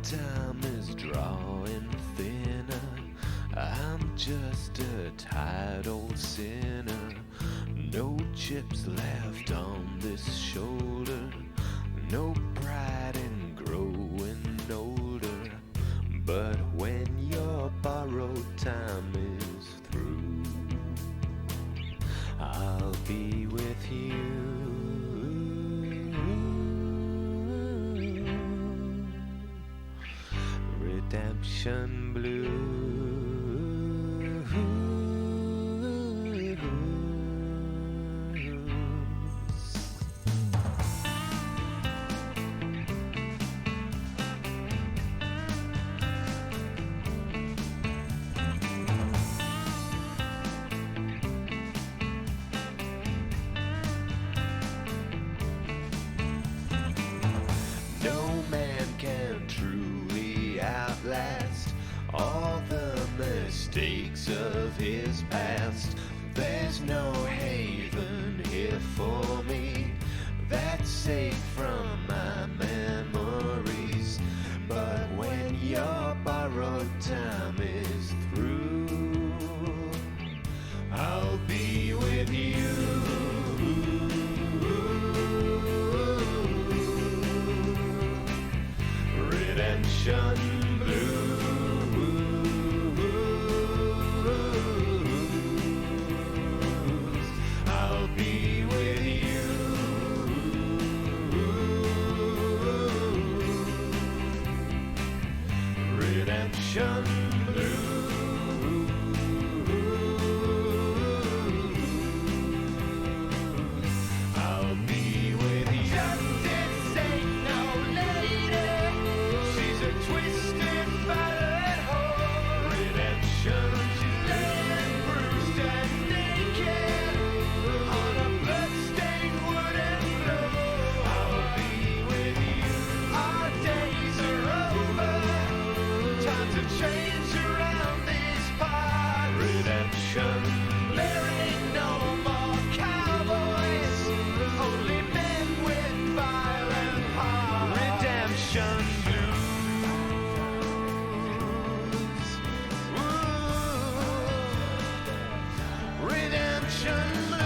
time is drawing thinner. I'm just a tired old sinner. No chips left on this shoulder. No pride in growing older. But when your borrowed time is through, I'll be with you. Redemption Blues. No man can truly outlast all the mistakes of his past. There's no haven here for me that's safe from my memories. But when your borrowed time is through, I'll be with you. Redemption Blues. I'll be with you. Redemption Blues. I'll be with you. Justice ain't no lady. She's a twisted, battered whore. Redemption. She's laying bruised and naked on a bloodstained wooden floor. I'll be with you. Our days are over. Time to change around these parts. Redemption. There ain't no more cowboys, only men with violent hearts. Redemption Blues. Ooh. Redemption Blues.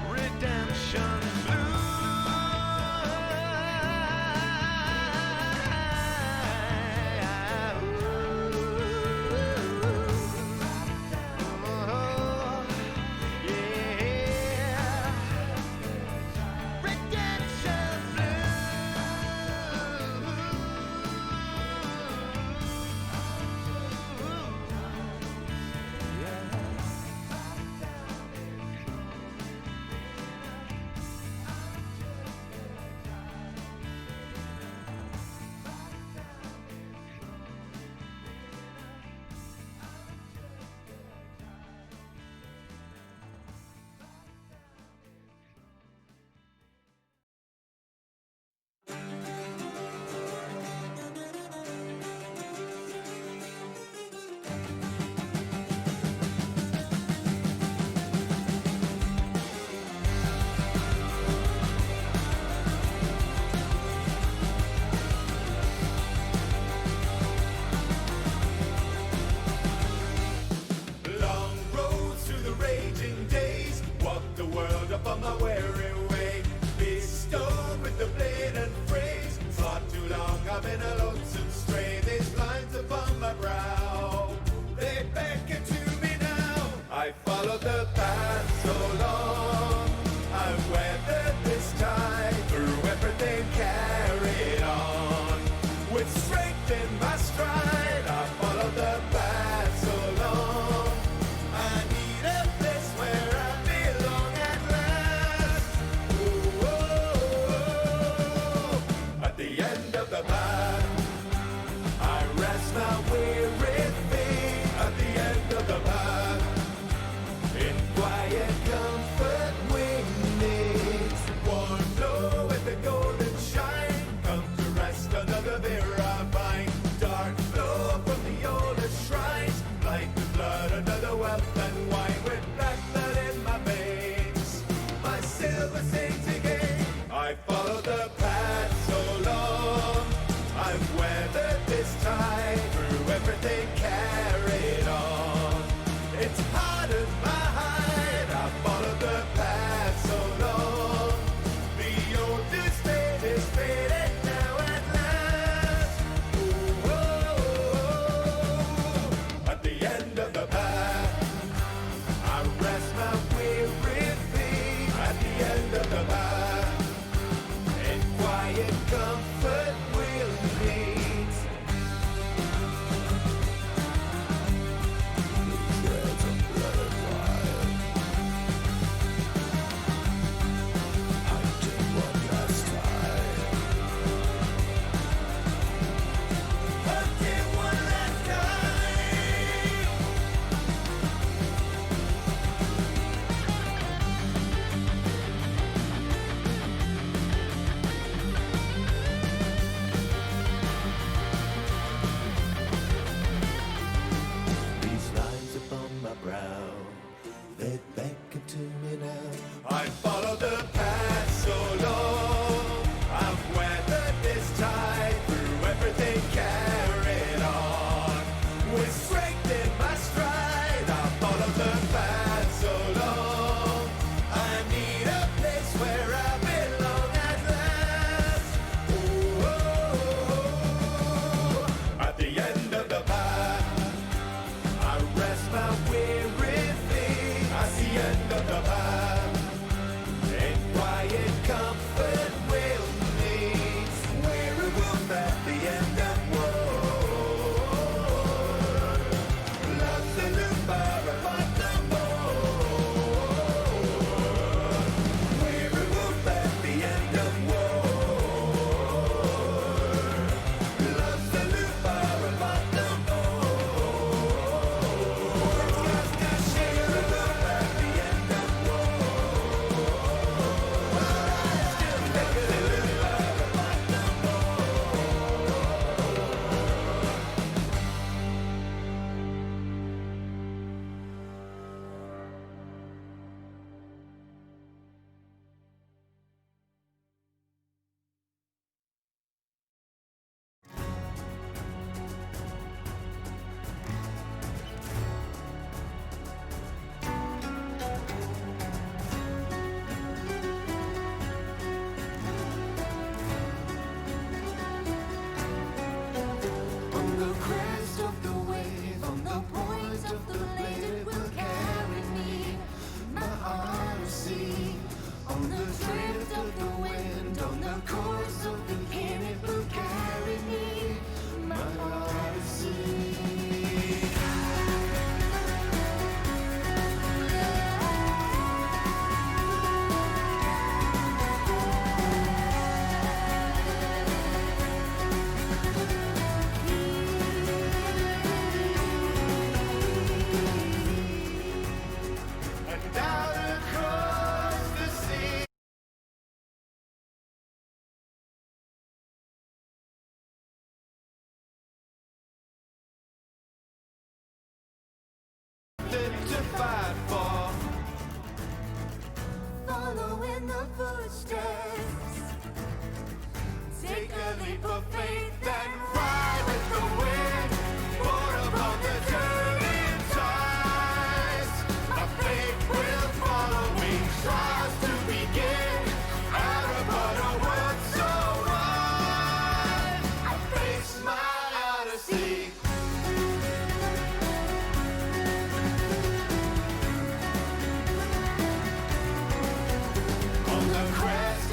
Redemption silver saints again. I followed the path so long, I've weathered this tide, through everything carried on. It's part of my hide, I followed the path so long. The oldest fate is faded now at last. Ooh, oh, oh. At the end of the path, I rest my weary feet. At the end of the path, in quiet comfort we'll meet. The threads of blood wild, hunting one last time. Hunting one last time. These lines upon my brow, they beckon to me now. I follow the path so long, I've weathered this tide, through everything carried on. With strength in my stride, I follow the path so long. I need a place where I belong at last. Ooh, oh, oh. At the end of the path, I rest my weary feet. I see end of the path, in quiet comfort we'll meet. Weary wolf at the end of war, loves the looper but no more. Weary wolf at the end of war, loves the looper but no more. Weary wolf at the end of war, still make the looper but no On the crest of the wave, on the point of the blade, it will carry me, my odyssey. On the drift of the wind, on the course of the king, it will carry me, my odyssey. And out across the sea, to fight for. Follow in the footsteps. Take a leap of faith and ride with the wind. Board upon the turning tides. My faith will follow me. Trials to begin. Out upon a world so wide, I face my odyssey. On the crest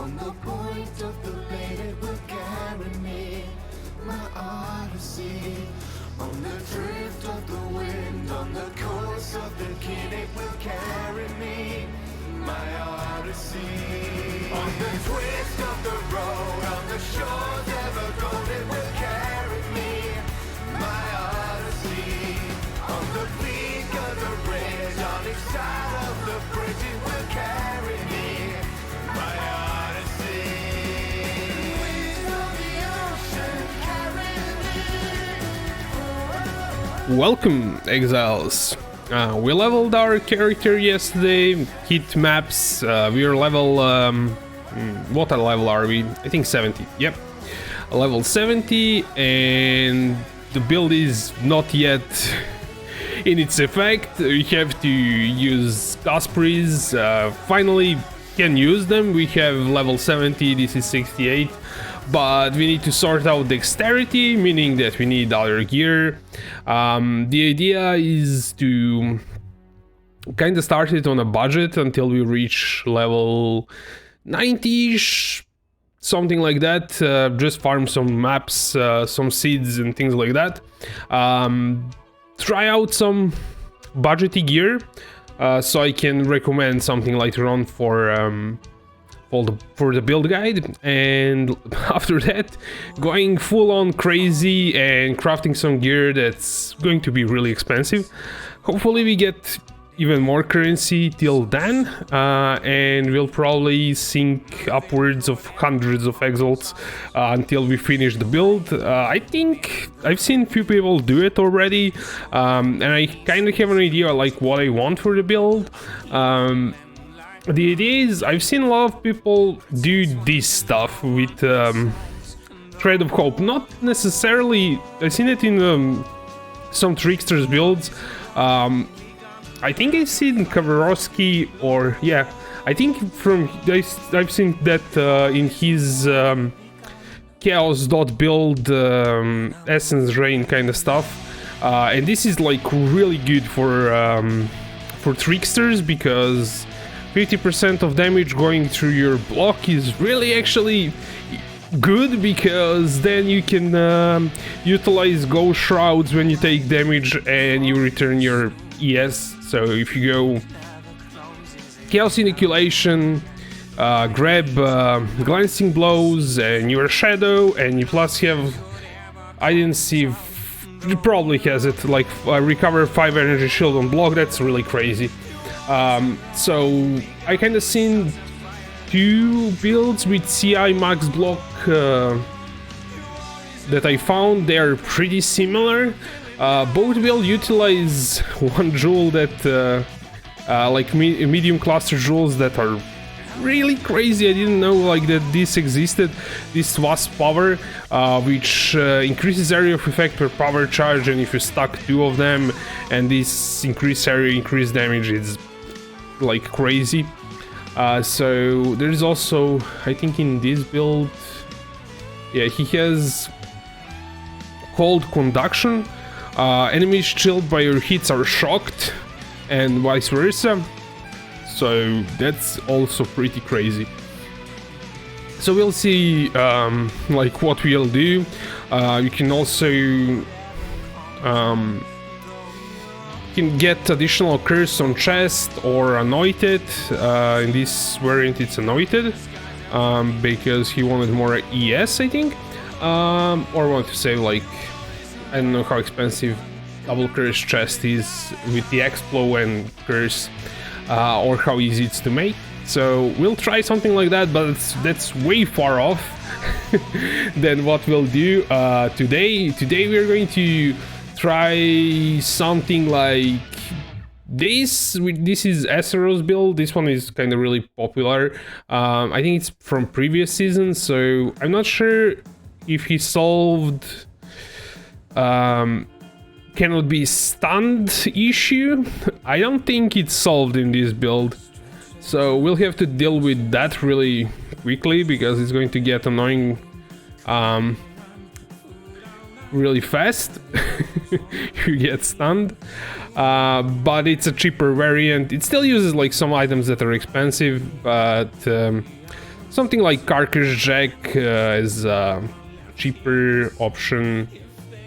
On the point of the blade it will carry me, my odyssey. On the drift of the wind, on the course of the king it will carry me, my odyssey. On the twist of the road, on the shores ever gold it will carry me, my odyssey. On the peak of the ridge, on each side of the bridge it will carry me, my odyssey. Winds of the ocean carry me. Welcome, exiles. We leveled our character yesterday, hit maps, we are level, what level are we? I think 70, yep. Level 70, and the build is not yet in its effect. We have to use Ospreys, finally can use them. We have level 70, this is 68. But we need to sort out dexterity, meaning that we need other gear. The idea is to kind of start it on a budget until we reach level 90-ish, something like that. Just farm some maps, some seeds and things like that. Try out some budgety gear, so I can recommend something later on for the build guide, and after that going full on crazy and crafting some gear that's going to be really expensive. Hopefully we get even more currency till then, and we'll probably sink upwards of hundreds of exalts until we finish the build. I think I've seen few people do it already, and I kind of have an idea like what I want for the build. The idea is, I've seen a lot of people do this stuff with Thread of Hope. Not necessarily, I've seen it in some Tricksters builds. I think I've seen Kavarowski, or yeah, I think I've seen that in his chaos.build Essence Rain kind of stuff. And this is like really good for Tricksters, because 50% of damage going through your block is really actually good, because then you can utilize Ghost Shrouds when you take damage and you return your ES. So if you go Chaos Inoculation, grab Glancing Blows and your Shadow, and you plus have, I didn't see, you probably has it, like recover 5 energy shield on block. That's really crazy. So I kind of seen 2 builds with CI max block that I found. They are pretty similar. Both will utilize 1 jewel that like medium cluster jewels that are really crazy. I didn't know like that this existed. This Wasp power, which increases area of effect per power charge, and if you stack 2 of them, and this increased area, increased damage, is like crazy. So there's also, I think in this build, yeah, he has Cold Conduction. Enemies chilled by your hits are shocked, and vice versa. So that's also pretty crazy. So we'll see like what we'll do. You can also can get additional curse on chest or anointed. In this variant it's anointed, because he wanted more ES, I think, or wanted to save, like, I don't know how expensive double curse chest is with the Explo and curse, or how easy it's to make. So we'll try something like that, but that's way far off than what we'll do today. Today we're going to try something like this. This is Aceros build. This one is kind of really popular. I think it's from previous season, so I'm not sure if he solved cannot be stunned issue. I don't think it's solved in this build, so we'll have to deal with that really quickly, because it's going to get annoying really fast. You get stunned, but it's a cheaper variant. It still uses like some items that are expensive, but something like Carcass Jack is a cheaper option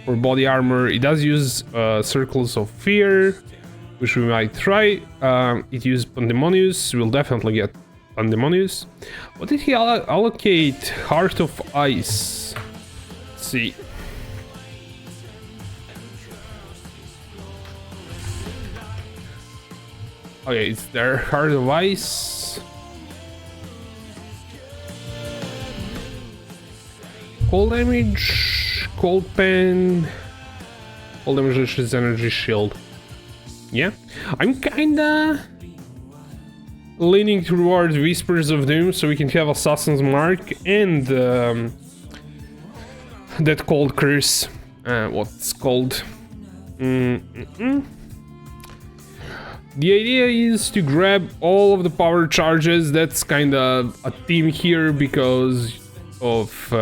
for body armor. It does use Circles of Fear, which we might try. It used Pandemonius, we'll definitely get Pandemonius. What did he allocate? Heart of Ice. Let's see. Okay, it's there. Heart of Ice. Cold damage, cold pen, cold damage is energy shield. Yeah, I'm kinda leaning towards Whispers of Doom so we can have Assassin's Mark and that cold curse. What's called? The idea is to grab all of the power charges. That's kinda a theme here because of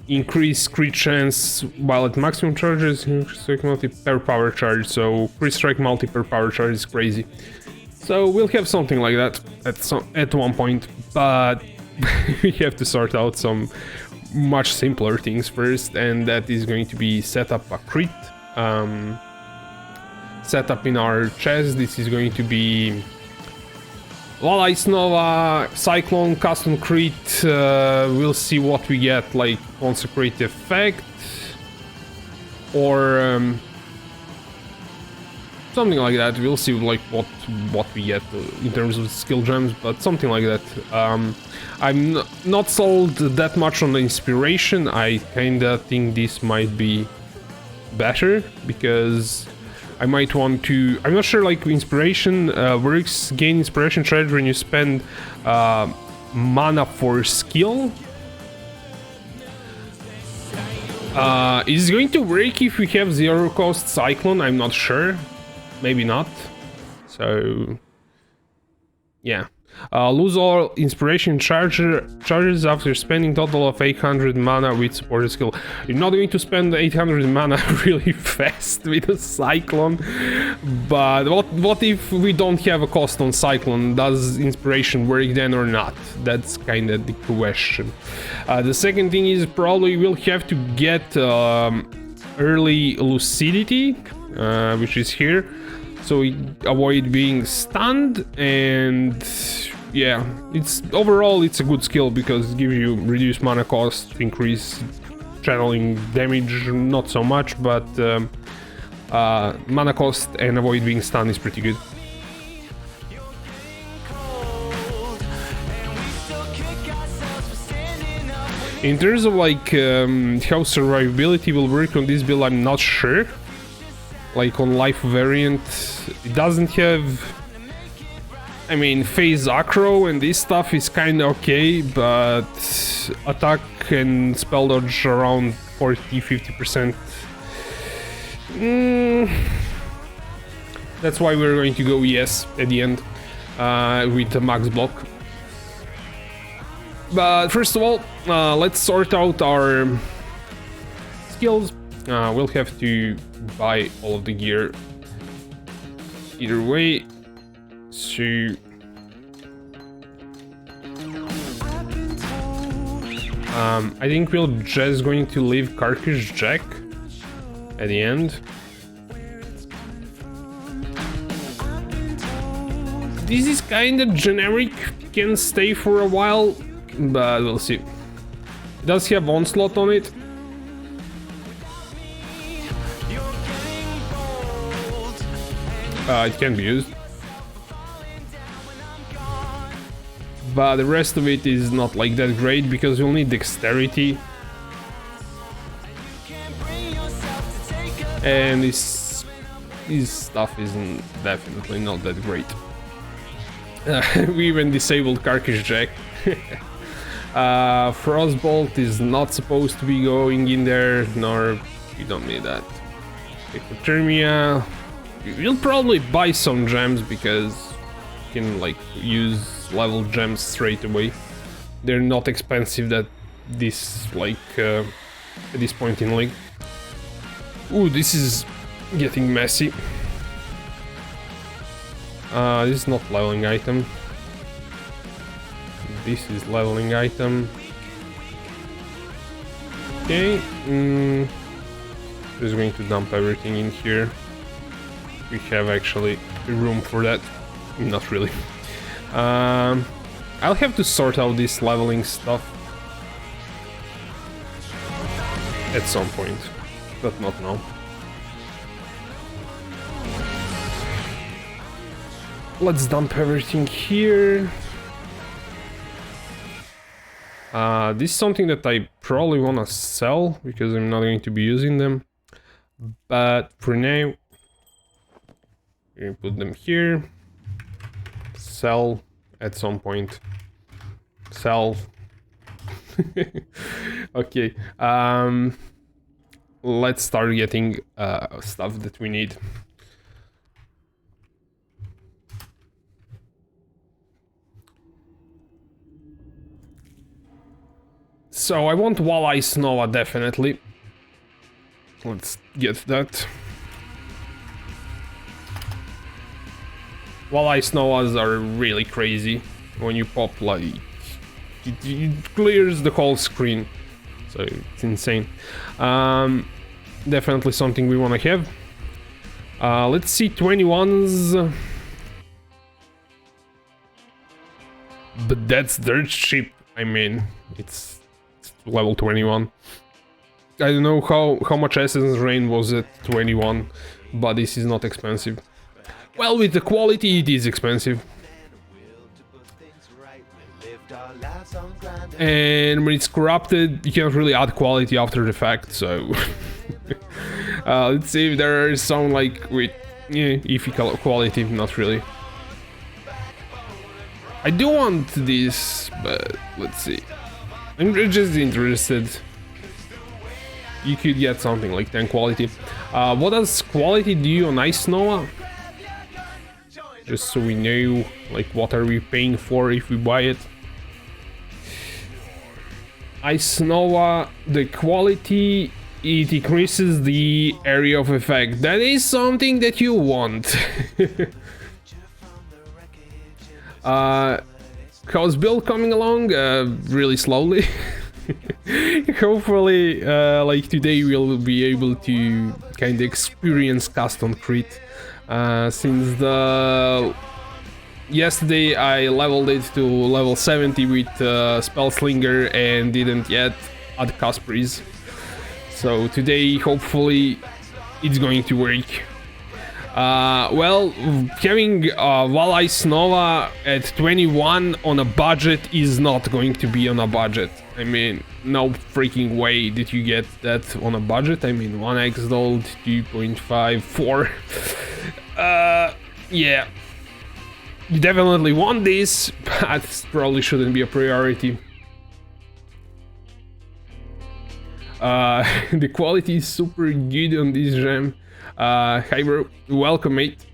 increase crit chance while at maximum charges, strike multi per power charge, so crit strike multi per power charge is crazy. So we'll have something like that at one point, but we have to sort out some much simpler things first, and that is going to be set up a crit setup in our chest. This is going to be Ice Nova, Cyclone, Custom Crit. We'll see what we get, like Consecrate Effect or something like that. We'll see like what we get in terms of skill gems, but something like that. I'm not sold that much on the inspiration. I kinda think this might be better because I might want to... I'm not sure like inspiration works. Gain inspiration charge when you spend mana for skill. Is it going to work if we have zero cost Cyclone? I'm not sure. Maybe not. So yeah. Lose all inspiration charges after spending total of 800 mana with supported skill. You're not going to spend 800 mana really fast with a Cyclone, but what if we don't have a cost on Cyclone? Does inspiration work then or not? That's kind of the question. The second thing is probably we'll have to get early lucidity, which is here, so we avoid being stunned. And yeah, it's overall it's a good skill because it gives you reduced mana cost, increase channeling damage, not so much, but mana cost and avoid being stunned is pretty good. In terms of like how survivability will work on this build, I'm not sure. Like on life variant, it doesn't have... I mean, phase acro and this stuff is kinda okay, but attack and spell dodge around 40-50%. That's why we're going to go ES at the end with the max block. But first of all, let's sort out our skills. We'll have to buy all of the gear either way. So I think we're just going to leave Carcass Jack at the end. This is kind of generic, can stay for a while, but we'll see. It does have Onslaught on it. It can be used. But the rest of it is not like that great because you'll need dexterity. And this stuff isn't definitely not that great. We even disabled Carcass Jack. Frostbolt is not supposed to be going in there, nor you don't need that. Hypothermia. You'll probably buy some gems because you can like use level gems straight away. They're not expensive at this like at this point in league. Ooh, this is getting messy. This is not leveling item. This is leveling item. Okay. Just going to dump everything in here. We have actually room for that. Not really. I'll have to sort out this leveling stuff at some point, but not now. Let's dump everything here. This is something that I probably want to sell because I'm not going to be using them. But for now, we're going to put them here. Sell at some point. Sell. Okay. Let's start getting stuff that we need. So I want walleye snova definitely. Let's get that. Walleye snovas are really crazy. When you pop, like, it clears the whole screen. So it's insane. Definitely something we want to have. Let's see 21s. But that's dirt cheap. I mean, it's level 21. I don't know how much Essence Rain was at 21, but this is not expensive. Well, with the quality, it is expensive. And when it's corrupted, you cannot really add quality after the fact, so... let's see if there is some, like, with iffy quality. Not really. I do want this, but let's see. I'm just interested. You could get something like 10 quality. What does quality do on Ice Nova? Just so we know, like, what are we paying for if we buy it. Ice Nova, the quality, it increases the area of effect. That is something that you want. How's build coming along? Really slowly. Hopefully, like today we'll be able to kind of experience custom crit. Since the... Yesterday I leveled it to level 70 with Spellslinger and didn't yet add cast freeze. So today hopefully it's going to work. Well, having Walleye Snova at 21 on a budget is not going to be on a budget. I mean, no freaking way did you get that on a budget. I mean, 1x gold, 2.5, 4. Yeah. You definitely want this, but probably shouldn't be a priority. The quality is super good on this gem. Hi bro, welcome mate.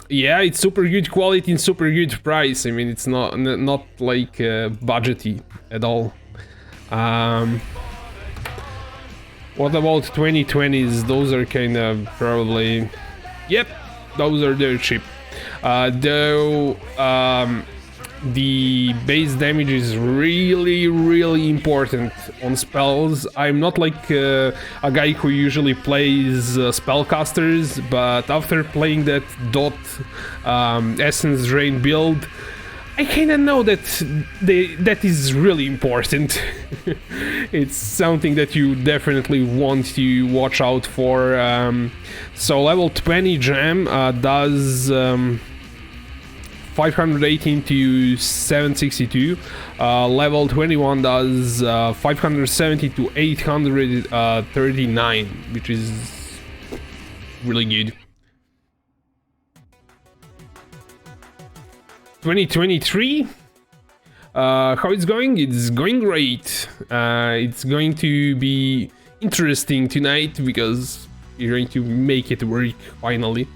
Yeah, it's super good quality and super good price. I mean, it's not like budgety at all. What about 2020s? Those are kind of probably... Yep, those are dirt cheap. Though the base damage is really important on spells. I'm not like a guy who usually plays spellcasters, but after playing that Essence Drain build, I kinda know that that is really important. It's something that you definitely want to watch out for. So level 20 gem does 518 to 762. Level 21 does 570 to 839, which is really good. 2023, how it's going? It's going great. It's going to be interesting tonight because you're going to make it work finally.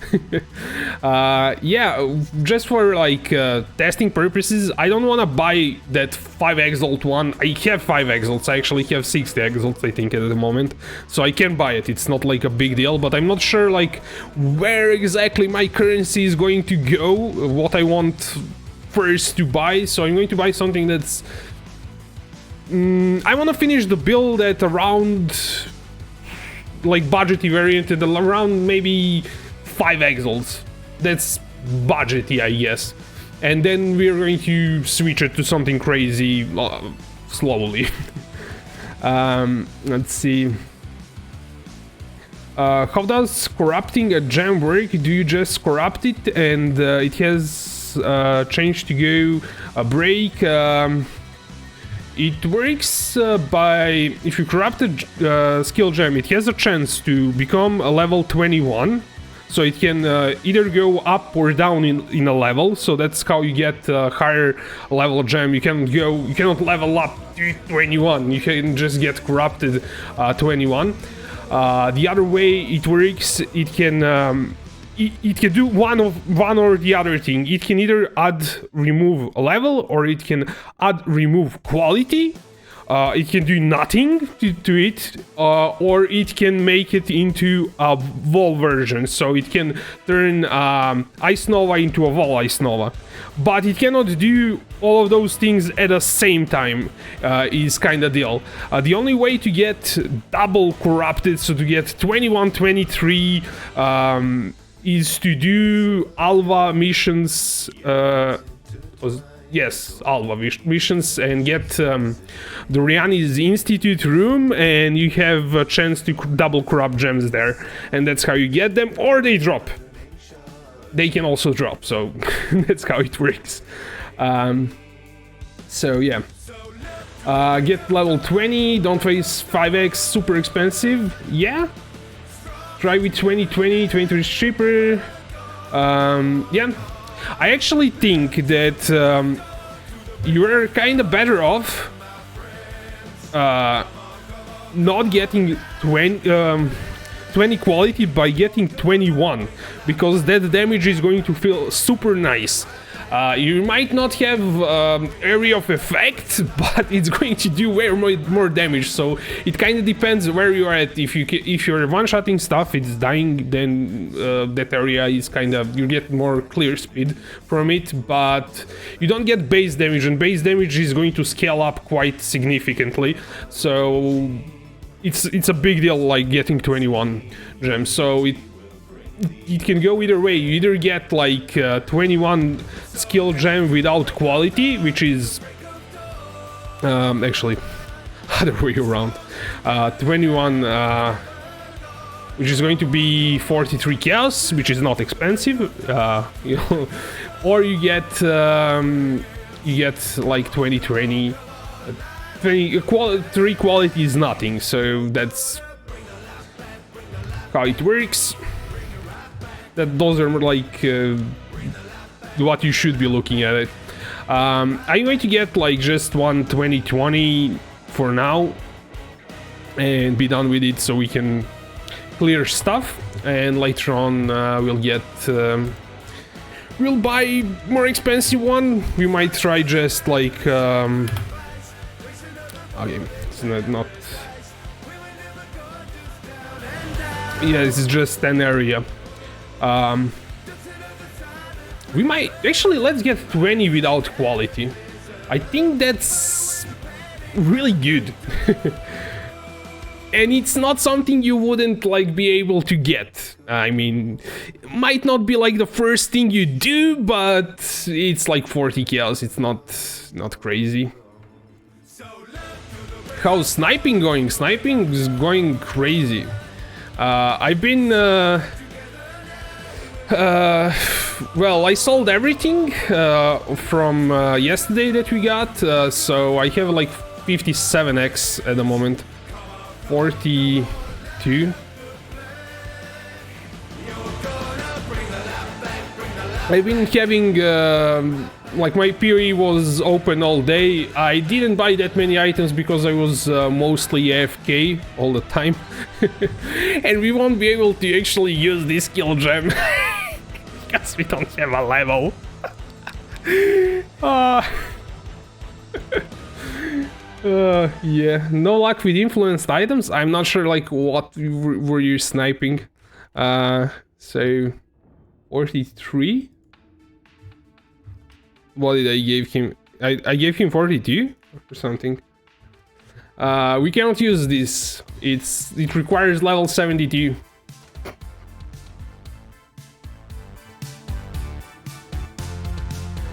Yeah, just for like testing purposes, I don't want to buy that 5 exalt one. I have 5 exalts. I actually have 60 exalts, I think, at the moment, so I can buy it. It's not like a big deal, but I'm not sure like where exactly my currency is going to go, what I want first to buy, so I'm going to buy something that's... I want to finish the build at around, like, budgety variant at around maybe 5 exals. That's budgety, I guess. And then we're going to switch it to something crazy slowly. Let's see. How does corrupting a gem work? Do you just corrupt it and it has changed to go a break? It works by, if you corrupt a skill gem, it has a chance to become a level 21. So it can either go up or down in a level. So that's how you get a higher level gem. You cannot level up to 21. You can just get corrupted 21. The other way it works, it can do one or the other thing. It can either remove a level, or it can remove quality. It can do nothing to it, or it can make it into a Vol version, so it can turn Ice Nova into a Vol Ice Nova. But it cannot do all of those things at the same time, is kind of deal. The only way to get double corrupted, so to get 21, 23, is to do Alva missions, yes, Alva missions, and get the Riani's Institute room, and you have a chance to double corrupt gems there, and that's how you get them, or they drop. They can also drop, so that's how it works. So yeah. Get level 20, don't face 5x, super expensive, yeah. Try with 20, 23 is cheaper. Yeah. I actually think that you're kind of better off not getting 20 quality by getting 21, because that damage is going to feel super nice. You might not have area of effect, but it's going to do way more damage, so it kind of depends where you are at. If you're one-shotting stuff, it's dying, then that area is kind of, you get more clear speed from it, but you don't get base damage, and base damage is going to scale up quite significantly, so it's a big deal, like getting 21 gems. So it can go either way. You either get like 21 skill gem without quality, which is actually other way around, 21 which is going to be 43 chaos, which is not expensive, you know, or you get like 20 3 quality is nothing, so that's how it works. Those are like what you should be looking at it. I'm going to get like just one 2020 for now and be done with it, so we can clear stuff, and later on we'll buy more expensive one. We might try just like okay, it's not yeah, this is just an area. We might actually, let's get 20 without quality. I think that's really good. And it's not something you wouldn't like be able to get. I mean, it might not be like the first thing you do, but it's like 40 kills. It's not crazy. How's sniping going? Sniping is going crazy. I've been well, I sold everything from yesterday that we got, so I have like 57x at the moment. 42. I've been having like my POE was open all day. I didn't buy that many items because I was mostly AFK all the time. And we won't be able to actually use this skill gem because we don't have a level. Yeah, no luck with influenced items. I'm not sure like what were you sniping. So 43. What did I give him? I gave him 42 or something. We cannot use this. It requires level 72.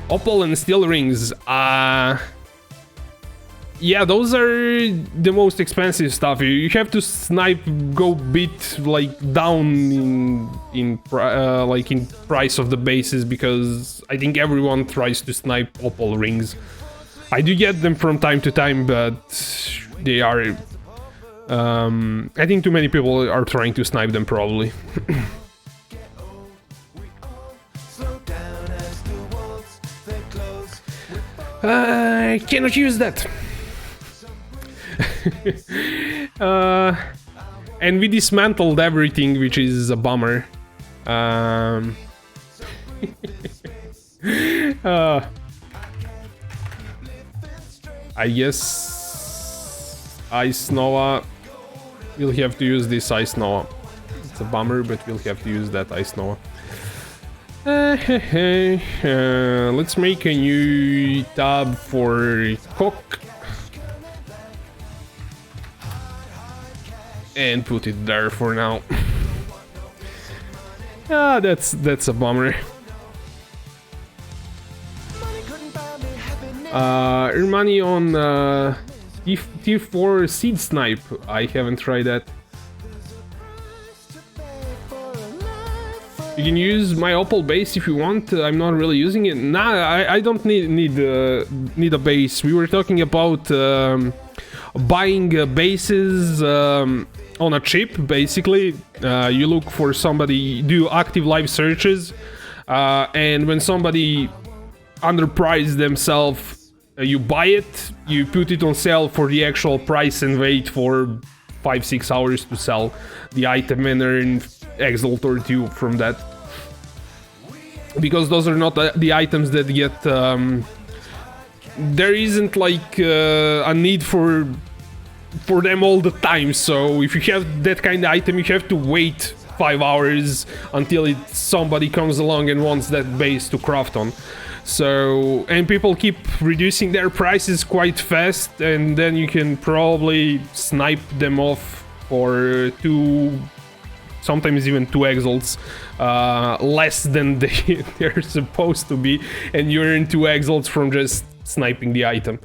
Opal and steel rings. Yeah, those are the most expensive stuff. You have to snipe, go bit like down in price of the bases, because I think everyone tries to snipe opal rings. I do get them from time to time, but they are. I think too many people are trying to snipe them probably. I cannot use that. And we dismantled everything, which is a bummer. I guess Ice Nova. We'll have to use this Ice Nova. It's a bummer, but we'll have to use that Ice Nova. Let's make a new tab for CoC and put it there for now. That's a bummer. Earn money on tier 4 seed snipe. I haven't tried that. You can use my opal base if you want. I'm not really using it. Nah, I don't need a base. We were talking about buying bases on a chip. Basically, you look for somebody, do active live searches, and when somebody underpriced themselves, you buy it, you put it on sale for the actual price and wait for 5-6 hours to sell the item and earn exalt or 2 from that, because those are not the items that get there isn't like a need for them all the time. So if you have that kind of item, you have to wait 5 hours until somebody comes along and wants that base to craft on. So, and people keep reducing their prices quite fast, and then you can probably snipe them off for 2, sometimes even 2 exalts, less than they're supposed to be, and you earn 2 exalts from just sniping the item,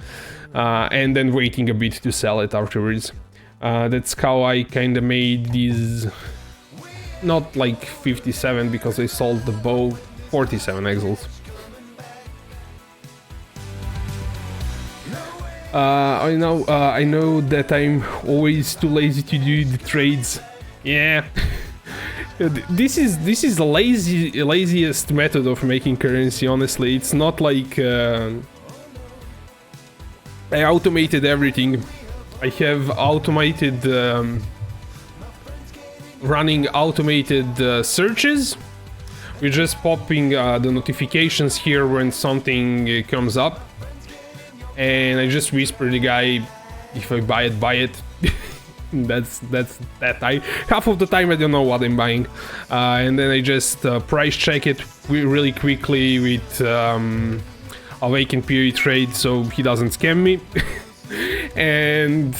and then waiting a bit to sell it afterwards. That's how I kind of made these, not like 57 because I sold the bow, 47 exalts. I know that I'm always too lazy to do the trades. Yeah. This is the laziest method of making currency, honestly. It's not like I automated everything. I have automated running automated searches. We're just popping the notifications here when something comes up, and I just whisper the guy, if I buy it, buy it. That's that. Half of the time I don't know what I'm buying, and then I just price check it really quickly with a vacant POE trade, so he doesn't scam me. And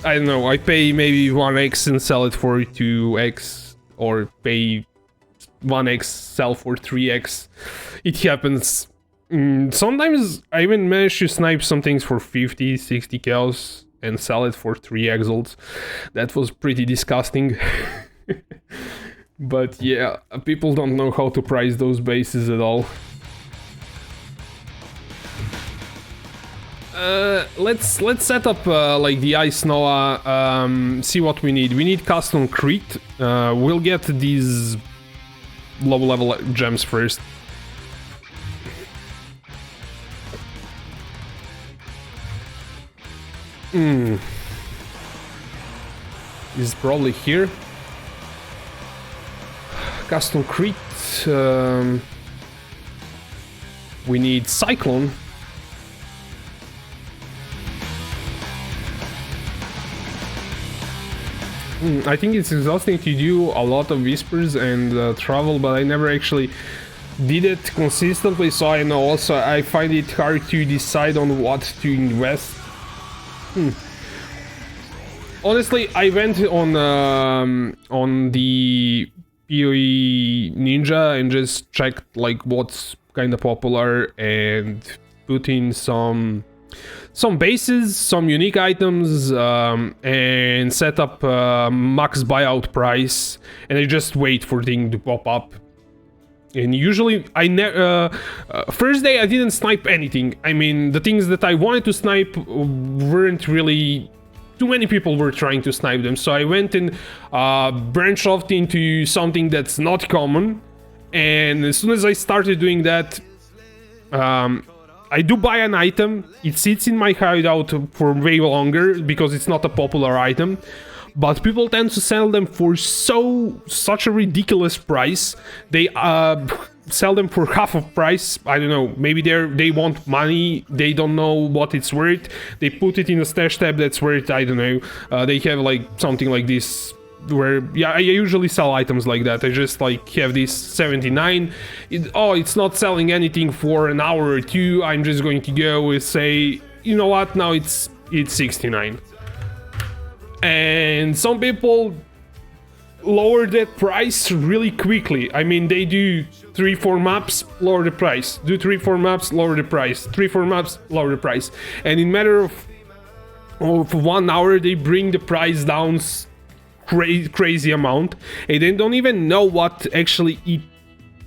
I don't know, I pay maybe 1x and sell it for 2x, or pay 1x, sell for 3x. It happens. Sometimes I even manage to snipe some things for 50, 60 cows and sell it for 3 exalts. That was pretty disgusting. But yeah, people don't know how to price those bases at all. Let's set up like the Ice Noah, see what we need. We need custom Crete. We'll get these low level gems first. This is probably here. Custom Crete. We need Cyclone. I think it's exhausting to do a lot of whispers and travel, but I never actually did it consistently, so I know. Also, I find it hard to decide on what to invest. Honestly, I went on the POE Ninja and just checked like what's kind of popular and put in some bases, some unique items, and set up max buyout price, and I just wait for thing to pop up. And usually I first day I didn't snipe anything. I mean, the things that I wanted to snipe weren't really, too many people were trying to snipe them, so I went and branched off into something that's not common. And as soon as I started doing that, I do buy an item. It sits in my hideout for way longer because it's not a popular item, but people tend to sell them for such a ridiculous price. They sell them for half of price. I don't know, maybe they want money, they don't know what it's worth, they put it in a stash tab that's worth, I don't know, they have like something like this, where, yeah, I usually sell items like that. I just like have this 79, it's not selling anything for an hour or two, I'm just going to go and say, you know what, now it's 69. And some people lower that price really quickly. I mean, they do 3-4 maps, lower the price, do 3-4 maps, lower the price, 3-4 maps, lower the price, and in matter of 1 hour they bring the price down crazy amount, and they don't even know what actually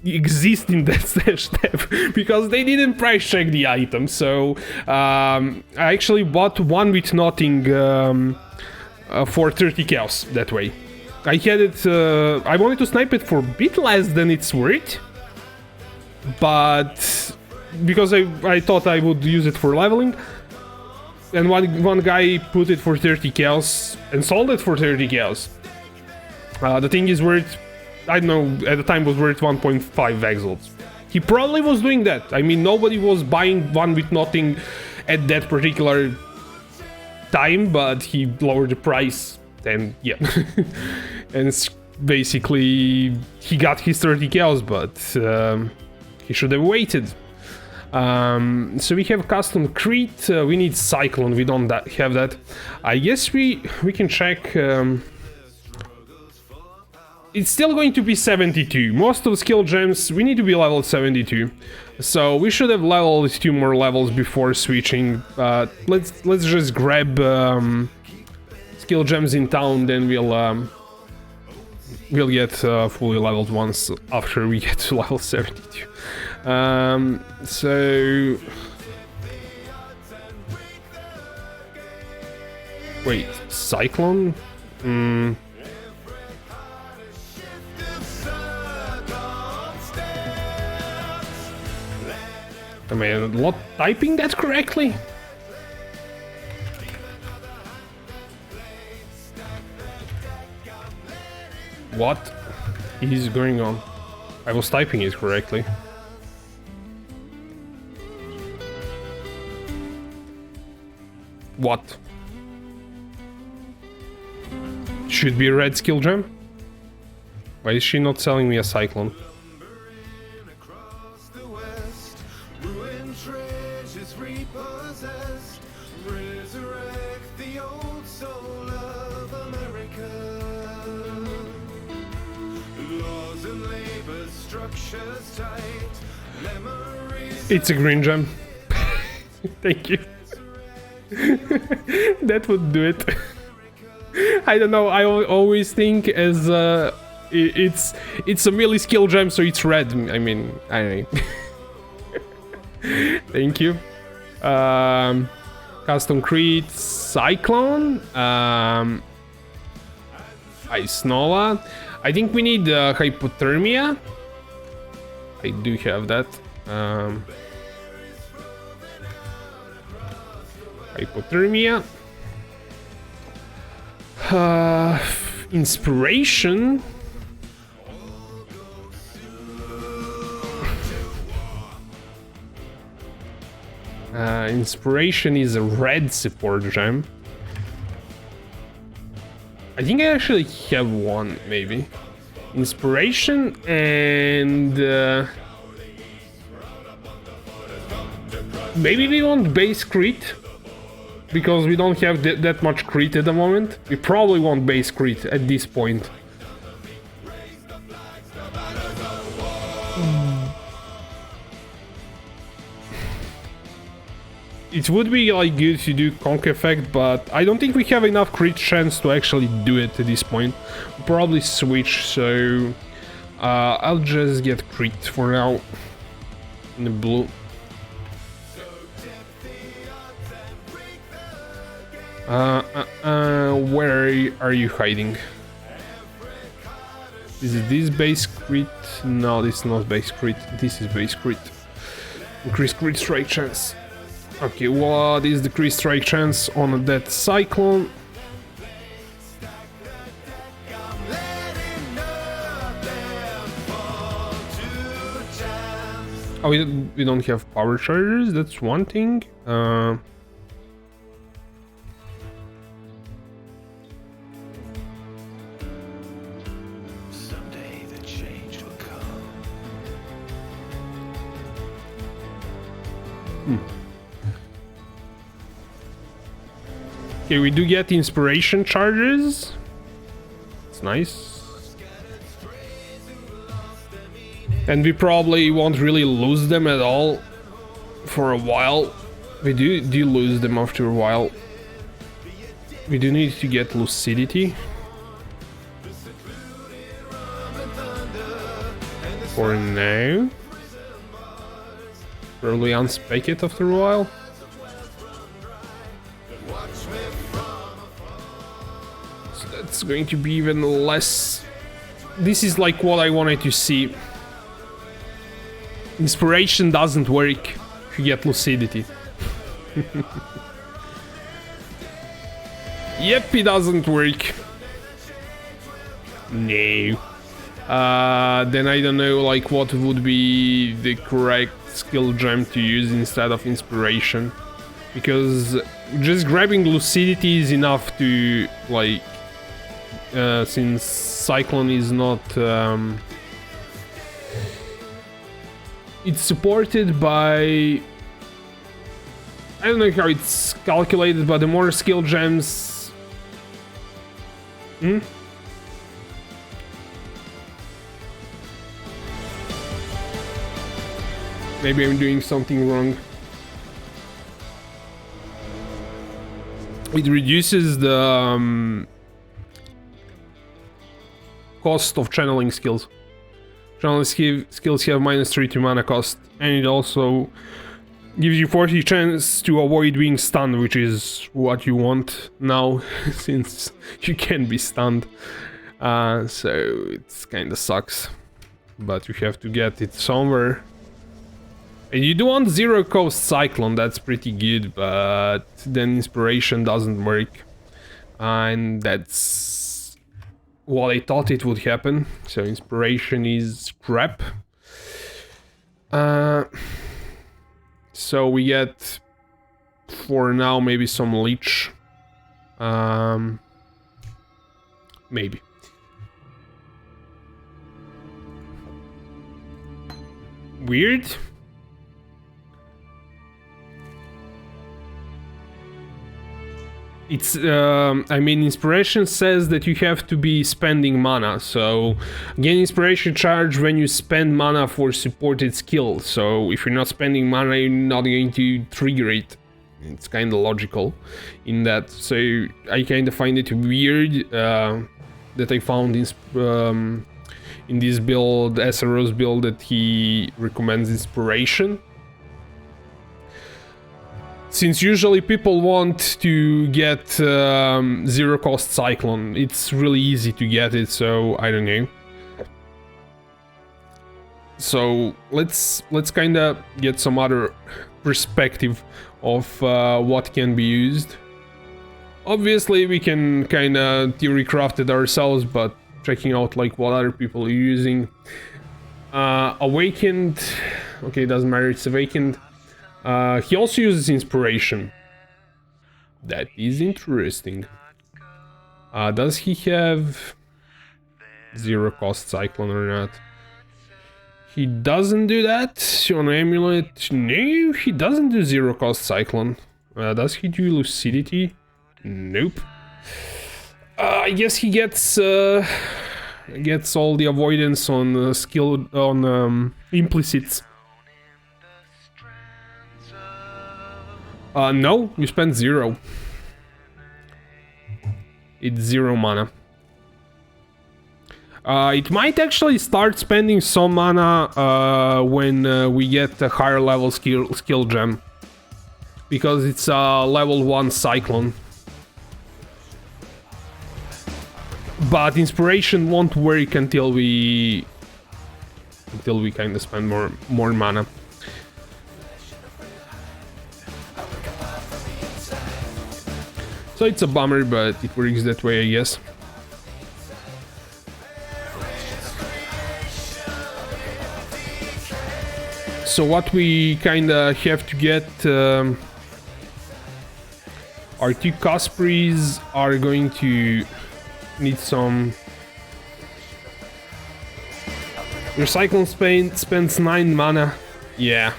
exists in that stash tab because they didn't price check the item. So I actually bought one with nothing for 30 cows that way. I had it, I wanted to snipe it for a bit less than it's worth, but because I thought I would use it for leveling, and one guy put it for 30 cows and sold it for 30 cows. The thing is worth, I don't know, at the time was worth 1.5 exalts. He probably was doing that. I mean, nobody was buying one with nothing at that particular time, but he lowered the price, and yeah. And it's basically, he got his 30 cows, but he should have waited. So we have custom Crete, we need Cyclone, we don't have that. I guess we can check. It's still going to be 72. Most of the skill gems, we need to be level 72. So we should have leveled 2 more levels before switching. Let's just grab skill gems in town, then we'll get fully leveled once after we get to level 72. So wait, Cyclone? Am I not typing that correctly? What is going on? I was typing it correctly. What? Should be a red skill gem? Why is she not selling me a Cyclone? It's a green gem. Thank you. That would do it. I don't know, I always think as it's a melee skill gem, so it's red. I mean, I don't know. Thank you. Custom Crete, Cyclone, Ice Nova. I think we need Hypothermia. I do have that. Hypothermia. Inspiration. Inspiration is a red support gem. I think I actually have one, maybe. Inspiration and Maybe we want base crit, because we don't have that much crit at the moment. We probably want base crit at this point. It would be like good to do CoC effect, but I don't think we have enough crit chance to actually do it at this point. We'll probably switch, so I'll just get crit for now in the blue. Where are you hiding? Is this base crit? No, this is not base crit. This is base crit. Increased crit strike chance. Okay, what is the crit strike chance on that cyclone? Oh, we don't have power chargers. That's one thing. Okay, we do get inspiration charges. It's nice. And we probably won't really lose them at all for a while. We do lose them after a while. We do need to get lucidity. For now. Probably unspec it after a while. So that's going to be even less. This is like what I wanted to see. Inspiration doesn't work if you get lucidity. Yep, it doesn't work. No. Then I don't know, like, what would be the correct skill gem to use instead of inspiration, because just grabbing lucidity is enough to, like, since Cyclone is not it's supported by, I don't know how it's calculated, but the more skill gems maybe I'm doing something wrong. It reduces the cost of channeling skills. Channeling skills have -3 to mana cost, and it also gives you 40 chance to avoid being stunned, which is what you want now, since you can be stunned. So it's kinda sucks, but you have to get it somewhere. And you do want 0 cost Cyclone, that's pretty good, but then inspiration doesn't work. And that's what I thought it would happen. So inspiration is crap. So we get, for now, maybe some leech. Maybe. Weird. It's, I mean, inspiration says that you have to be spending mana, so gain inspiration charge when you spend mana for supported skill. So if you're not spending mana, you're not going to trigger it. It's kind of logical in that. So I kind of find it weird that I found in this build, SRO's build, that he recommends inspiration. Since usually people want to get 0 cost Cyclone, it's really easy to get it, so I don't know. So let's kind of get some other perspective of what can be used. Obviously we can kind of theory craft it ourselves, but checking out like what other people are using. Awakened, okay, doesn't matter, it's awakened. He also uses inspiration. That is interesting. Does he have 0 cost Cyclone or not? He doesn't do that on Amulet. No, he doesn't do zero cost Cyclone. Does he do Lucidity? Nope. I guess he gets all the avoidance on skill on implicits. No, you spend 0. It's 0 mana. It might actually start spending some mana when we get a higher level skill gem. Because it's a level 1 Cyclone. But Inspiration won't work until we kind of spend more mana. So it's a bummer, but it works that way, I guess. So what we kinda have to get our 2 Cospreys are going to need some. Your Cyclone spends 9 mana, yeah.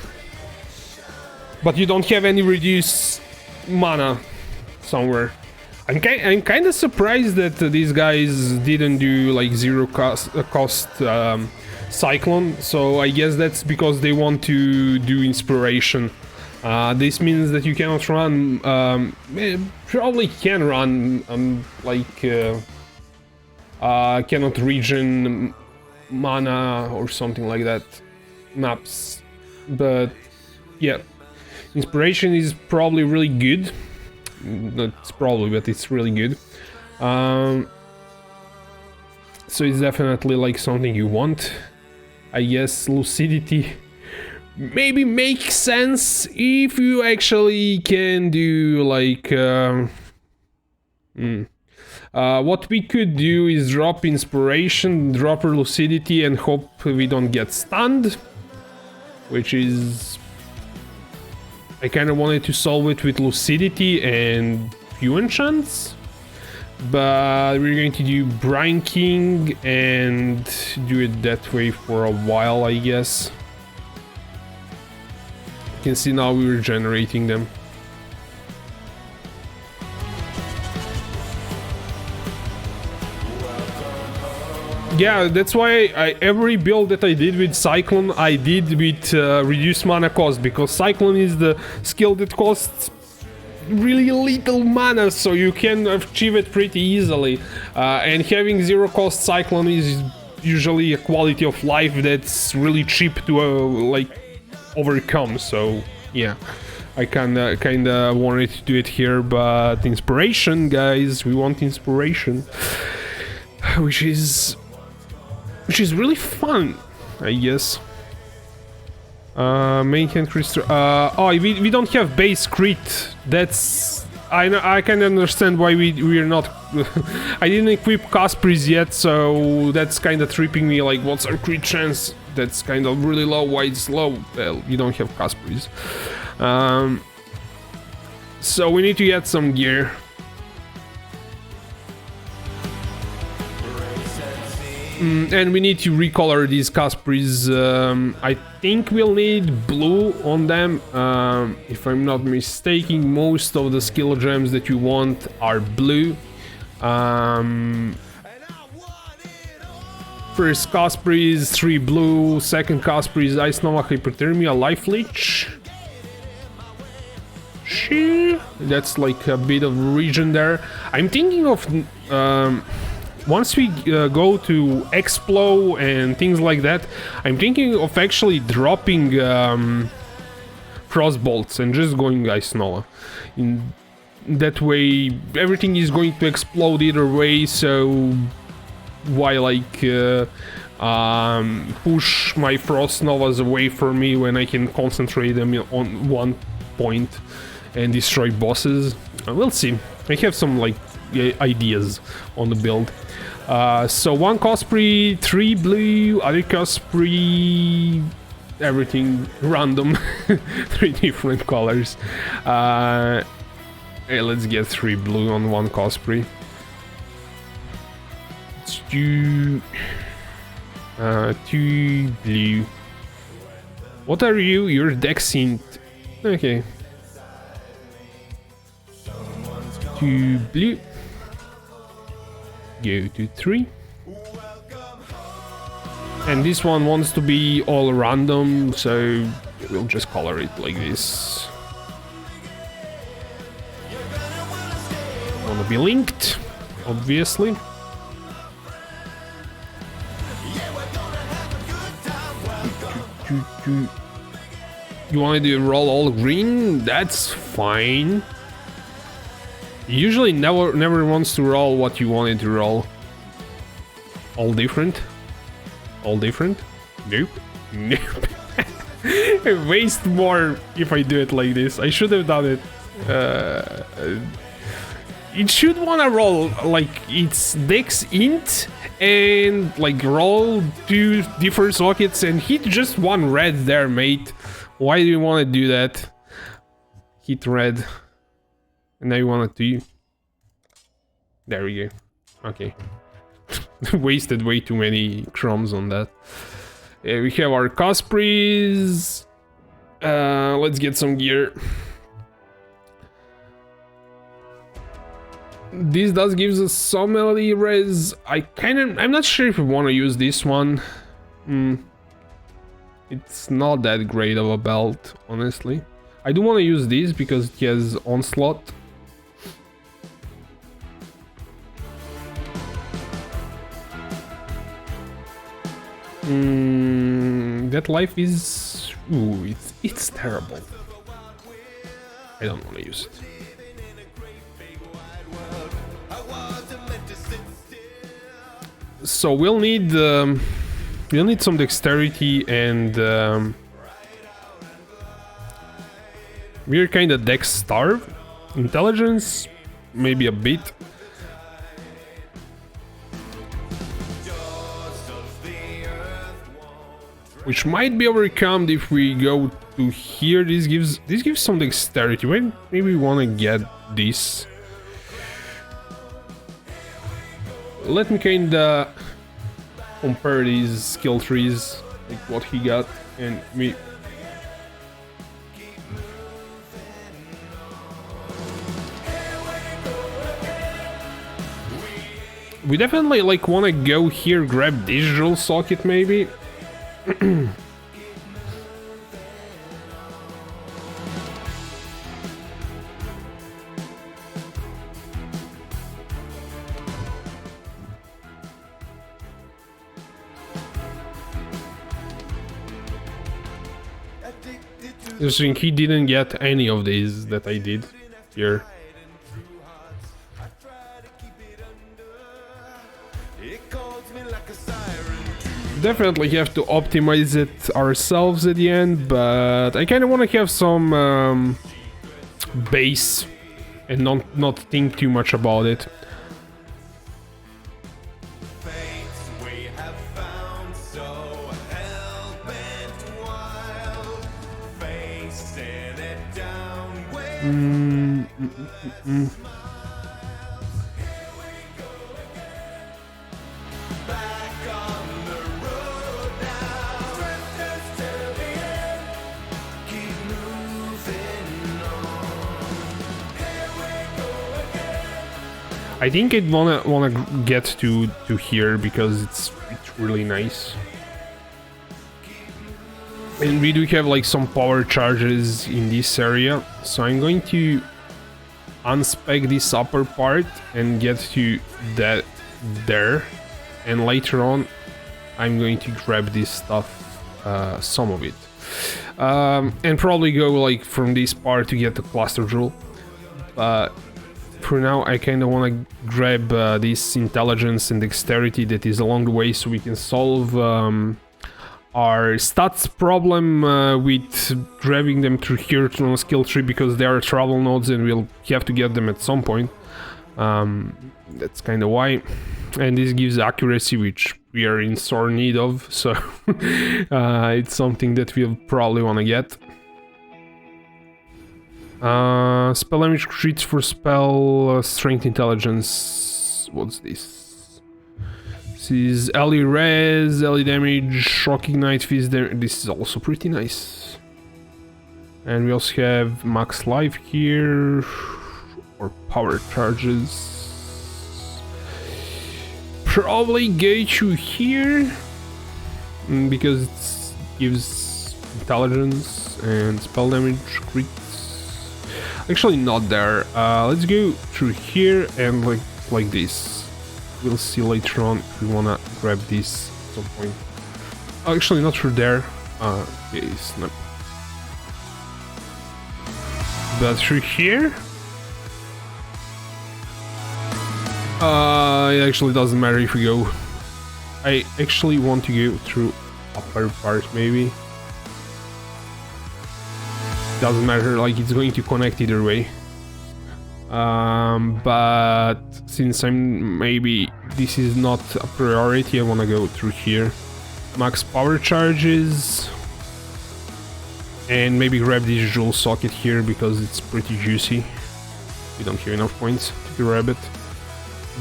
But you don't have any reduced mana somewhere. I'm kind of surprised that these guys didn't do like 0 cost Cyclone, so I guess that's because they want to do Inspiration. This means that you cannot run, probably can run, cannot regen mana or something like that maps, but yeah, Inspiration is probably really good. Not probably, but it's really good. So it's definitely like something you want. I guess Lucidity maybe makes sense if you actually can do like what we could do is drop Inspiration, drop her Lucidity, and hope we don't get stunned, which is, I kind of wanted to solve it with Lucidity and few enchants, but we're going to do Brine King and do it that way for a while, I guess. You can see now we're generating them. Yeah, that's why every build that I did with Cyclone, I did with reduced mana cost, because Cyclone is the skill that costs really little mana, so you can achieve it pretty easily. And having 0 cost Cyclone is usually a quality of life that's really cheap to like overcome. So yeah, I kinda wanted to do it here, but Inspiration, guys, we want Inspiration, which is really fun, I guess. Main hand crystal. Oh, we don't have base crit. That's, I can understand why we're not. I didn't equip Cospreys yet, so that's kind of tripping me. Like, what's our crit chance? That's kind of really low. Why it's low? Well, you don't have Cospreys. So we need to get some gear. And we need to recolor these Cospreys. I think we'll need blue on them. If I'm not mistaken, most of the skill gems that you want are blue. First Cosprey is 3 blue, second Cosprey is Ice Nova, Hypothermia, Life Leech. That's like a bit of region there. I'm thinking of once we go to Explo and things like that, I'm thinking of actually dropping Frostbolts and just going Ice Nova. In that way, everything is going to explode either way, so why like push my Frost Novas away from me when I can concentrate them on one point and destroy bosses? We'll see. I have some like ideas on the build. So 1 Cosprey, 3 blue, other Cosprey, everything random, 3 different colors. Hey, let's get 3 blue on 1 Cosprey. Let's do 2 blue. What are you? You're Dex int. Okay. 2 blue. Go to 3. And this one wants to be all random, so we'll just color it like this. Wanna be linked, obviously. You want to roll all green? That's fine. Usually never wants to roll what you wanted to roll. All different? All different? Nope. Nope. I waste more if I do it like this. I should have done it. It should wanna roll like it's Dex int and like roll 2 different sockets and hit just one red there, mate. Why do you want to do that? Hit red. And now you want to... There we go. Okay. Wasted way too many crumbs on that. We have our Cospreys. Let's get some gear. This does gives us some melody res. I'm not sure if we want to use this one. It's not that great of a belt, honestly. I do want to use this because it has onslaught. That life is... Ooh, it's terrible. I don't want to use it. So we'll need some dexterity and we're kind of dex starved. Intelligence, maybe a bit. Which might be overcome if we go to here. This gives some dexterity. Maybe we want to get this. Let me kinda compare these skill trees, like what he got and me. We definitely like want to go here, grab digital socket maybe. I think he didn't get any of these that I did here. Definitely have to optimize it ourselves at the end, but I kind of want to have some base and not think too much about it. I think I'd wanna get to here because it's really nice. And we do have like some power charges in this area, so I'm going to unspec this upper part and get to that there, and later on I'm going to grab this stuff, some of it, and probably go like from this part to get the cluster jewel. But for now I kind of want to grab this intelligence and dexterity that is along the way, so we can solve our stats problem with grabbing them through here on a skill tree, because they are travel nodes and we'll have to get them at some point. That's kind of why. And this gives accuracy, which we are in sore need of, so it's something that we'll probably want to get. Spell damage crits for spell strength intelligence. What's this? This is LE res, LE damage, shock ignite, fizz damage. This is also pretty nice. And we also have max life here, or power charges. Probably go to here, because it gives intelligence and spell damage crits. Actually not there. Let's go through here and like this. We'll see later on if we wanna grab this at some point. Actually not through there. Okay, snap. But through here? It actually doesn't matter if we go. I actually want to go through upper part, maybe. Doesn't matter, like it's going to connect either way. But since maybe this is not a priority, I want to go through here. Max power charges. And maybe grab this jewel socket here because it's pretty juicy. We don't have enough points to grab it.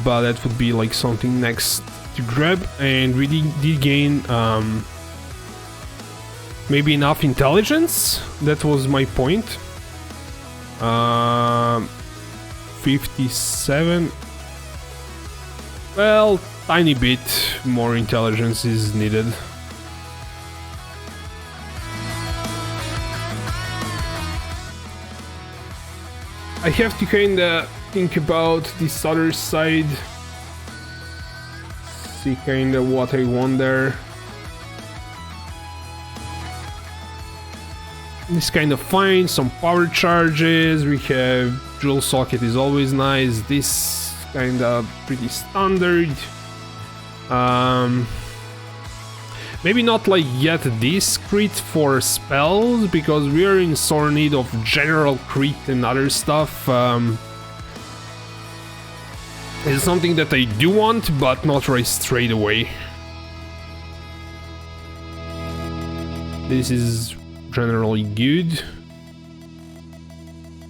But that would be like something next to grab. And we did gain maybe enough intelligence. That was my point. 57. Well, tiny bit more intelligence is needed. I have to kinda think about this other side. See kinda what I want there. This kind of fine, some power charges, we have jewel socket is always nice, this kind of pretty standard. Maybe not like yet this crit for spells, because we are in sore need of general crit and other stuff. It's something that I do want, but not right straight away. This is generally good.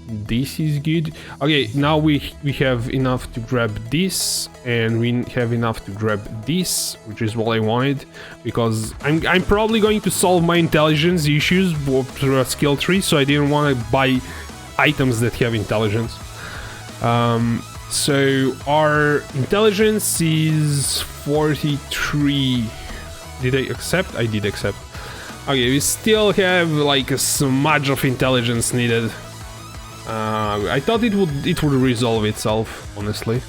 This is good. Okay, now we have enough to grab this, and we have enough to grab this, which is what I wanted, because I'm probably going to solve my intelligence issues through a skill tree, so I didn't want to buy items that have intelligence. So our intelligence is 43. Did I accept? I did accept. Okay, we still have like a smudge of intelligence needed. I thought it would resolve itself, honestly.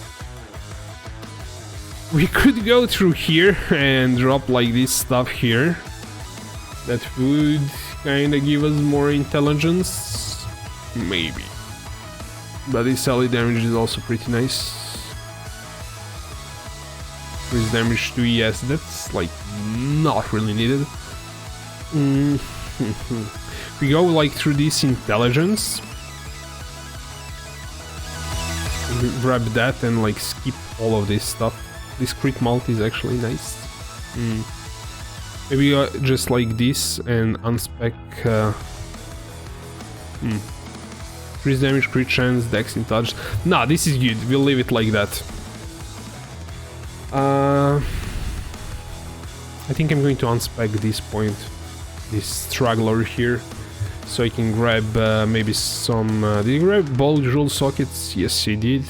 We could go through here and drop like this stuff here. That would kinda give us more intelligence. Maybe. But this solid damage is also pretty nice. Increase damage to yes, that's like not really needed. We go like through this intelligence. We grab that and like skip all of this stuff. This crit multi is actually nice. Maybe just like this and unspec. Increase damage, crit chance, dex intelligence. Nah, this is good. We'll leave it like that. I think I'm going to unspec this point, this straggler here, so I can grab maybe some... did you grab both jewel sockets? Yes, he did.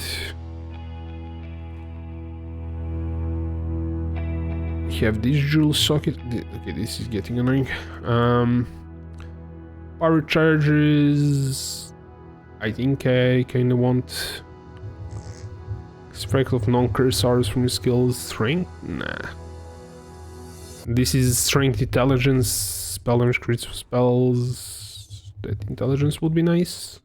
We have this jewel socket. Okay, this is getting annoying. Power charges... I think I kinda want... Strike of non-cursors from skills. Strength? Nah. This is strength, intelligence, spell damage, crits for spells. That intelligence would be nice.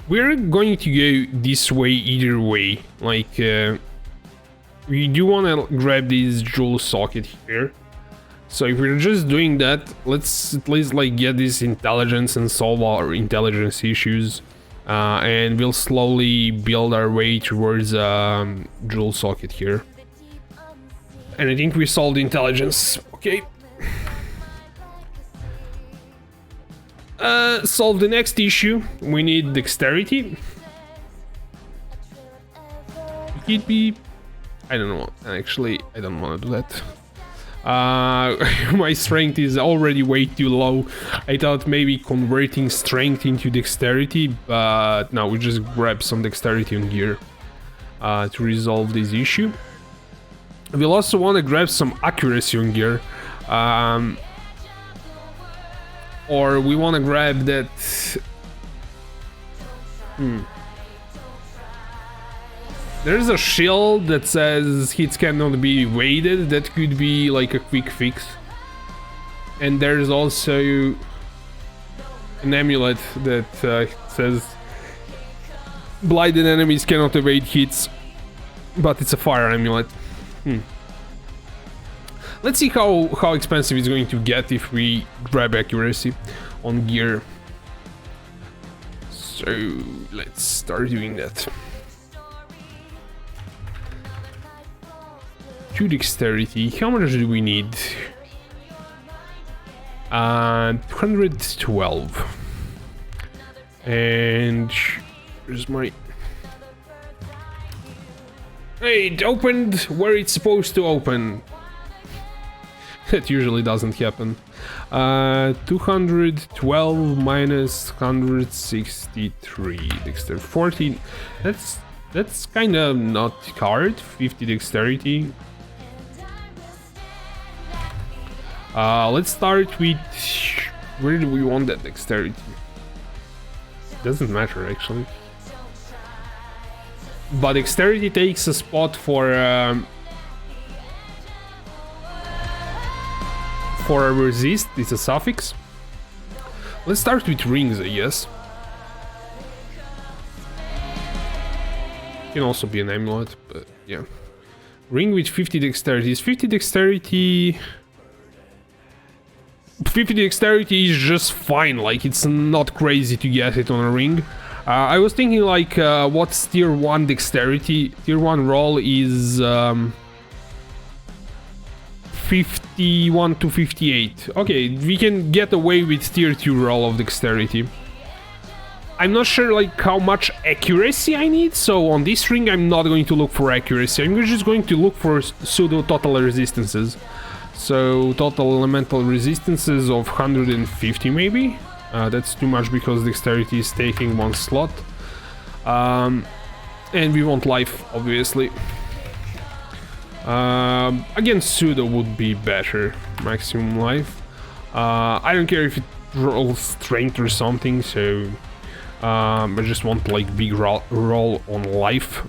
We're going to go this way either way. Like, we do want to grab this jewel socket here. So if we're just doing that, let's at least like get this intelligence and solve our intelligence issues. And we'll slowly build our way towards jewel socket here. And I think we solved intelligence. Okay. Solve the next issue. We need dexterity. It could be... I don't know. Actually, I don't want to do that. My strength is already way too low. I thought maybe converting strength into dexterity, but no, we just grab some dexterity on gear to resolve this issue. We'll also want to grab some accuracy on gear. Or we want to grab that... There's a shield that says hits cannot be evaded. That could be like a quick fix. And there's also an amulet that says blinded enemies cannot evade hits, but it's a fire amulet. Let's see how expensive it's going to get if we grab accuracy on gear. So let's start doing that. 2 dexterity. How much do we need? 212. And here's my... Hey, it opened where it's supposed to open. That usually doesn't happen. 212 minus 163. Dexterity 14. That's kind of not hard. 50 dexterity. Let's start with... Where do we want that dexterity? Doesn't matter actually. But dexterity takes a spot for a resist. It's a suffix. Let's start with rings, I guess. Can also be an amulet, but yeah. Ring with 50 dexterity. Is 50 dexterity... 50 dexterity is just fine, like it's not crazy to get it on a ring. I was thinking like what's tier 1 dexterity? Tier 1 roll is 51 to 58. Okay, we can get away with tier 2 roll of dexterity. I'm not sure like how much accuracy I need, so on this ring I'm not going to look for accuracy. I'm just going to look for pseudo total resistances. So total elemental resistances of 150 maybe. That's too much because dexterity is taking 1 slot. And we want life, obviously. Again, pseudo would be better. Maximum life. I don't care if it rolls strength or something, so... I just want like big roll on life.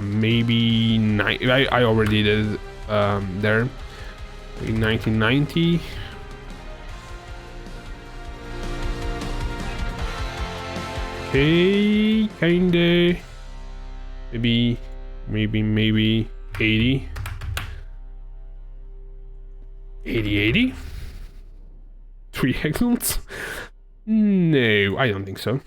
Maybe... I already did there. In 1990. Okay, kinda. Maybe 80. 80? 3 hexagons? No, I don't think so.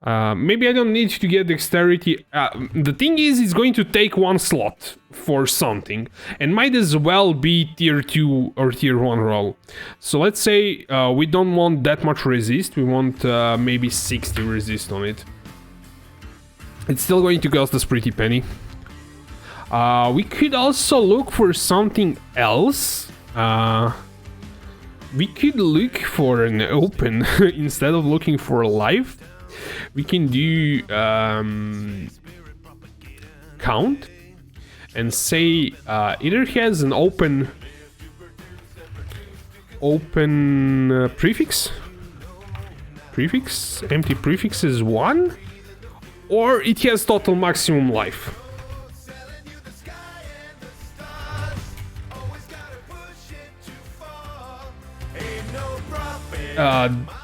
Maybe I don't need to get dexterity. The thing is, it's going to take 1 slot for something, and might as well be tier 2 or tier 1 roll. So let's say we don't want that much resist, we want maybe 60 resist on it. It's still going to cost us pretty penny. We could also look for something else. We could look for an open instead of looking for life. We can do count and say either has an open prefix, empty prefix is 1, or it has total maximum life.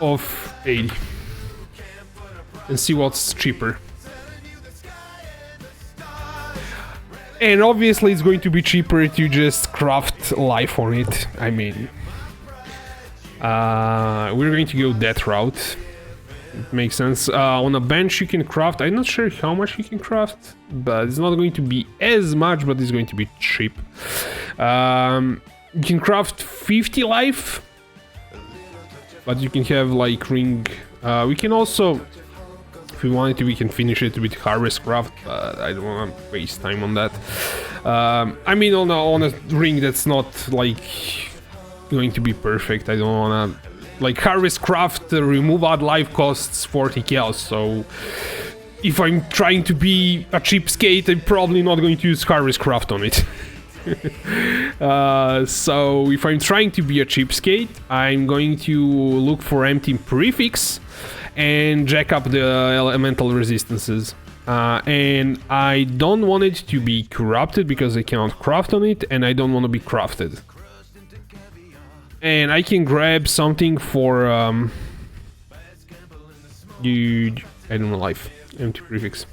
Of 80. And see what's cheaper. And obviously it's going to be cheaper to just craft life on it. I mean, we're going to go that route. it makes sense. On a bench you can craft, I'm not sure how much you can craft, but it's not going to be as much, but it's going to be cheap. You can craft 50 life, but you can have like ring. We can also, if we wanted to, we can finish it with harvest craft, but I don't want to waste time on that. I mean, on a ring that's not like going to be perfect. I don't want to like harvest craft, remove odd life costs 40 chaos. So if I'm trying to be a cheapskate, I'm probably not going to use harvest craft on it. So if I'm trying to be a cheapskate, I'm going to look for empty prefix and jack up the elemental resistances. And I don't want it to be corrupted because I cannot craft on it, and I don't want to be crafted. And I can grab something for I don't know, life, empty prefix.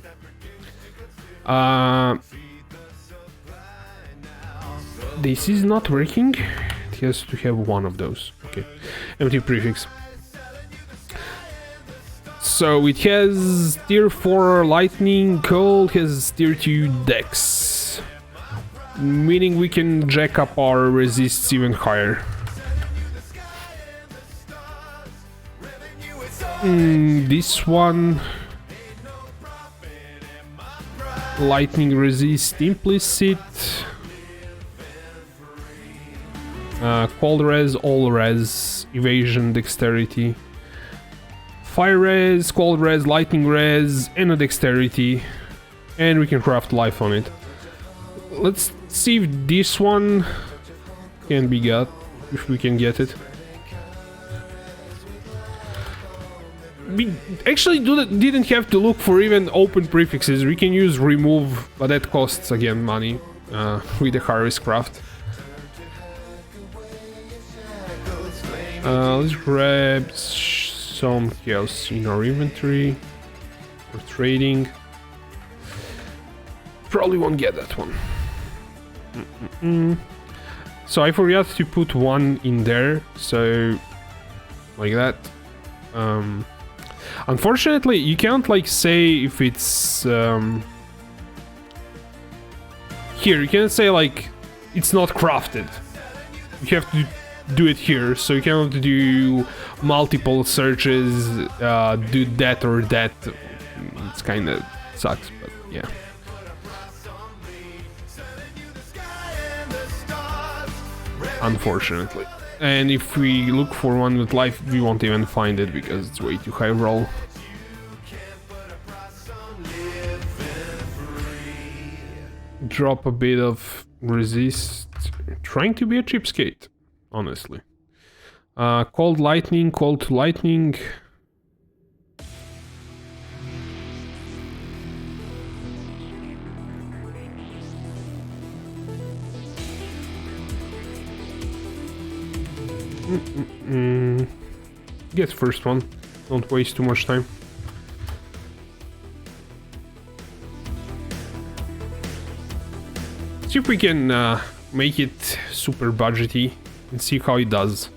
This is not working. It has to have one of those. Okay, empty prefix. So it has tier 4 lightning, cold, has tier 2 dex, meaning we can jack up our resists even higher. This one, lightning resist implicit, cold res, all res, evasion, dexterity, fire res, cold res, lightning res, and a dexterity, and we can craft life on it. Let's see if this one can be got, if we can get it. We actually didn't have to look for even open prefixes. We can use remove, but that costs again money with the harvest craft. Let's grab some chaos in our inventory for trading. Probably won't get that one. So I forgot to put one in there, so like that. Unfortunately, you can't like say if it's here. You can't say like it's not crafted. You have to do it here, so you cannot do multiple searches, do that or that. It's kind of sucks, but yeah. Unfortunately. And if we look for one with life, we won't even find it because it's way too high roll. Drop a bit of resist. Trying to be a cheapskate, honestly. Cold lightning, cold to lightning. Get first one. Don't waste too much time. See if we can make it super budgety and see how it does.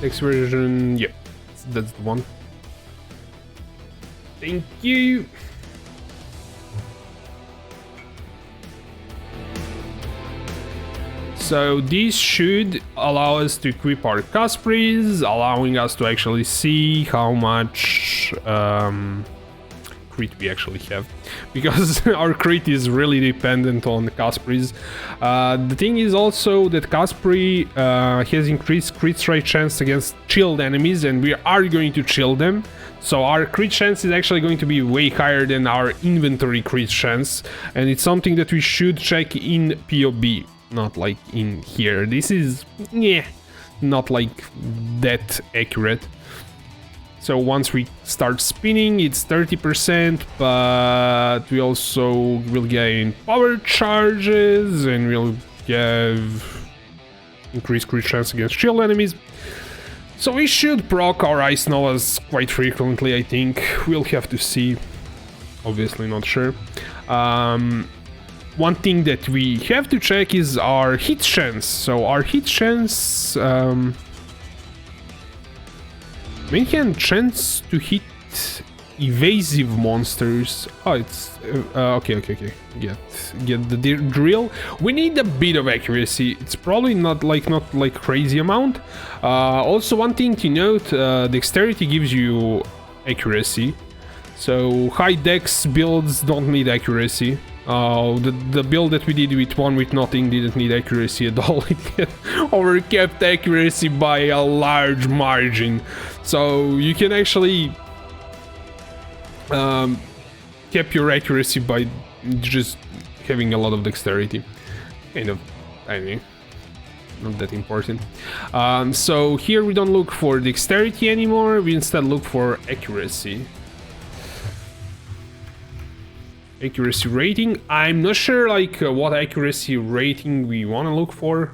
Next version, yeah, that's the one. Thank you. So this should allow us to equip our Caspries, allowing us to actually see how much crit we actually have, because our crit is really dependent on the Caspries. The thing is also that Caspry has increased crit strike chance against chilled enemies, and we are going to chill them. So our crit chance is actually going to be way higher than our inventory crit chance, and it's something that we should check in POB, not like in here. This is, yeah, not like that accurate. So once we start spinning, it's 30%, but we also will gain power charges, and we'll have increased crit chance against shield enemies. So we should proc our Ice Novas quite frequently, I think. We'll have to see. Obviously not sure. One thing that we have to check is our hit chance. So our hit chance, main hand chance to hit evasive monsters. Oh, it's okay. Get the drill. We need a bit of accuracy. It's probably not like crazy amount. Also, one thing to note: dexterity gives you accuracy. So high dex builds don't need accuracy. The build that we did with one with nothing didn't need accuracy at all. It overkept accuracy by a large margin. So you can actually keep your accuracy by just having a lot of dexterity. Kind of, I mean, not that important. So here we don't look for dexterity anymore. We instead look for accuracy. Accuracy rating. I'm not sure like what accuracy rating we want to look for.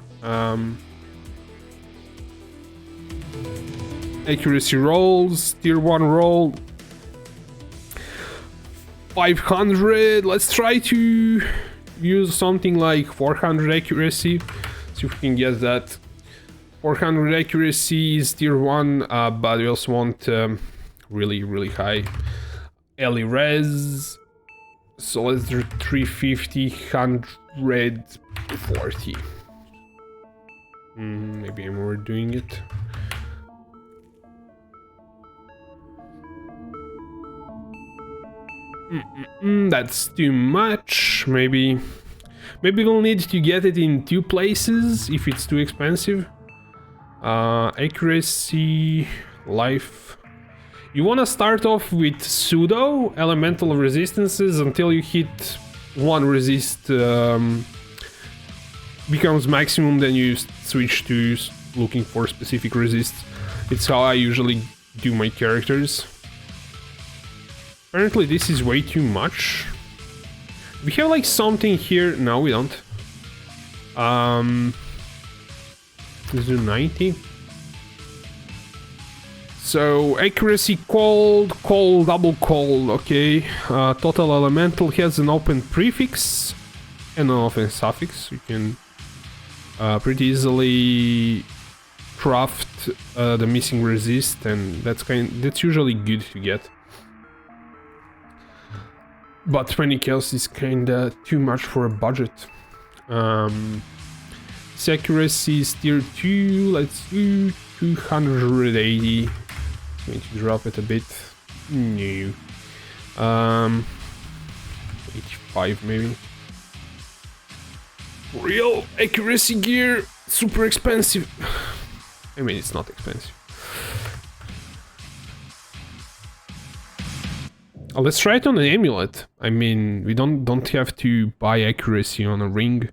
Accuracy rolls, tier 1 roll 500. Let's try to use something like 400 accuracy. See if we can get that. 400 accuracy is tier 1, but we also want really high LE res. So let's do 350, 140. Maybe I'm overdoing it. That's too much. Maybe we'll need to get it in 2 places if it's too expensive. Accuracy, life. You want to start off with pseudo elemental resistances until you hit 1 resist becomes maximum, then you switch to looking for specific resists. It's how I usually do my characters. Apparently this is way too much. We have like something here. No, we don't. Let's do 90. So accuracy cold, double cold, okay. Total elemental has an open prefix and an open suffix. You can pretty easily craft the missing resist, and that's usually good to get. But 20 kills is kinda too much for a budget. Accuracy is tier 2, let's do 280. Going to drop it a bit. No. 85 maybe. Real accuracy gear, super expensive. I mean, it's not expensive. Let's try it on an amulet. I mean, we don't have to buy accuracy on a ring.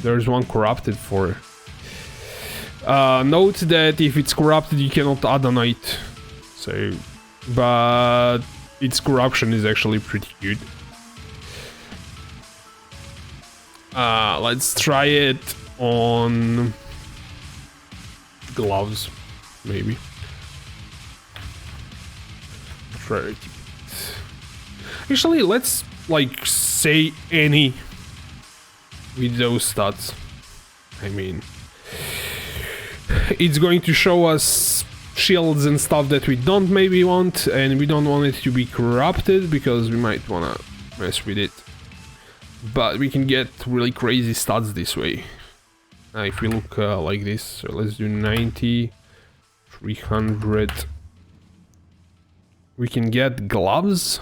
There's one corrupted for. Note that if it's corrupted, you cannot add a knight. So, but its corruption is actually pretty good. Let's try it on gloves, maybe. Try it. Actually, let's like say any with those stats. I mean, it's going to show us shields and stuff that we don't maybe want, and we don't want it to be corrupted because we might wanna mess with it. But we can get really crazy stats this way. If we look like this, so let's do 90, 300. We can get gloves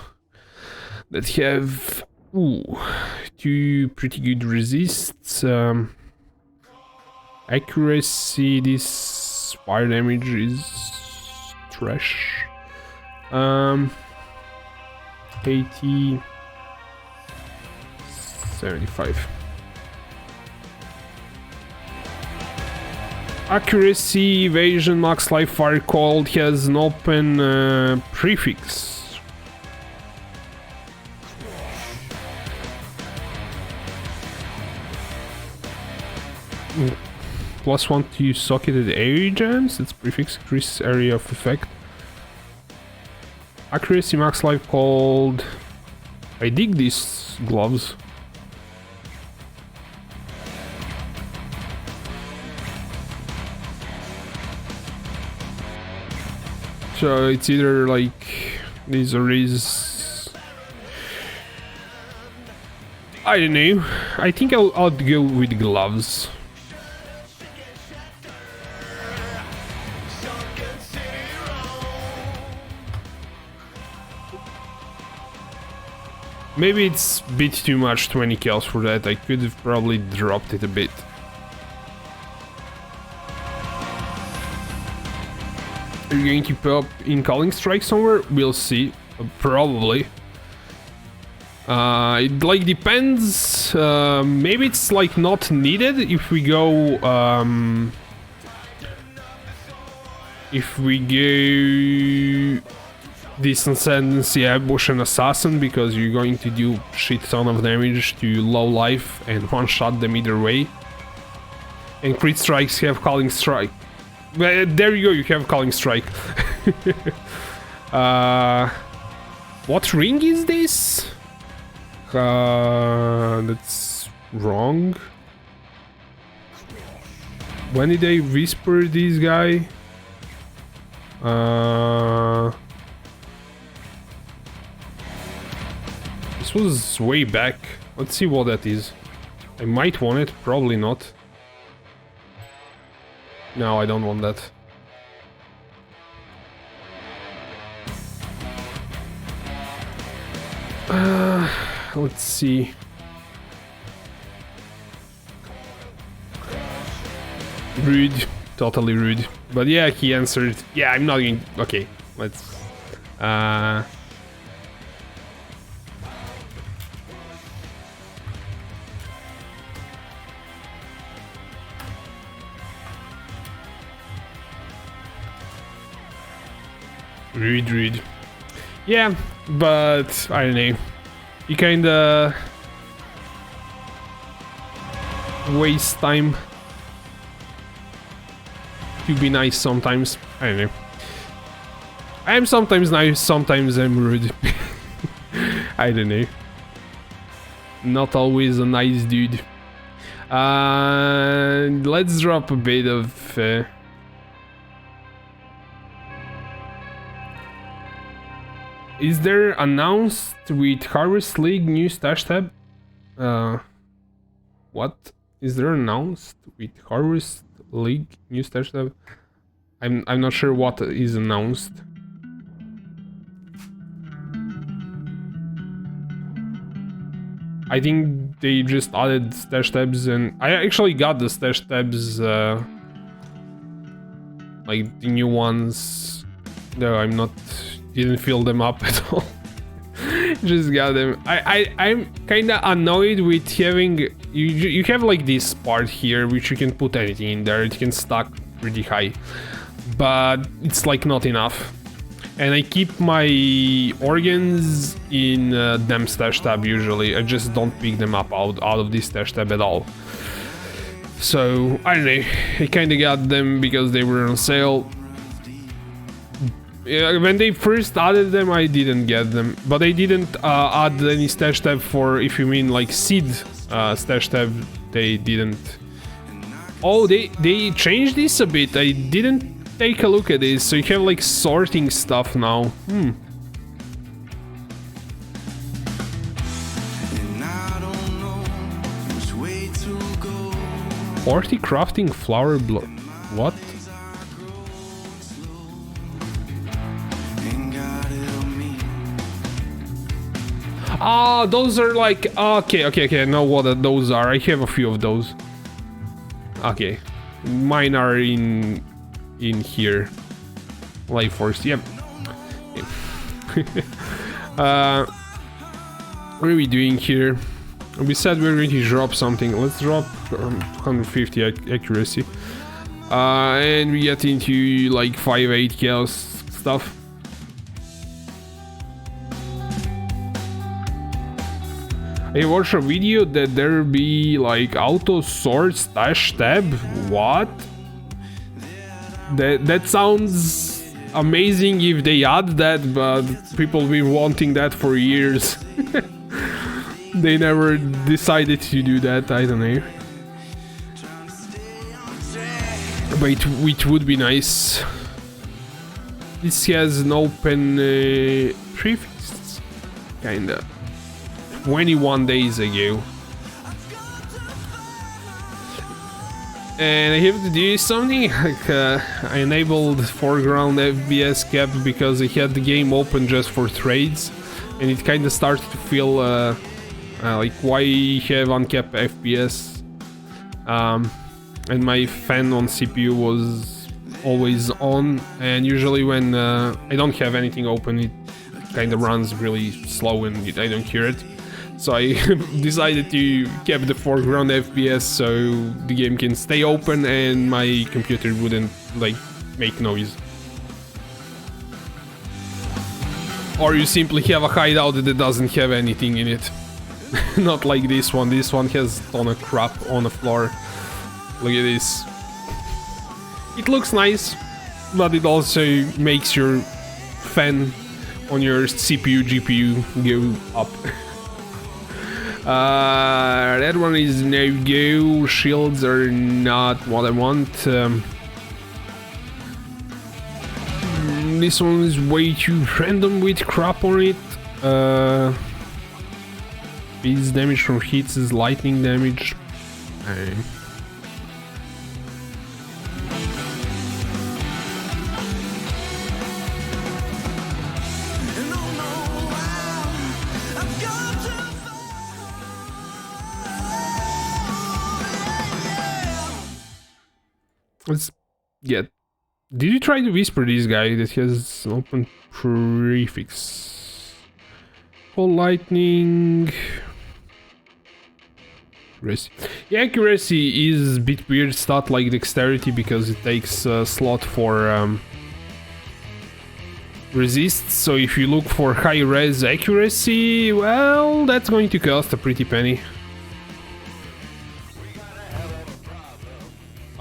that have 2 pretty good resists. Accuracy, this fire damage is trash. 80, 75. Accuracy, evasion, max life, fire cold has an open prefix. +1 to socketed agents. Its prefix increases area of effect. Accuracy max life cold. I dig these gloves. So it's either like these or these. I don't know. I think I'll go with gloves. Maybe it's a bit too much, 20 kills for that. I could have probably dropped it a bit. Are you going to put up in calling strike somewhere? We'll see. Probably. It like depends. Maybe it's like not needed if we go. If we go distance ascendancy, ambush, and assassin, because you're going to do shit ton of damage to low life and one shot them either way. And crit strikes have calling strike. There you go, you have calling strike. What ring is this? That's wrong. When did I whisper this guy? This was way back. Let's see what that is. I might want it, probably not. No, I don't want that. Let's see. Rude. Totally rude. But yeah, he answered. Yeah, I'm not going... Okay, let's... Rude. Yeah, but I don't know. You kinda waste time to be nice sometimes. I don't know. I am sometimes nice, sometimes I'm rude. I don't know. Not always a nice dude. Let's drop a bit of... Is there announced with Harvest League new stash tab? What? Is there announced with Harvest League new stash tab? I'm not sure what is announced. I think they just added stash tabs, and I actually got the stash tabs, like the new ones. No, I'm not. Didn't fill them up at all. Just got them. I'm kinda annoyed with having you have like this part here which you can put anything in there. It can stack pretty high, but it's like not enough. And I keep my organs in them stash tab usually. I just don't pick them up out of this stash tab at all. So I don't know. I kinda got them because they were on sale. Yeah, when they first added them, I didn't get them, but they didn't add any stash tab for, if you mean like seed stash tab, they didn't. Oh, they changed this a bit. I didn't take a look at this, so you have like sorting stuff now. 40 crafting flower block. What? Ah, those are like... Okay, I know what those are. I have a few of those. Okay. Mine are in here. Life Force, yep. What are we doing here? We said we were going to drop something. Let's drop 150 accuracy. And we get into like 5-8 kills stuff. I watched a video that there be like auto sort stash tab. What? That sounds amazing if they add that, but people been wanting that for years. They never decided to do that, I don't know. But it would be nice. This has an open prefix, kinda. 21 days ago. And I have to do something, like I enabled foreground FPS cap because I had the game open just for trades, and it kinda started to feel like why have uncapped FPS. And my fan on CPU was always on, and usually when I don't have anything open, it kinda runs really slow and I don't hear it. So I decided to keep the foreground FPS so the game can stay open and my computer wouldn't like make noise. Or you simply have a hideout that doesn't have anything in it. Not like this one. This one has a ton of crap on the floor. Look at this. It looks nice, but it also makes your fan on your CPU, GPU go up. That one is no go. Shields are not what I want. This one is way too random with crap on it. Base damage from hits is lightning damage. Let's get. Did you try to whisper this guy that has an open prefix? Full lightning. Accuracy. Yeah, accuracy is a bit weird stat like dexterity because it takes a slot for resist. So if you look for high res accuracy, well, that's going to cost a pretty penny.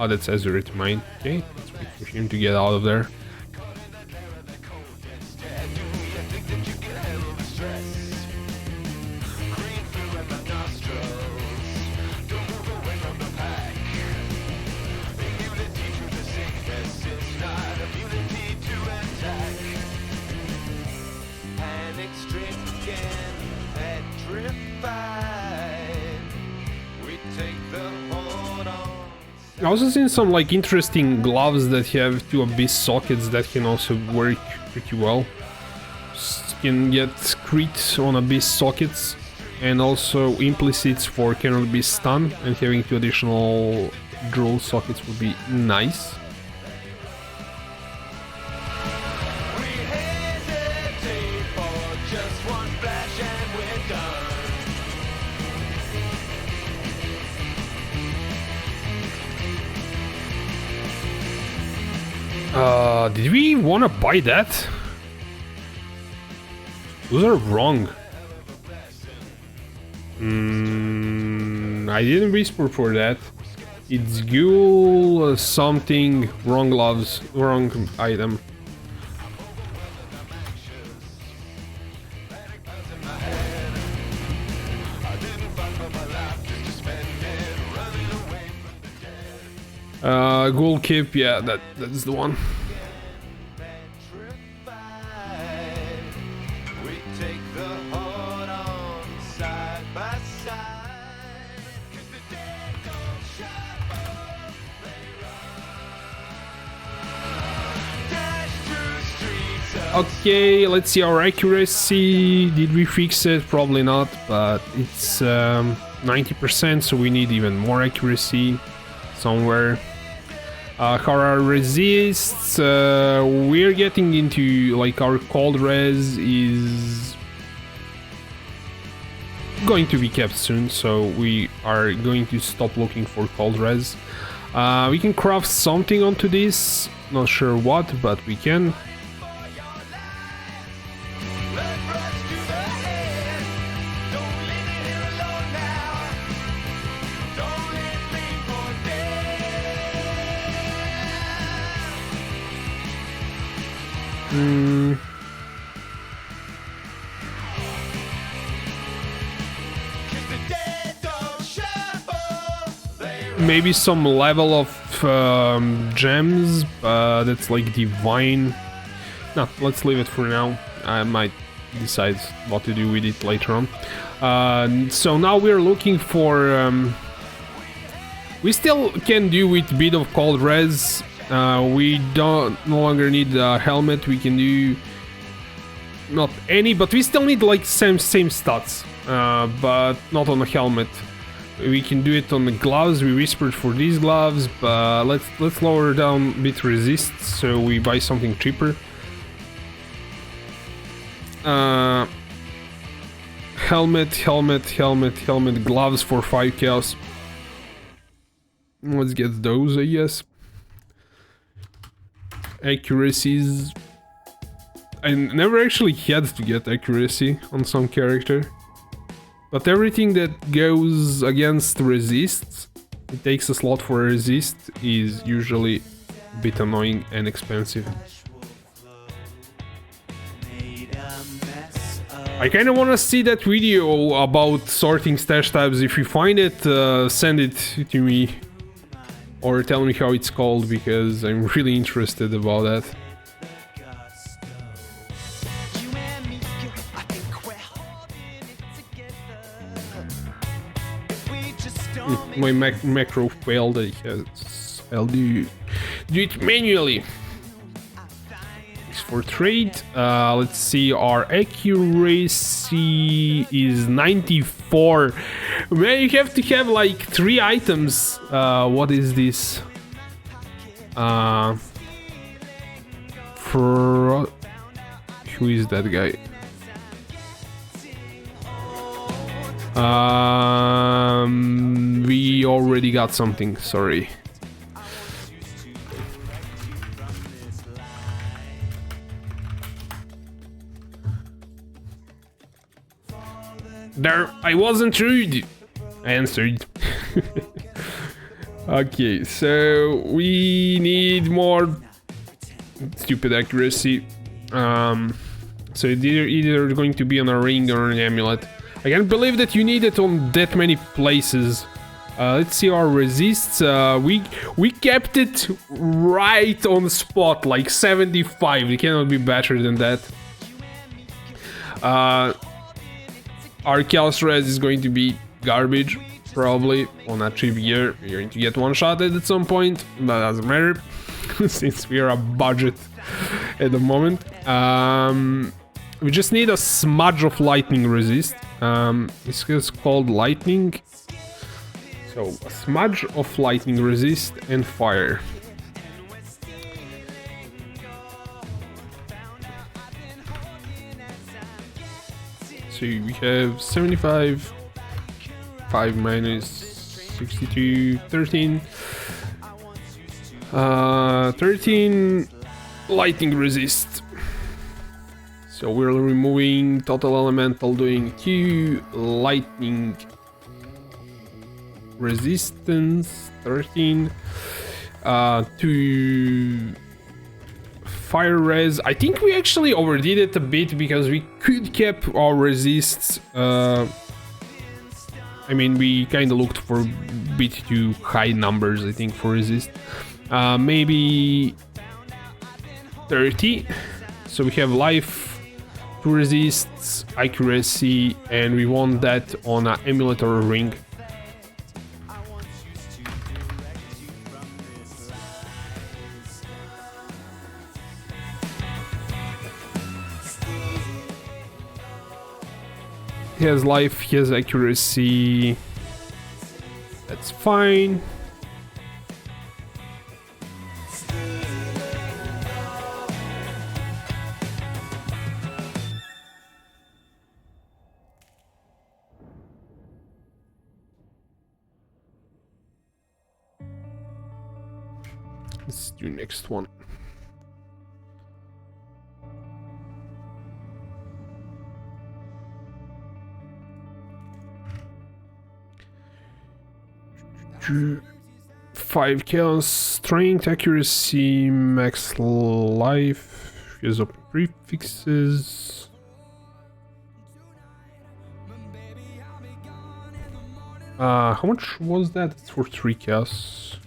Oh, that's Azure to mine. Okay, let's wait for him to get out of there. I also seen some like interesting gloves that have two abyss sockets that can also work pretty well. Can get crit on abyss sockets and also implicits for cannot be stun, and having two additional drill sockets would be nice. Did we want to buy that? Those are wrong. I didn't whisper for that. It's ghoul something, wrong gloves, wrong item. Ghoul cape, yeah, that's the one. Okay, let's see our accuracy. Did we fix it? Probably not, but it's 90%, so we need even more accuracy somewhere. How our resists, we're getting into like our cold res is going to be kept soon, so we are going to stop looking for cold res. We can craft something onto this, not sure what, but we can. maybe some level of gems, that's like divine. No, let's leave it for now. I might decide what to do with it later on. So now we're looking for... we still can do with a bit of cold res. We no longer need a helmet. We can do not any, but we still need like same stats, but not on the helmet. We can do it on the gloves. We whispered for these gloves, but let's lower down a bit resist, so we buy something cheaper. Helmet, gloves for 5 chaos. Let's get those, I guess. Accuracies. I never actually had to get accuracy on some character. But everything that goes against resists, it takes a slot for resist, is usually a bit annoying and expensive. I kinda wanna see that video about sorting stash tabs. If you find it, send it to me. Or tell me how it's called, because I'm really interested about that. My macro failed. I'll do it manually. It's for trade. Let's see, our accuracy is 94. Man, you have to have like 3 items. What is this? For who is that guy? We already got something, sorry. There, I wasn't rude. I answered. Okay, so we need more stupid accuracy. So it's either going to be on a ring or an amulet. I can't believe that you need it on that many places. Let's see our resists. We kept it right on the spot, like 75. It cannot be better than that. Our chaos res is going to be garbage, probably on a cheap gear. We're going to get one-shotted at some point, but doesn't matter since we are a budget at the moment. We just need a smudge of lightning resist. This is called lightning. So a smudge of lightning resist and fire. So we have 75, 5 minus 62, 13. 13 lightning resist. So we're removing total elemental, doing 2 lightning resistance, 13, 2 fire res. I think we actually overdid it a bit because we could keep our resists. I mean, we kind of looked for a bit too high numbers, I think, for resist. Maybe 30. So we have life, 2 resists, accuracy, and we want that on an amulet or a ring. He has life, he has accuracy. That's fine. Let's do next one. Five chaos, strength, accuracy, max life, use up prefixes. How much was that? It's for 3 chaos.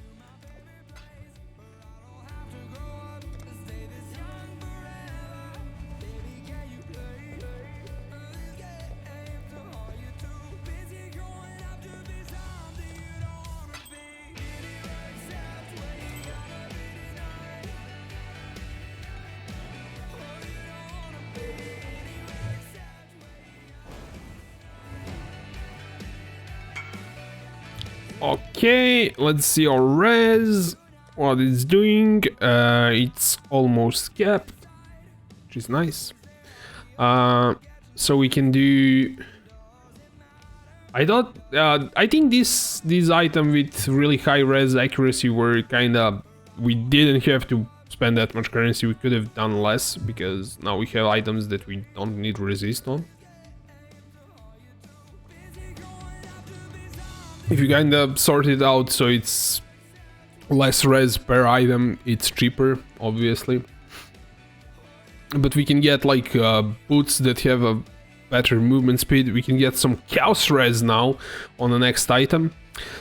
Okay, let's see our res, what it's doing. It's almost capped, which is nice. So we can do. I think this item with really high res accuracy were kinda. We didn't have to spend that much currency. We could have done less because now we have items that we don't need resist on. If you kind of sort it out so it's less res per item, it's cheaper, obviously. But we can get like boots that have a better movement speed. We can get some chaos res now on the next item.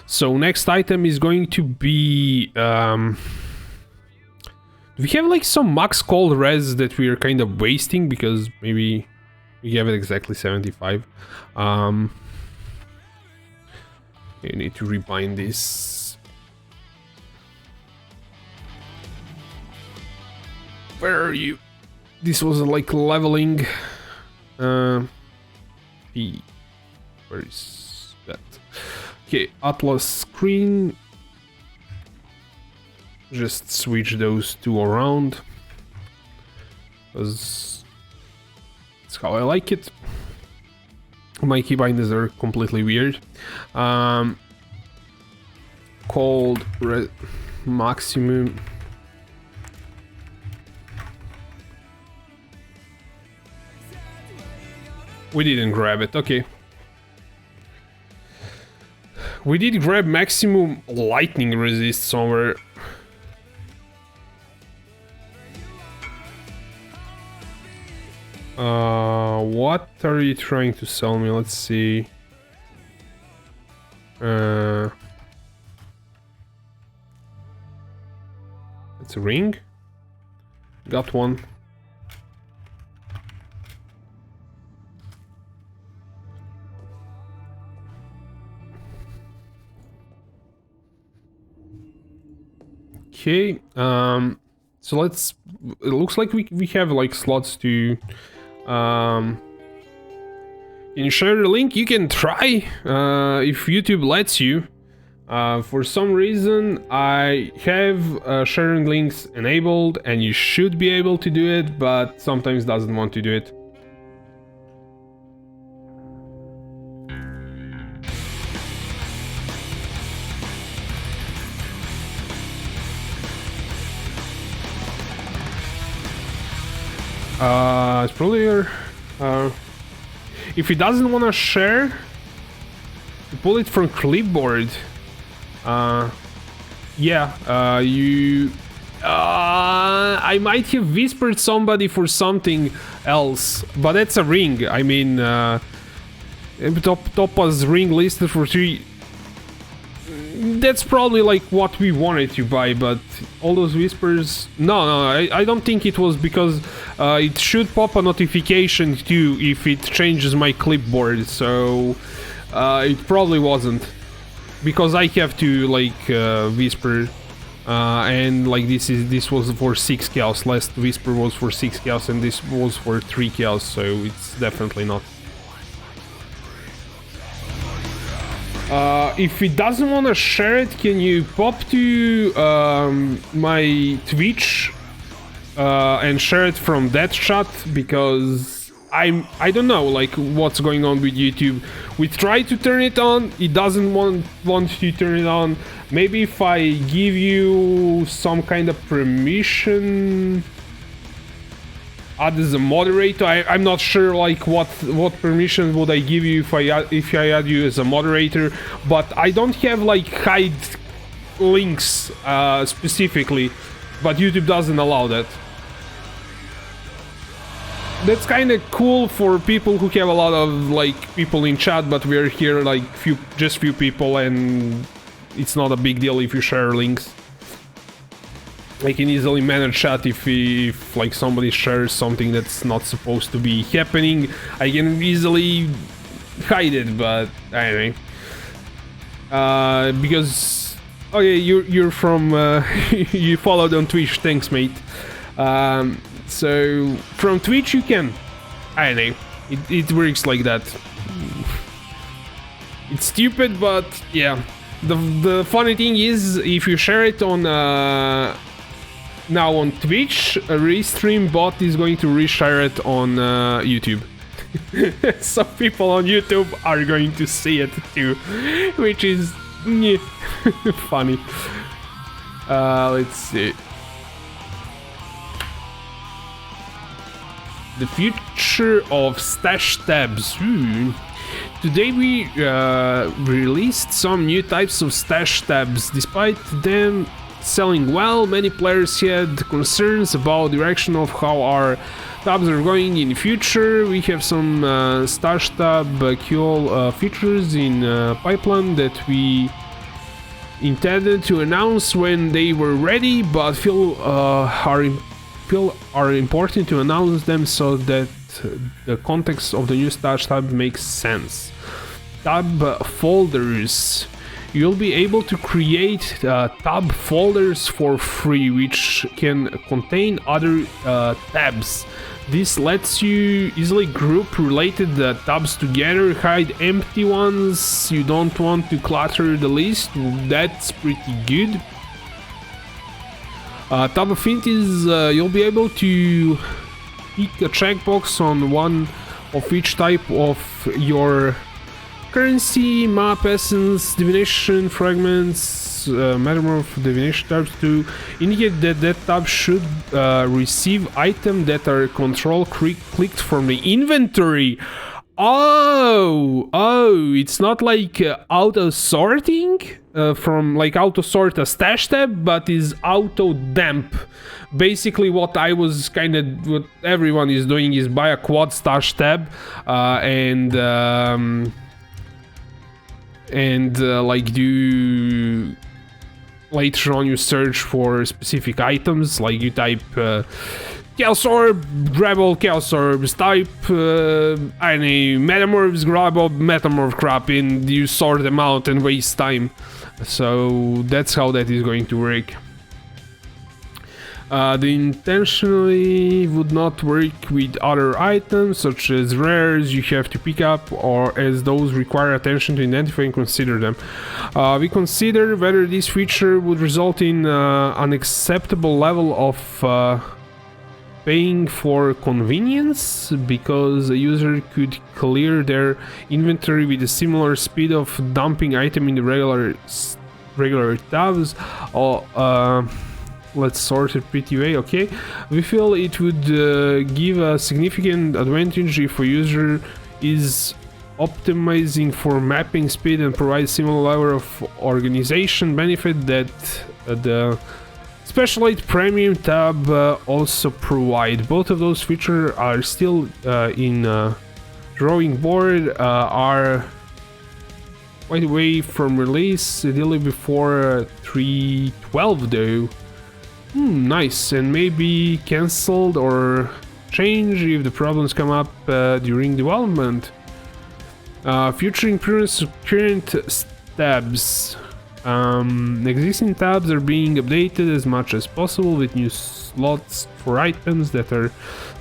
So next item is going to be... do we have like some max cold res that we are kind of wasting because maybe we have it exactly 75. You need to rebind this. Where are you? This was like leveling. P. Where is that? Okay, Atlas screen. Just switch those two around. Because that's how I like it. My keybinders are completely weird. Cold maximum. We didn't grab it, okay. We did grab maximum lightning resist somewhere. What are you trying to sell me? Let's see. It's a ring. Got one. Okay. So let's. It looks like we have like slots to. Can you share the link? You can try if YouTube lets you. For some reason I have sharing links enabled and you should be able to do it, but sometimes doesn't want to do it. It's probably if he doesn't want to share, you pull it from clipboard. Yeah, you... I might have whispered somebody for something else, but that's a ring. I mean, Topaz ring listed for 3. That's probably like what we wanted to buy, but all those whispers... No, I don't think it was because it should pop a notification too if it changes my clipboard, so it probably wasn't. Because I have to like whisper, and like this was for 6 chaos. Last whisper was for 6 chaos, and this was for 3 chaos, so it's definitely not. If he doesn't want to share it, can you pop to my Twitch and share it from that chat? Because I don't know like what's going on with YouTube. We try to turn it on, it doesn't want to turn it on. Maybe if I give you some kind of permission, add as a moderator. I'm not sure like what permission would I give you if I add you as a moderator, but I don't have like hide links specifically, but YouTube doesn't allow that. that's kind of cool for people who have a lot of like people in chat, but we're here like just few people, and it's not a big deal if you share links. I can easily manage chat if like somebody shares something that's not supposed to be happening. I can easily hide it, but anyway. Because okay, you're from you followed on Twitch, thanks mate. So from Twitch you can, I don't know, it works like that. It's stupid, but yeah. The funny thing is, if you share it on now on Twitch, a restream bot is going to reshare it on YouTube. Some people on YouTube are going to see it too, which is funny. Let's see. The future of stash tabs. Today we released some new types of stash tabs. Despite them selling well, many players had concerns about the direction of how our tabs are going in the future. We have some stash tab QL features in pipeline that we intended to announce when they were ready, but feel are important to announce them so that the context of the new stash tab makes sense. Tab folders. You'll be able to create tab folders for free, which can contain other tabs. This lets you easily group related tabs together, hide empty ones you don't want to clutter the list. That's pretty good. Tab affinities, you'll be able to pick a checkbox on one of each type of your currency, map, essence, divination, fragments, metamorph, divination tabs to indicate that that tab should receive items that are control clicked from the inventory. Oh, it's not like auto sorting from like auto sort a stash tab, but is auto dump. Basically, what everyone is doing is buy a quad stash tab and like do later on you search for specific items, like you type Chaos Orb, grab all Chaos Orbs, type any Metamorphs, grab all Metamorph crap, and you sort them out and waste time. So that's how that is going to work. They intentionally would not work with other items, such as rares you have to pick up, or as those require attention to identify and consider them. We consider whether this feature would result in an acceptable level of paying for convenience, because a user could clear their inventory with a similar speed of dumping item in the regular tabs. Let's sort it pretty way. Okay, we feel it would give a significant advantage if a user is optimizing for mapping speed and provides similar level of organization benefit that the Specialized Premium tab also provide. Both of those features are still in drawing board, are quite away from release, ideally before 3.12 though. Nice, and maybe cancelled or changed if the problems come up during development. Future improvements of current tabs. Existing tabs are being updated as much as possible with new slots for items that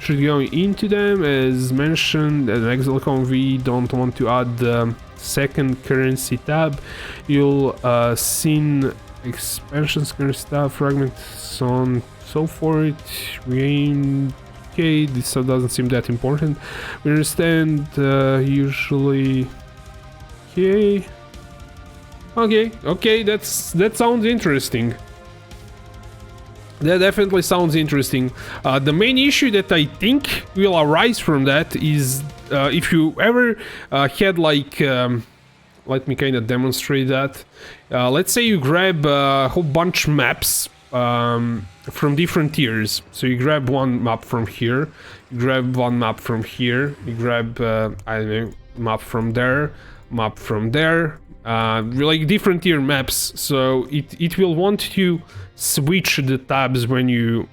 should go into them. As mentioned at Exelcom, we don't want to add the second currency tab. You'll see expansions, currency tab, fragments, so on, so forth. Okay, this doesn't seem that important. We understand usually. Okay, that sounds interesting. That definitely sounds interesting. The main issue that I think will arise from that is if you ever had like, let me kind of demonstrate that. Let's say you grab a whole bunch maps from different tiers. So you grab one map from here, you grab one map from here, you grab I don't know, map from there, like different tier maps. So it will want to switch the tabs when you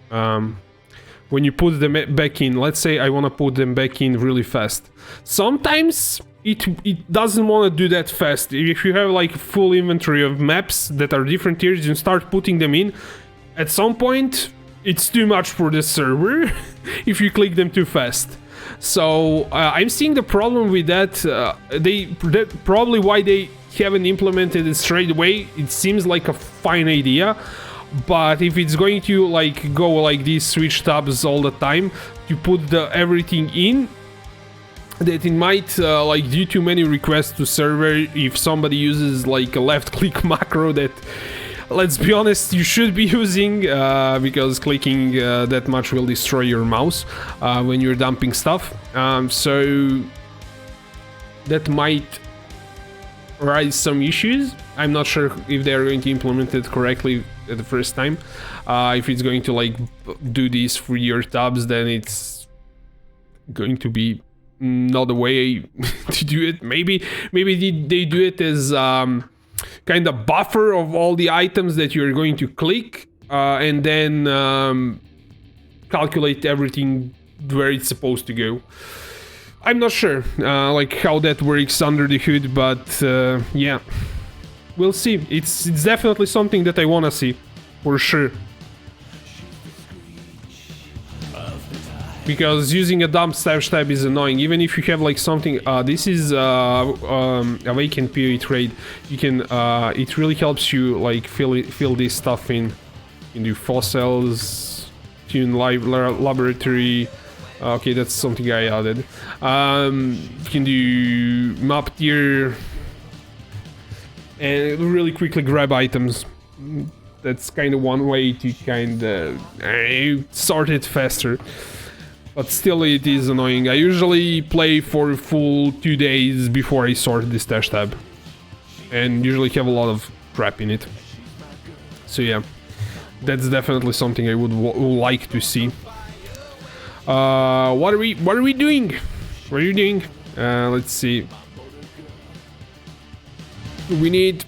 put them back in. Let's say I want to put them back in really fast. Sometimes it doesn't want to do that fast. If you have like full inventory of maps that are different tiers and start putting them in, at some point it's too much for the server if you click them too fast. So I'm seeing the problem with that. That probably why they haven't implemented it straight away. It seems like a fine idea, but if it's going to like go like these switch tabs all the time to put everything in, that it might like due to many requests to server, if somebody uses like a left click macro that, let's be honest, you should be using, because clicking that much will destroy your mouse when you're dumping stuff. So that might raise some issues. I'm not sure if they're going to implement it correctly at the first time. If it's going to like do these for your tabs, then it's going to be not the way to do it. Maybe they do it as kind of buffer of all the items that you're going to click, and then calculate everything where it's supposed to go. I'm not sure like how that works under the hood, but yeah, we'll see. It's definitely something that I want to see for sure. Because using a dump stash tab is annoying, even if you have like something. This is awakened POE trade. You can. It really helps you like fill this stuff in. You can do fossils, tune laboratory. Okay, that's something I added. You can do map tier, and really quickly grab items. That's kind of one way to kind of sort it faster. But still, it is annoying. I usually play for a full 2 days before I sort the stash tab, and usually have a lot of crap in it. So yeah, that's definitely something I would like to see. What are we doing? What are you doing? Let's see. We need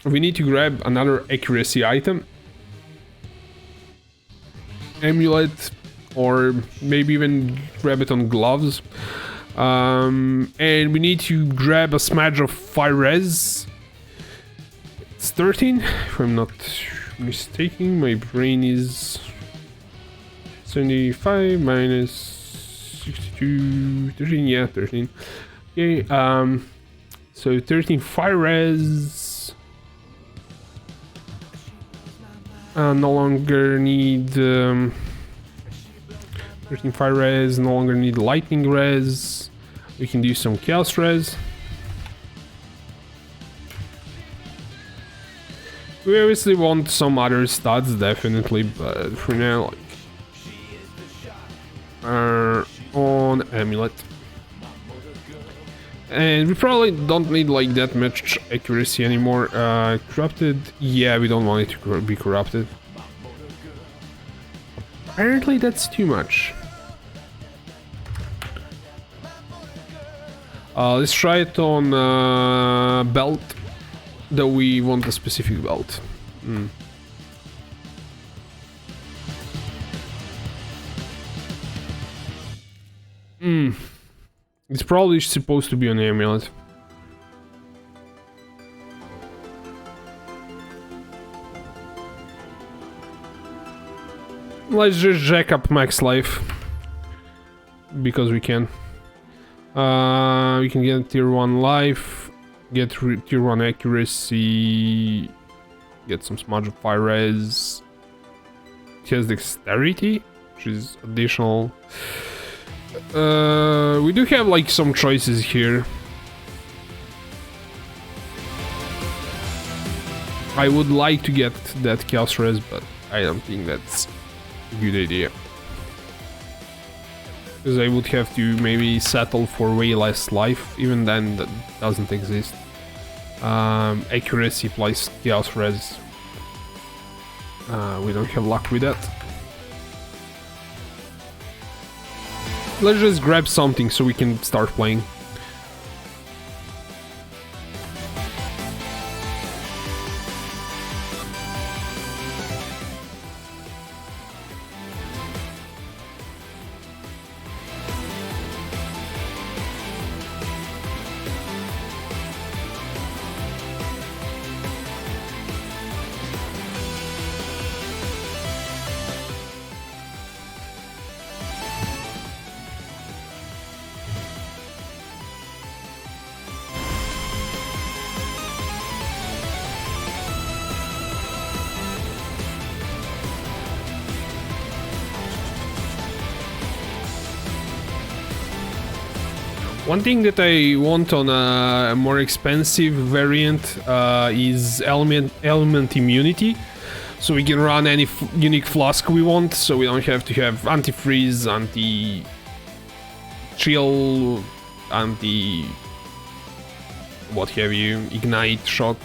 to grab another accuracy item, amulet. Or maybe even grab it on gloves. And we need to grab a smudge of fire res. It's 13, if I'm not mistaken. My brain is 75 minus 62, 13, yeah, 13. Okay, so 13 fire res. No longer need 13 fire res, no longer need lightning res. We can do some chaos res. We obviously want some other stats, definitely, but for now, like, on amulet. And we probably don't need like that much accuracy anymore. Corrupted, yeah, we don't want it to be corrupted. Apparently that's too much. Let's try it on belt, though we want a specific belt. It's probably supposed to be an amulet. Let's just jack up max life, because we can. We can get tier 1 life, get tier 1 accuracy, get some smudge of fire res. It has dexterity, which is additional. We do have like some choices here. I would like to get that chaos res, but I don't think that's a good idea. Because I would have to maybe settle for way less life. Even then, that doesn't exist. Accuracy plus chaos res. We don't have luck with that. Let's just grab something so we can start playing. One thing that I want on a more expensive variant is element immunity, so we can run any unique flask we want, so we don't have to have antifreeze, anti-chill, what have you, ignite, shock.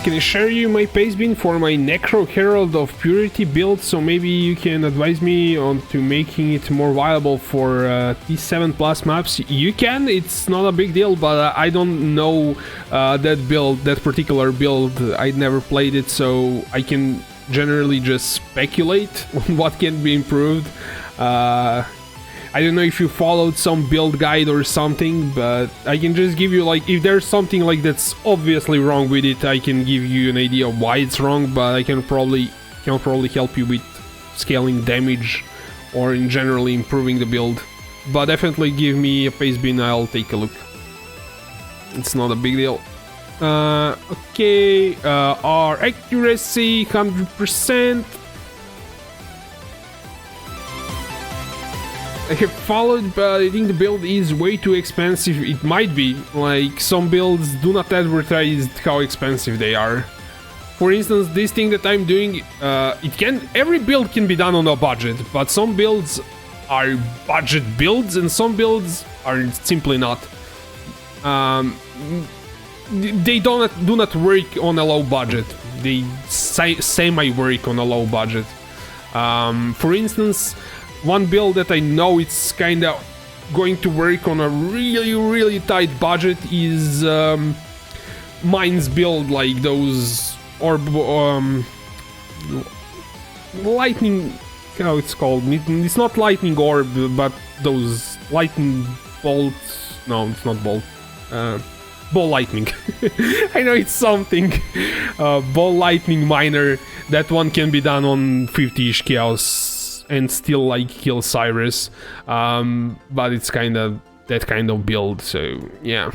Can I share you my paste bin for my Necro Herald of Purity build, so maybe you can advise me on to making it more viable for T7 plus maps? You can, it's not a big deal, but I don't know that particular build. I never played it, so I can generally just speculate on what can be improved. I don't know if you followed some build guide or something, but I can just give you, like, if there's something like that's obviously wrong with it, I can give you an idea of why it's wrong, but I can probably help you with scaling damage or in generally improving the build. But definitely give me a paste bin, I'll take a look. It's not a big deal. Okay, our accuracy 100%. I have followed, but I think the build is way too expensive. It might be, like, some builds do not advertise how expensive they are. For instance, this thing that I'm doing, every build can be done on a budget, but some builds are budget builds and some builds are simply not. They do not work on a low budget. They semi-work on a low budget. For instance, one build that I know it's kind of going to work on a really tight budget is Mines build, like those lightning, how it's called, it's not lightning orb, but those lightning bolts. No, it's not bolt. Ball lightning. I know it's something. Ball lightning miner. That one can be done on 50-ish chaos and still, like, kill Cyrus, but it's kind of that kind of build, so yeah.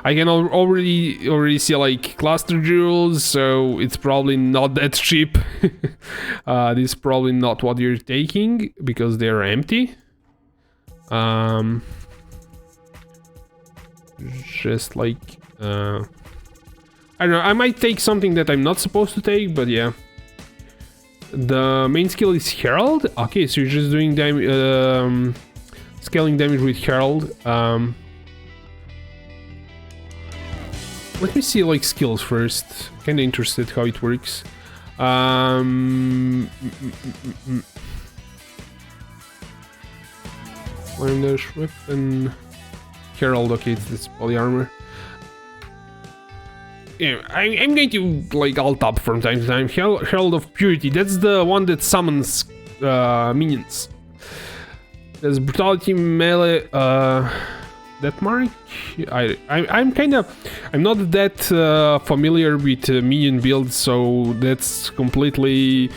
I can already see, like, cluster jewels, so it's probably not that cheap. This is probably not what you're taking because they're empty. Just like I don't know, I might take something that I'm not supposed to take, but yeah. The main skill is Herald. Okay, so you're just doing scaling damage with Herald. Let me see, like, skills first. Kinda interested how it works. Flamedash weapon. Herald, okay, it's poly armor. Yeah, I'm going to, like, alt up from time to time. Herald of Purity, that's the one that summons minions. There's Brutality, Melee, that mark? I'm not that familiar with minion builds, so that's completely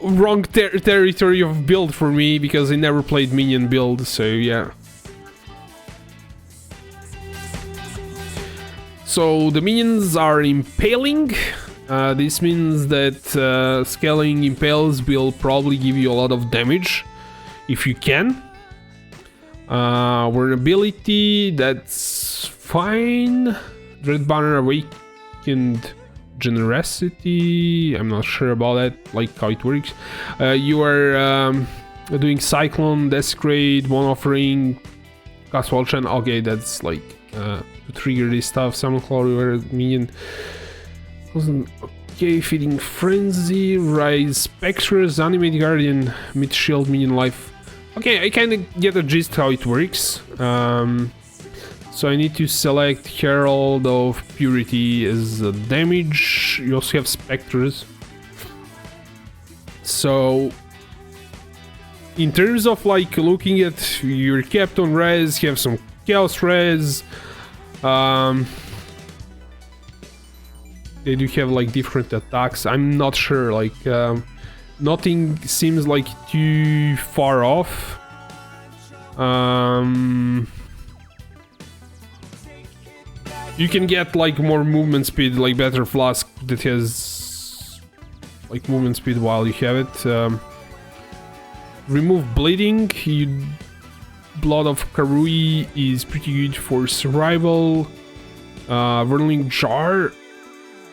wrong territory of build for me, because I never played minion build, so yeah. So the minions are impaling. This means that scaling impales will probably give you a lot of damage, if you can. Vulnerability, that's fine. Dread Banner, Awakened Generosity, I'm not sure about that, like how it works. You are doing Cyclone, Desecrate, One Offering, Cast Chain. Okay, that's like to trigger this stuff. Summon Claw, minion. Okay, Feeding Frenzy, Rise Spectres, Animate Guardian, Mid Shield, Minion Life. Okay, I kinda get the gist how it works. So I need to select Herald of Purity as a damage. You also have Spectres. So in terms of like looking at your capped on res, you have some Chaos res. They do have like different attacks. I'm not sure, like nothing seems like too far off. You can get like more movement speed, like better flask that has like movement speed while you have it. Remove bleeding. Blood of Karui is pretty good for survival. Whirling Jar.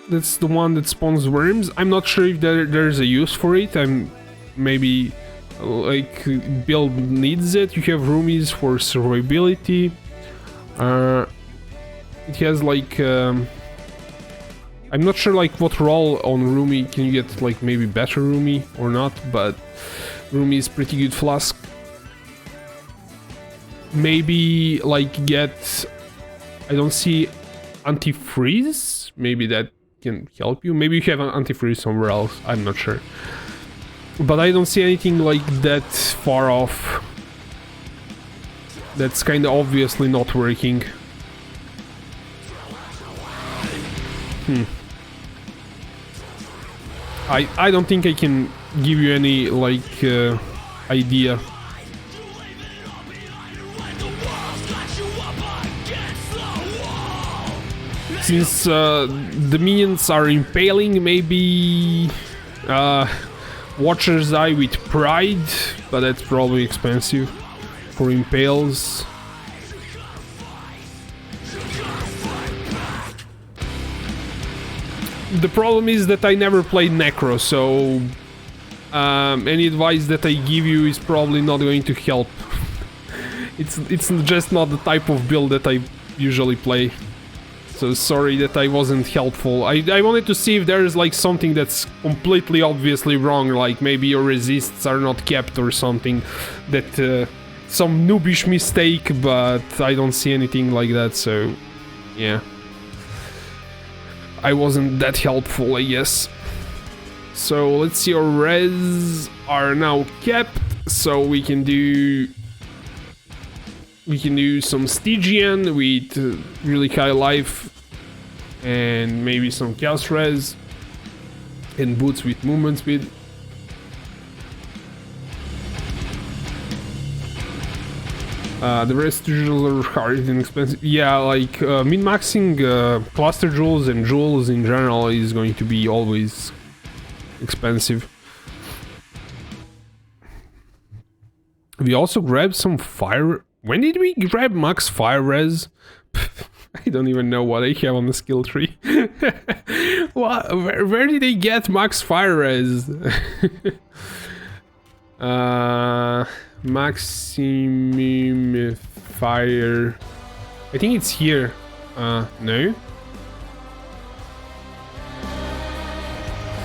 That's the one that spawns worms. I'm not sure if there's a use for it. I'm maybe like build needs it. You have roomies for survivability. It has like I'm not sure like what role on roomie can you get, like maybe better roomie or not, but roomie is pretty good flask. Maybe like get, I don't see anti-freeze. Maybe that can help you. Maybe you have an anti-freeze somewhere else. I'm not sure. But I don't see anything like that far off. That's kind of obviously not working. I don't think I can give you any like idea. Since the minions are impaling, maybe Watcher's Eye with Pride, but that's probably expensive for impales. The problem is that I never played Necro, so any advice that I give you is probably not going to help. It's just not the type of build that I usually play. So sorry that I wasn't helpful. I wanted to see if there's like something that's completely obviously wrong, like maybe your resists are not kept or something, that some noobish mistake, but I don't see anything like that, so yeah. I wasn't that helpful, I guess. So let's see, our res are now kept, so we can do some Stygian with really high life and maybe some Chaos res and boots with movement speed. The rest jewels are hard and expensive. Yeah, like min-maxing cluster jewels and jewels in general is going to be always expensive. We also grabbed some fire. When did we grab max fire res? I don't even know what I have on the skill tree. What? Where did they get max fire res? Maximum fire. I think it's here. No.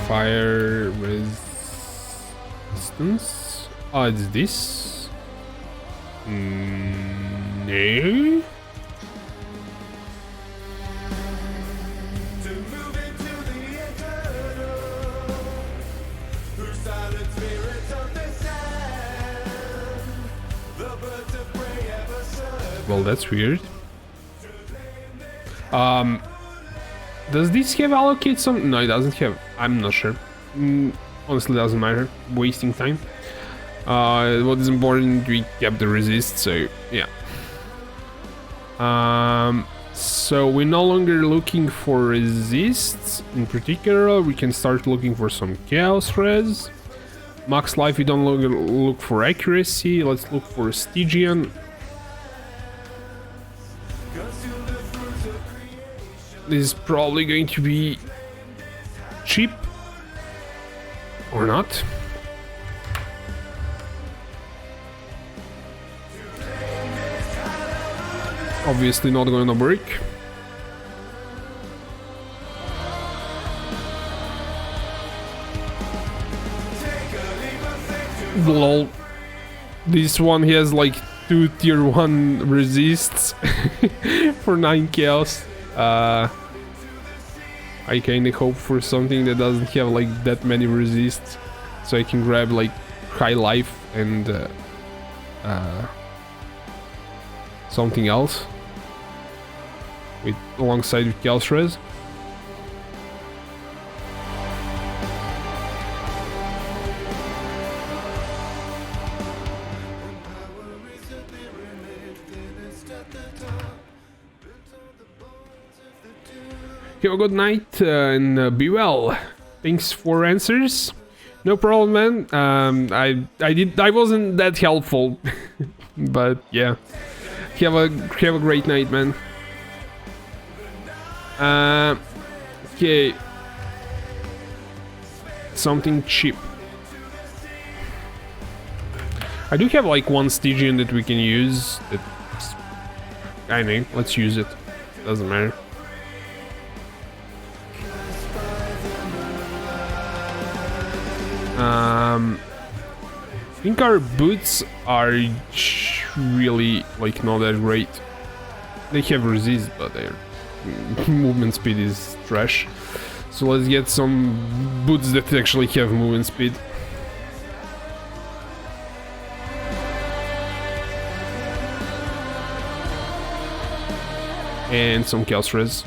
Fire resistance. Oh, it's this. No. Well, that's weird. Does this have allocate some? No, it doesn't have. I'm not sure. Honestly, doesn't matter. Wasting time. What is important? We kept the resist, so yeah. So we're no longer looking for resists in particular. We can start looking for some chaos res. Max life. We don't longer look for accuracy. Let's look for Stygian. This is probably going to be cheap or not. Obviously not gonna work. Lol. This one he has like 2 tier 1 resists for 9 chaos. I kinda hope for something that doesn't have like that many resists, so I can grab like high life and something else with alongside with chaos res. Have a good night and be well. Thanks for answers. No problem, man. I wasn't that helpful, but yeah. Have a great night, man. Okay. Something cheap. I do have like one Stygian that we can use. I mean, let's use it. Doesn't matter. I think our boots are really like not that great. They have resist, but their movement speed is trash. So let's get some boots that actually have movement speed. And some chaos res.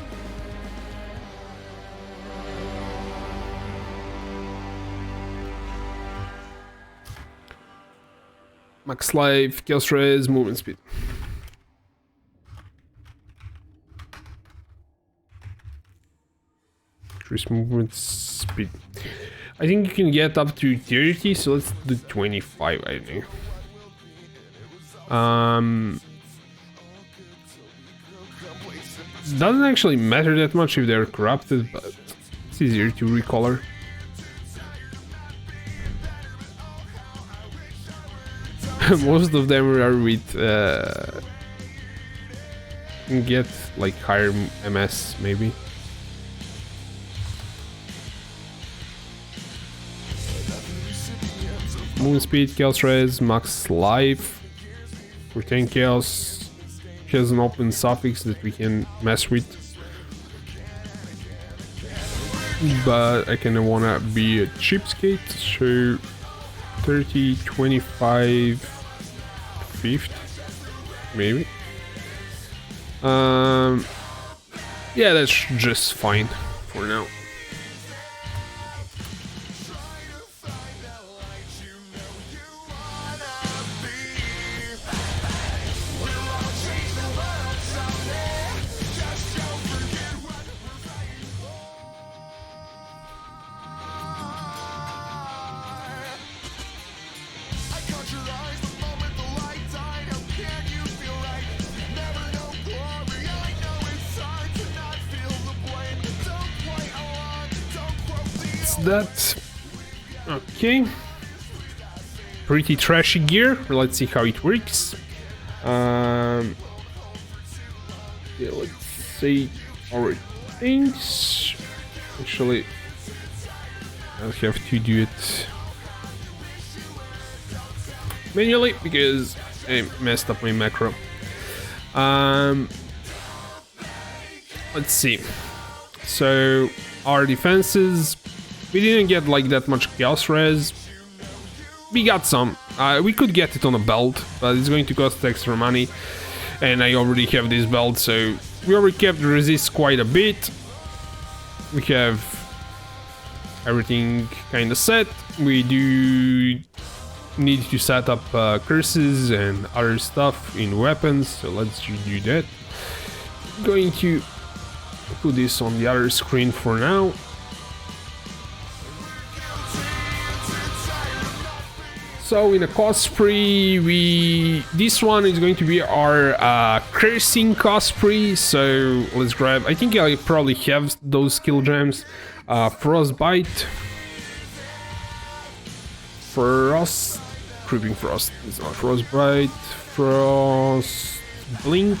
Max life, chaos res, movement speed. Increase movement speed. I think you can get up to 30, so let's do 25, I think. Doesn't actually matter that much if they're corrupted, but it's easier to recolor. Most of them are with get like higher MS maybe. Movement speed, chaos res, max life for 10 chaos. Has an open suffix that we can mess with, but I kinda wanna be a cheapskate, so 30, 25, 50 maybe. Yeah, that's just fine for now. That okay, pretty trashy gear. Let's see how it works. Yeah, let's see our things. Actually, I'll have to do it manually because I messed up my macro. Let's see. So our defenses. We didn't get like that much chaos res. We got some. We could get it on a belt, but it's going to cost extra money. And I already have this belt, so we already kept the resist quite a bit. We have everything kind of set. We do need to set up curses and other stuff in weapons, so let's do that. I'm going to put this on the other screen for now. So in a cosplay, this one is going to be our cursing cosplay. So let's grab. I think I probably have those skill gems. Frostbite, creeping frost. It's not frostbite. Frost blink,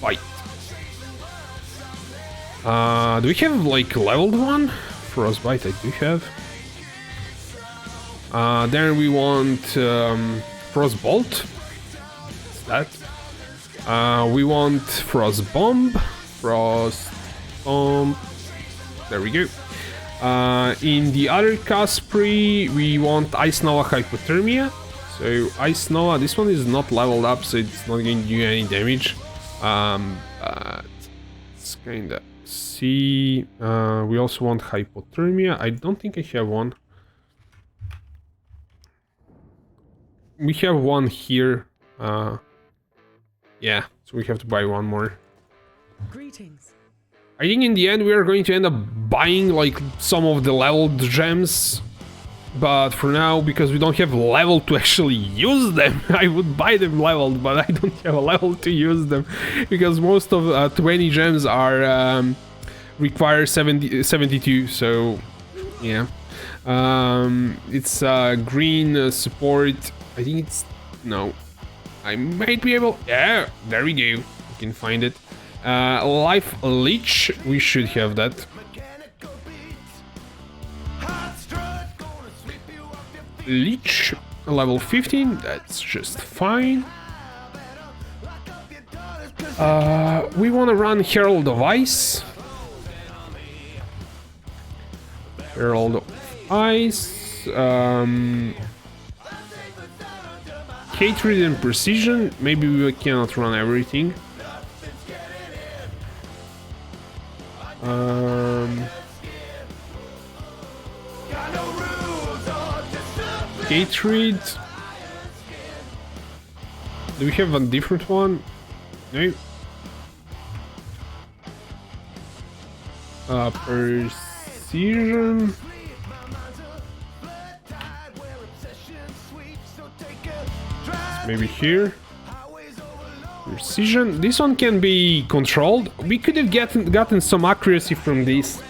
Fight. Do we have like leveled one? Frostbite I do have. Then we want Frostbolt. What's that? We want Frost Bomb. Frost Bomb. There we go. In the other Caspri, we want Ice Nova Hypothermia. So Ice Nova, this one is not leveled up, so it's not going to do any damage. It's kinda see. We also want Hypothermia. I don't think I have one. We have one here. Yeah, so we have to buy one more. Greetings. I think in the end we are going to end up buying like some of the leveled gems. But for now, because we don't have level to actually use them, I would buy them leveled, but I don't have a level to use them. Because most of 20 gems are require 72, so yeah. It's green support. I think it's... no. I might be able... yeah, there we go. You can find it. Life Leech, we should have that. Leech, level 15, that's just fine. We want to run Herald of Ice. Herald of Ice. Hatred and Precision. Maybe we cannot run everything. Hatred. Do we have a different one? No. Precision. Maybe here. Precision. This one can be controlled. We could have gotten some accuracy from this.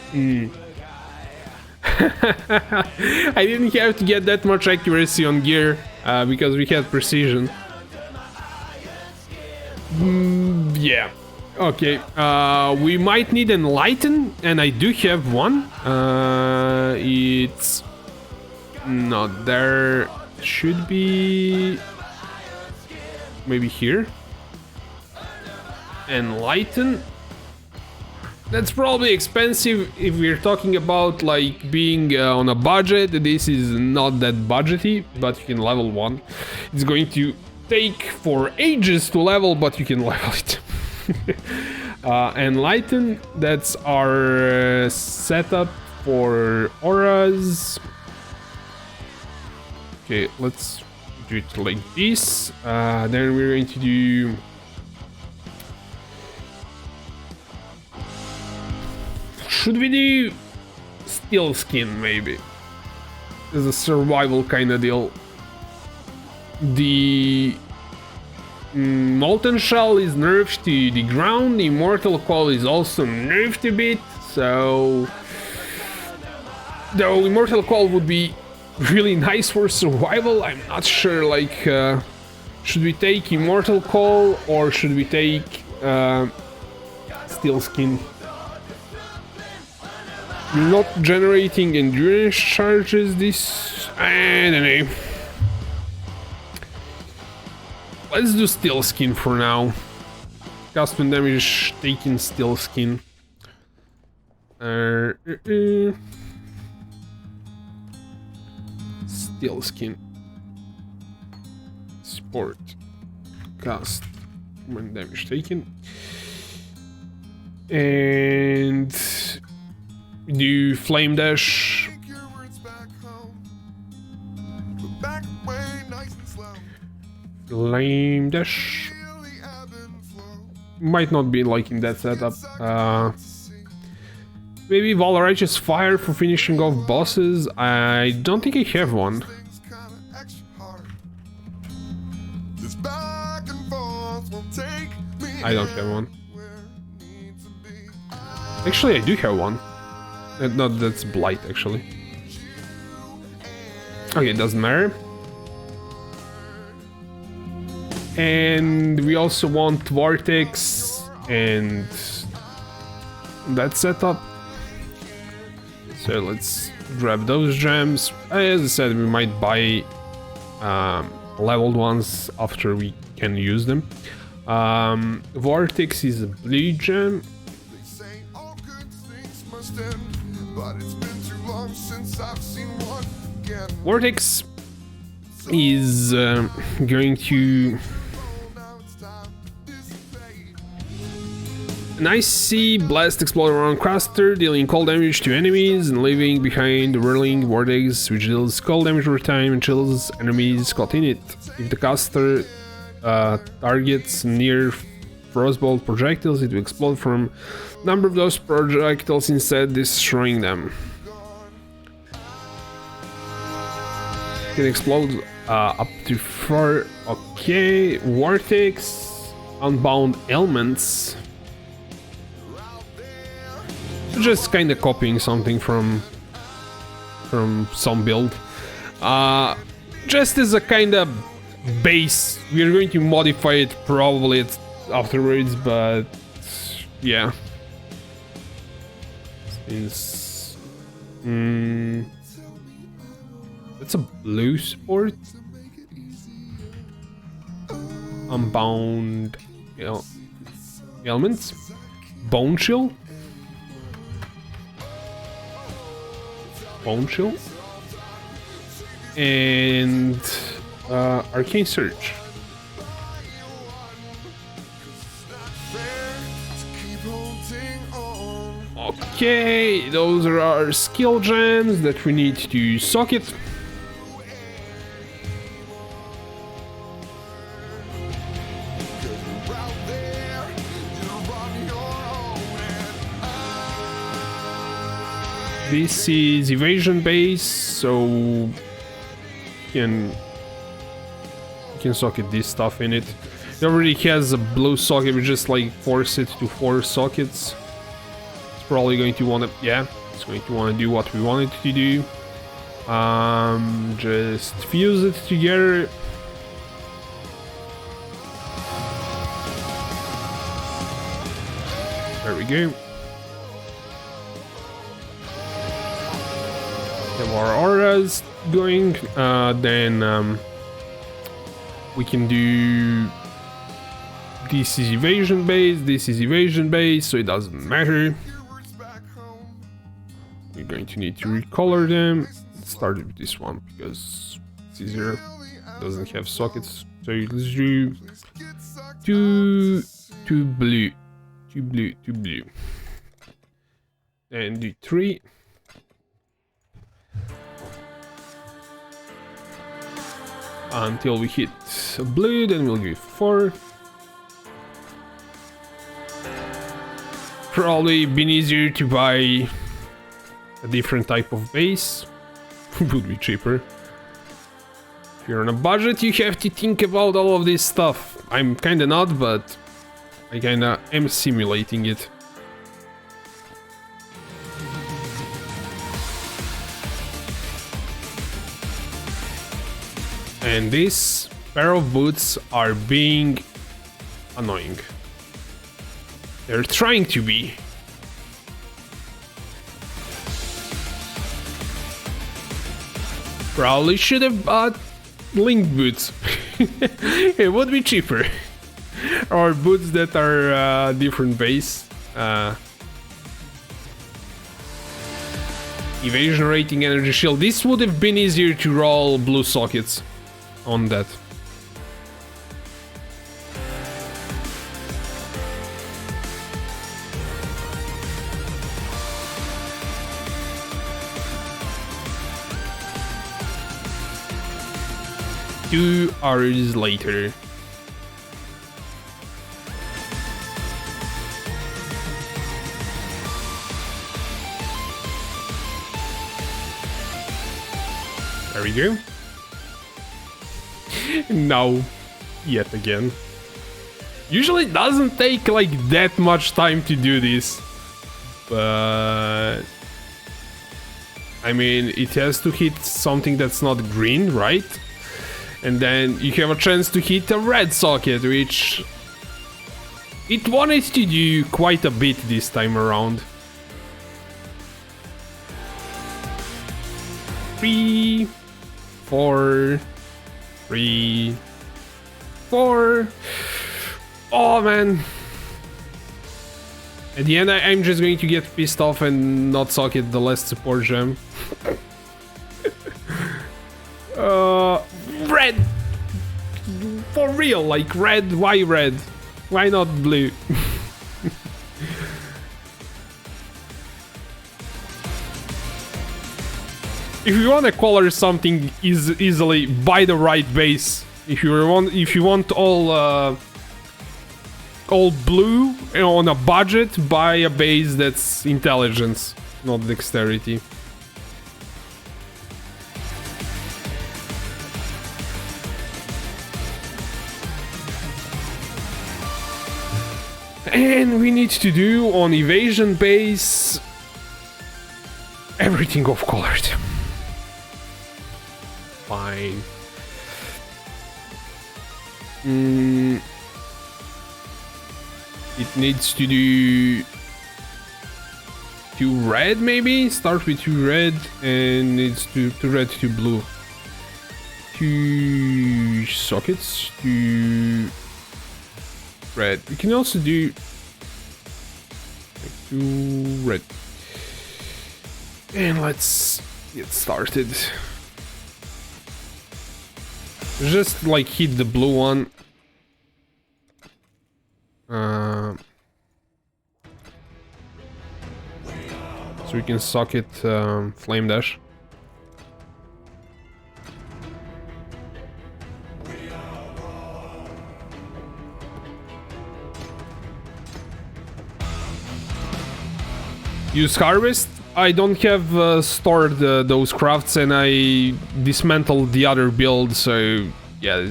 I didn't have to get that much accuracy on gear because we had precision. Yeah. Okay. We might need Enlighten, and I do have one. It's not there. Should be maybe here. Enlighten. That's probably expensive if we're talking about like being on a budget. This is not that budgety, but you can level one. It's going to take for ages to level, but you can level it. Enlighten, that's our setup for auras. Okay, let's do it like this. Then we're going to do... should we do Steel Skin, maybe? It's a survival kind of deal. The Molten Shell is nerfed to the ground. The Immortal Call is also nerfed a bit, so... though Immortal Call would be really nice for survival, I'm not sure, like... should we take Immortal Call or should we take Steel Skin? Not generating endurance charges this... I don't know. Let's do Steel Skin for now. Custom damage taking Steel Skin. Steel Skin. Support. Cast. When damage taken. And... do Flame Dash. Flame Dash. Might not be liking that setup. Maybe Valorighteous Fire for finishing off bosses. I don't think I have one. I don't have one. Actually, I do have one. No, that's Blight, actually. Okay, it doesn't matter. And we also want Vortex and that setup. So let's grab those gems. As I said, we might buy leveled ones after we can use them. Vortex is a blue gem. They say all good things must end, but it's been too long since I've seen one again. Vortex is going to Now it's time to dissipate. an icy blast explode around Craster, dealing cold damage to enemies and leaving behind a whirling vortex which deals cold damage over time and chills enemies caught in it. If the caster targets near frostbolt projectiles, it will explode from a number of those projectiles instead, destroying them. It can explode up to 4. Okay, Vortex, Unbound Elements. Just kind of copying something from some build. Just as a kind of base, we are going to modify it probably afterwards, but yeah. Since that's a blue support. Unbound elements. Bone Chill. Bone Chill. And Arcane Surge. Okay, those are our skill gems that we need to socket. This is evasion base, so you can socket this stuff in it. It already has a blue socket, we just like force it to 4 sockets. It's probably going to want to, yeah, it's going to want to do what we want it to do. Just fuse it together. There we go. Have our auras going, then we can do this is evasion base, this is evasion base, so it doesn't matter. We're going to need to recolor them. Let's start with this one because it's easier, it doesn't have sockets. So let's do two blue, and do 3. Until we hit blue, then we'll do 4. Probably been easier to buy a different type of base. Would be cheaper. If you're on a budget, you have to think about all of this stuff. I'm kinda not, but I kinda am simulating it. And this pair of boots are being annoying. They're trying to be. Probably should have bought linked boots. It would be cheaper. Or boots that are different base. Evasion rating, energy shield. This would have been easier to roll blue sockets on that. Two hours later. There we go. Now, yet again. Usually it doesn't take like that much time to do this. But I mean, it has to hit something that's not green, right? And then you have a chance to hit a red socket, which It wanted to do quite a bit this time around. 3, 4, 3, 4. Oh man. At the end, I'm just going to get pissed off and not socket the last support gem. Red! For real, like red, why red? Why not blue? If you want to color something easily, buy the right base. If you want all blue on a budget, buy a base that's intelligence, not dexterity. And we need to do on evasion base everything off colored. Fine. It needs to do 2 red maybe? Start with 2 red and it's 2 red, 2 blue. 2 sockets, 2 red. We can also do 2 red. And let's get started. Just like hit the blue one. So we can socket flame dash. Use harvest. I don't have stored those crafts and I dismantled the other build, so yeah,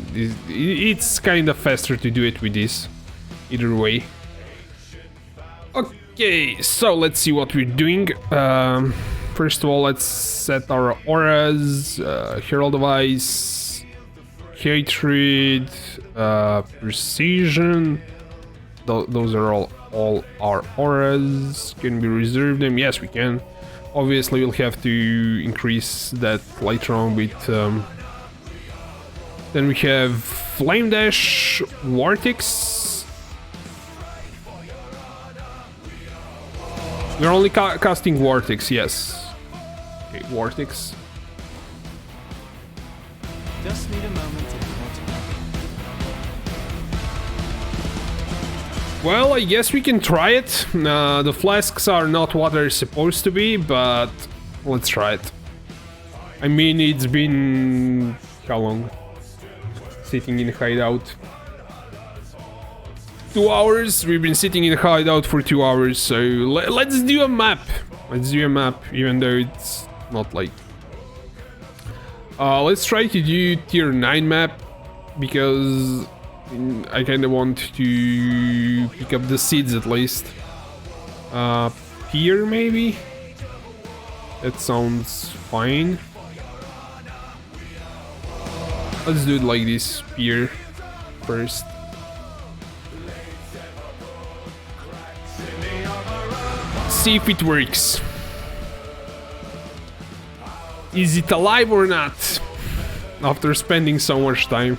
it's kind of faster to do it with this, either way. Okay, so let's see what we're doing. First of all, let's set our auras, Herald Device, Hatred, Precision. Those are all our auras. Can we reserve them? Yes, we can. Obviously, we'll have to increase that later on with... Then we have Flame Dash, Vortex. We're only casting Vortex, yes. Okay, Vortex. Just need a moment to Well, I guess we can try it. The flasks are not what they're supposed to be, but let's try it. I mean, it's been... how long? Sitting in hideout. 2 hours? We've been sitting in hideout for 2 hours, so let's do a map. Let's do a map, even though it's not like... let's try to do tier 9 map, because... I kinda want to pick up the seeds at least. Pier maybe? That sounds fine. Let's do it like this, pier first. See if it works. Is it alive or not? After spending so much time.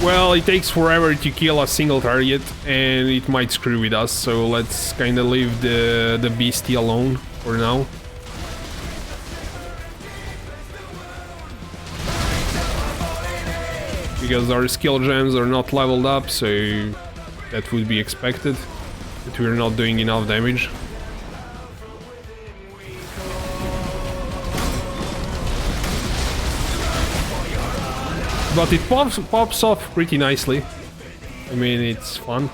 Well, it takes forever to kill a single target, and it might screw with us, so let's kinda leave the beastie alone for now. Because our skill gems are not leveled up, so that would be expected, that we're not doing enough damage. But it pops off pretty nicely. I mean, it's fun.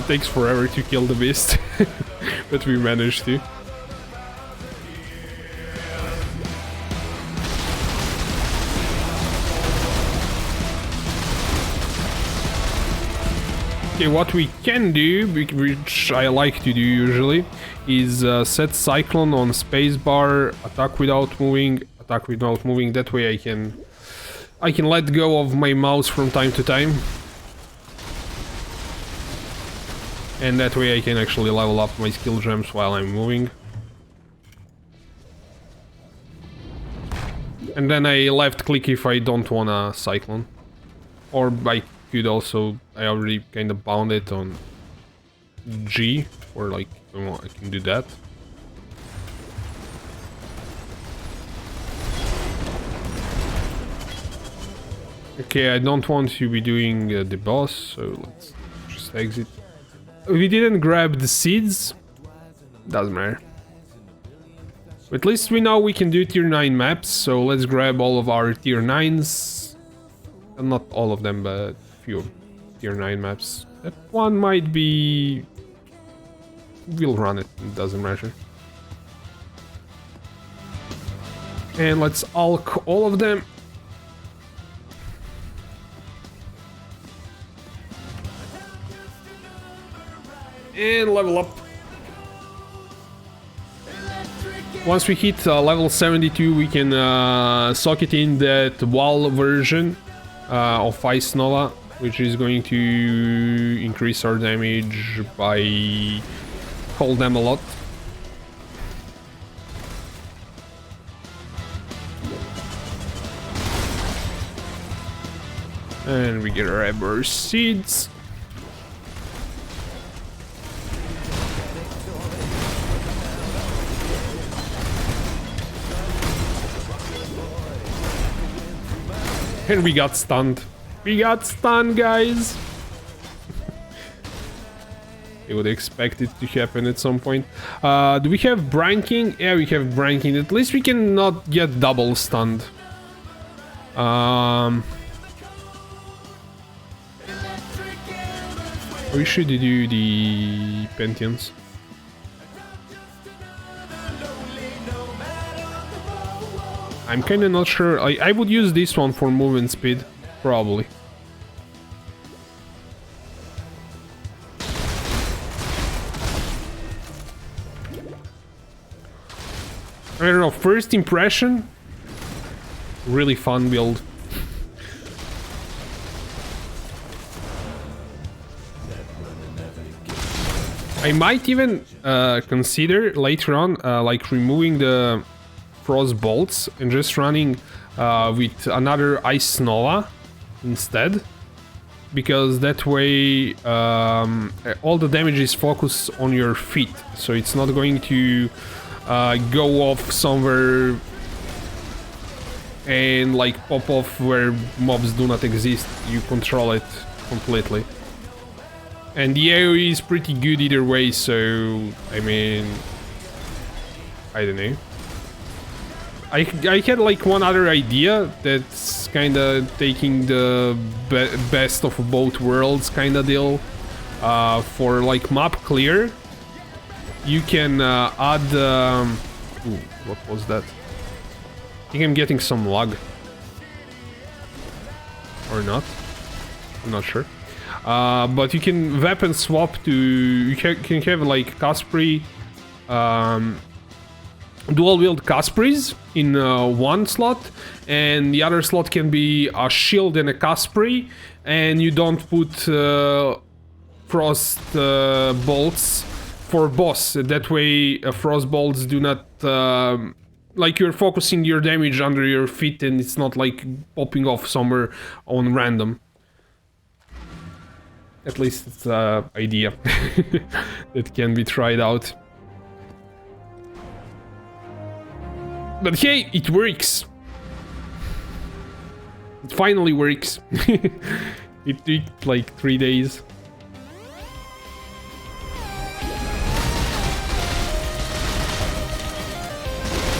takes forever to kill the beast, but we managed to. Okay, what we can do, which I like to do usually, is set Cyclone on spacebar, attack without moving, attack without moving. That way I can let go of my mouse from time to time. And that way I can actually level up my skill gems while I'm moving. And then I left click if I don't wanna Cyclone. Or I could also, I already kind of bound it on G, or like, I can do that. Okay, I don't want to be doing the boss, so let's just exit. We didn't grab the seeds, doesn't matter. At least we know we can do tier 9 maps, so let's grab all of our tier 9s. Not all of them, but few tier 9 maps. That one might be... We'll run it, it doesn't matter. And let's alch all of them. And level up. Once we hit level 72, we can socket in that wall version of Ice Nova, which is going to increase our damage by hold them a lot. And we get our Ember Seeds. And we got stunned. We got stunned, guys! I would expect it to happen at some point. Do we have Branking? Yeah, we have Branking. At least we can not get double stunned. We should do the Pantheons. I'm kinda not sure. I would use this one for movement speed, probably. I don't know, first impression, really fun build. I might even consider later on like removing the frost bolts and just running with another Ice Nova instead, because that way all the damage is focused on your feet, so it's not going to go off somewhere and like pop off where mobs do not exist. You control it completely. And the AoE is pretty good either way, so I mean, I don't know. I had like one other idea that's kinda taking the best of both worlds kinda deal. For like map clear, you can add... ooh, what was that? I think I'm getting some lag. Or not. I'm not sure. But you can weapon swap to... You can have like Caspri... dual wield Caspris in one slot, and the other slot can be a shield and a Caspri, and you don't put frost bolts for boss. That way frost bolts do not like, you're focusing your damage under your feet and it's not like popping off somewhere on random. At least it's an idea that can be tried out. But hey, it works! It finally works. It took like 3 days.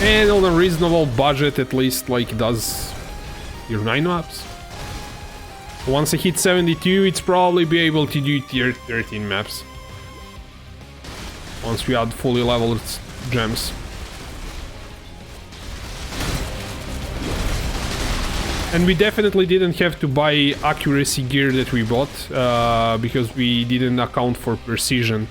And on a reasonable budget, at least, like, does your 9 maps. Once I hit 72, it's probably be able to do tier 13 maps. Once we add fully leveled gems. And we definitely didn't have to buy accuracy gear that we bought, because we didn't account for precision.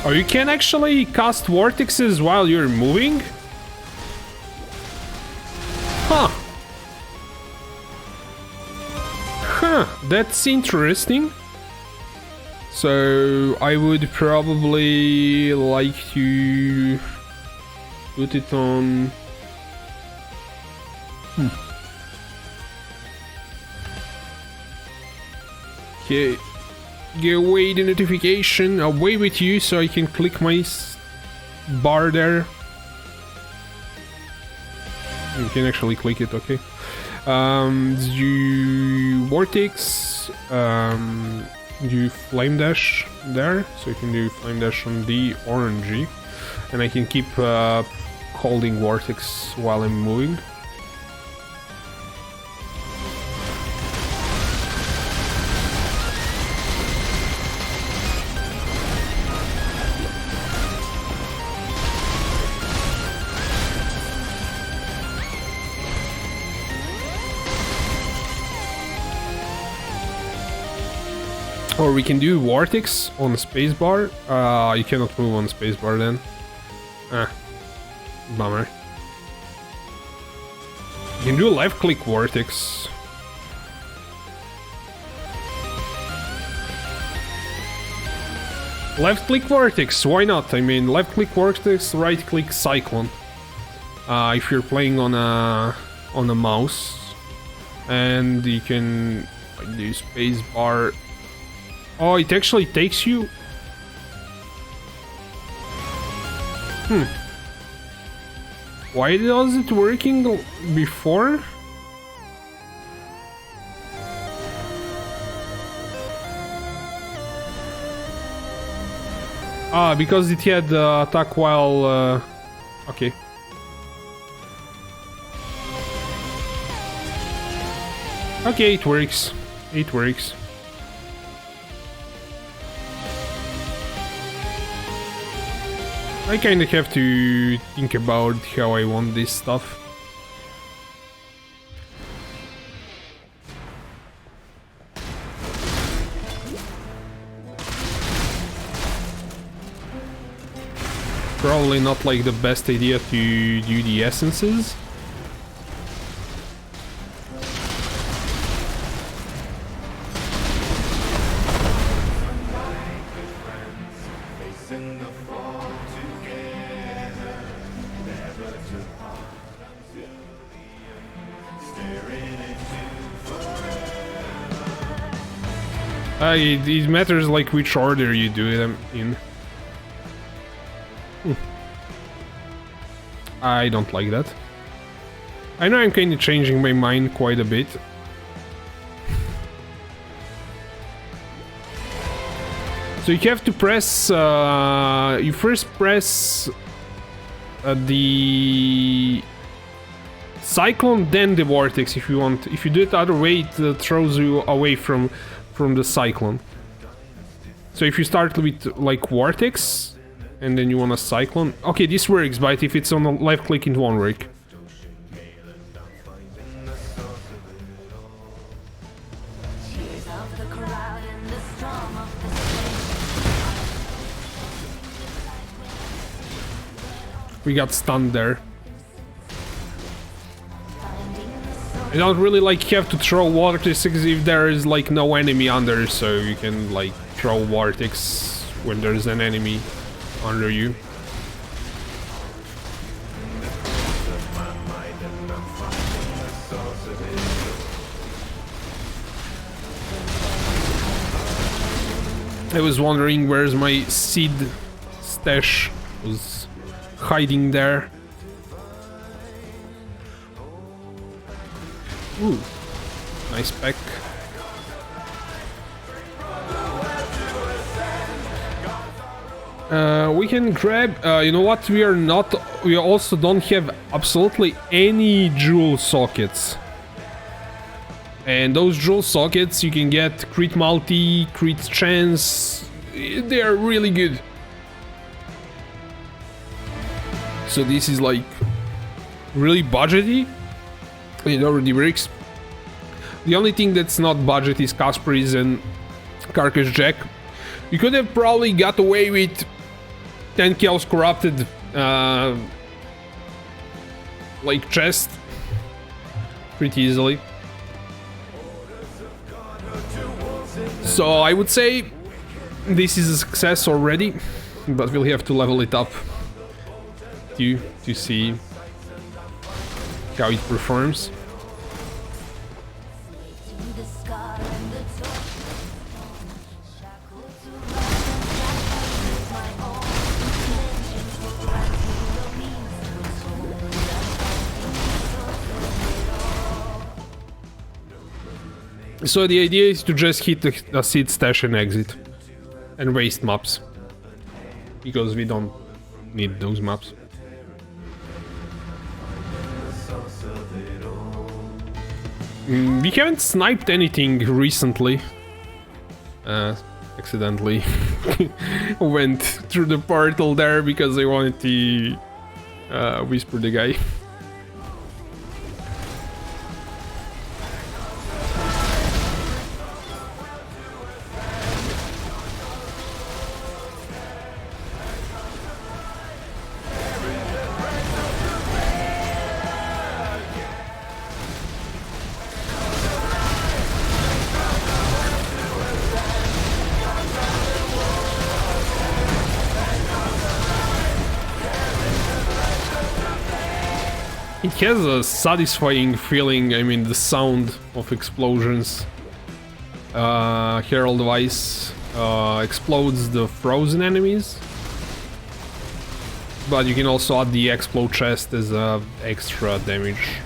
Oh, you can actually cast vortexes while you're moving? Huh. Huh, that's interesting. So I would probably like to put it on... Okay. Get away the notification, away with you so I can click my bar there. You can actually click it, okay. Do vortex, do flame dash there, so you can do flame dash on D or on G, and I can keep holding vortex while I'm moving. Or we can do vortex on spacebar. You cannot move on spacebar then. Bummer. You can do left click vortex. Left click vortex, why not? I mean, left click vortex, right click cyclone. If you're playing on a mouse, and you can like do spacebar. Oh, it actually takes you. Why was it working before? Because it had attack while... okay. Okay, it works. It works. I kinda have to think about how I want this stuff. Probably not like the best idea to do the essences. It matters like which order you do them in. I don't like that. I know I'm kinda changing my mind quite a bit. So you have to press, you first press the cyclone, then the vortex if you want. If you do it the other way, it throws you away from the cyclone. So if you start with like vortex and then you want a cyclone, okay, this works, but if it's on the left click it won't work. We got stunned there. I don't really like have to throw vortex if there is like no enemy under, so you can like throw vortex when there's an enemy under you. I was wondering where's my seed stash, was hiding there. Ooh, nice spec. We can grab, you know what, we also don't have absolutely any jewel sockets. And those jewel sockets you can get crit multi, crit chance, they are really good. So this is like really budgety. It already works. The only thing that's not budget is Casper's and Carcass Jack. You could have probably got away with 10 kills corrupted like chest pretty easily. So I would say this is a success already, but we'll have to level it up to see how it performs. So the idea is to just hit the seed stash and exit and waste maps, because we don't need those maps. We haven't sniped anything recently. Accidentally went through the portal there because I wanted to whisper the guy. It has a satisfying feeling, I mean the sound of explosions. Herald Vice explodes the frozen enemies. But you can also add the explode chest as extra damage.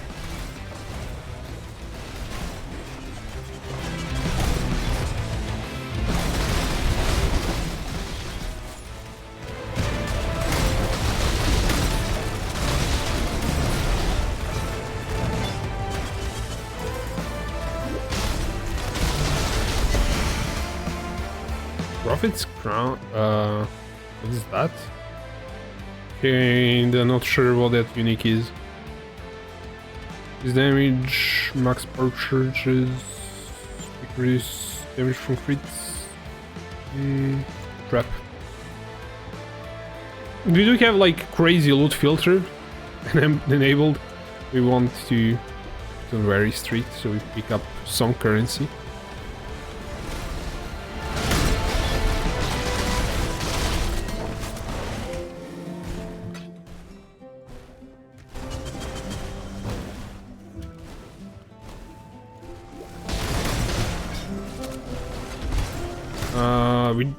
Prophet's Crown, what is that? And I'm not sure what that unique is. This damage, max power charges, increase damage from crits, trap. We do have like crazy loot filter enabled. We want to very strict, so we pick up some currency.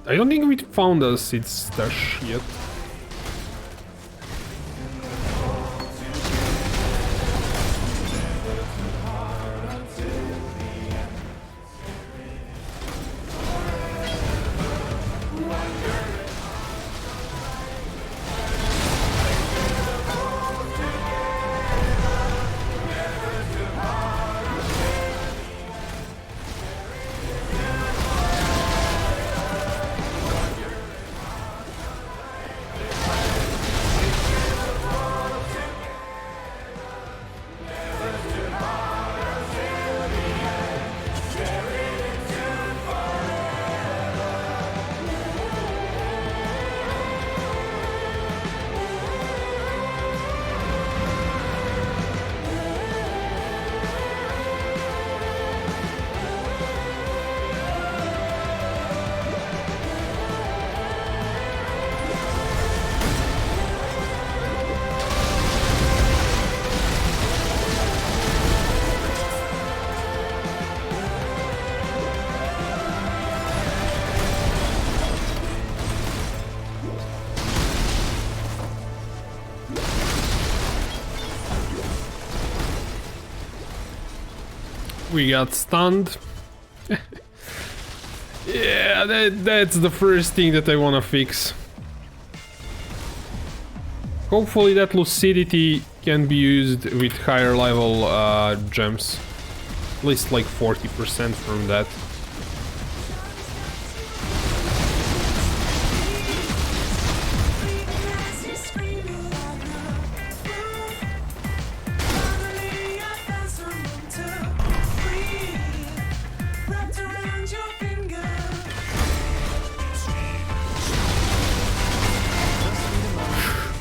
I don't think we found a seed stash yet. We got stunned. Yeah, that's the first thing that I want to fix. Hopefully that lucidity can be used with higher level gems. At least like 40% from that.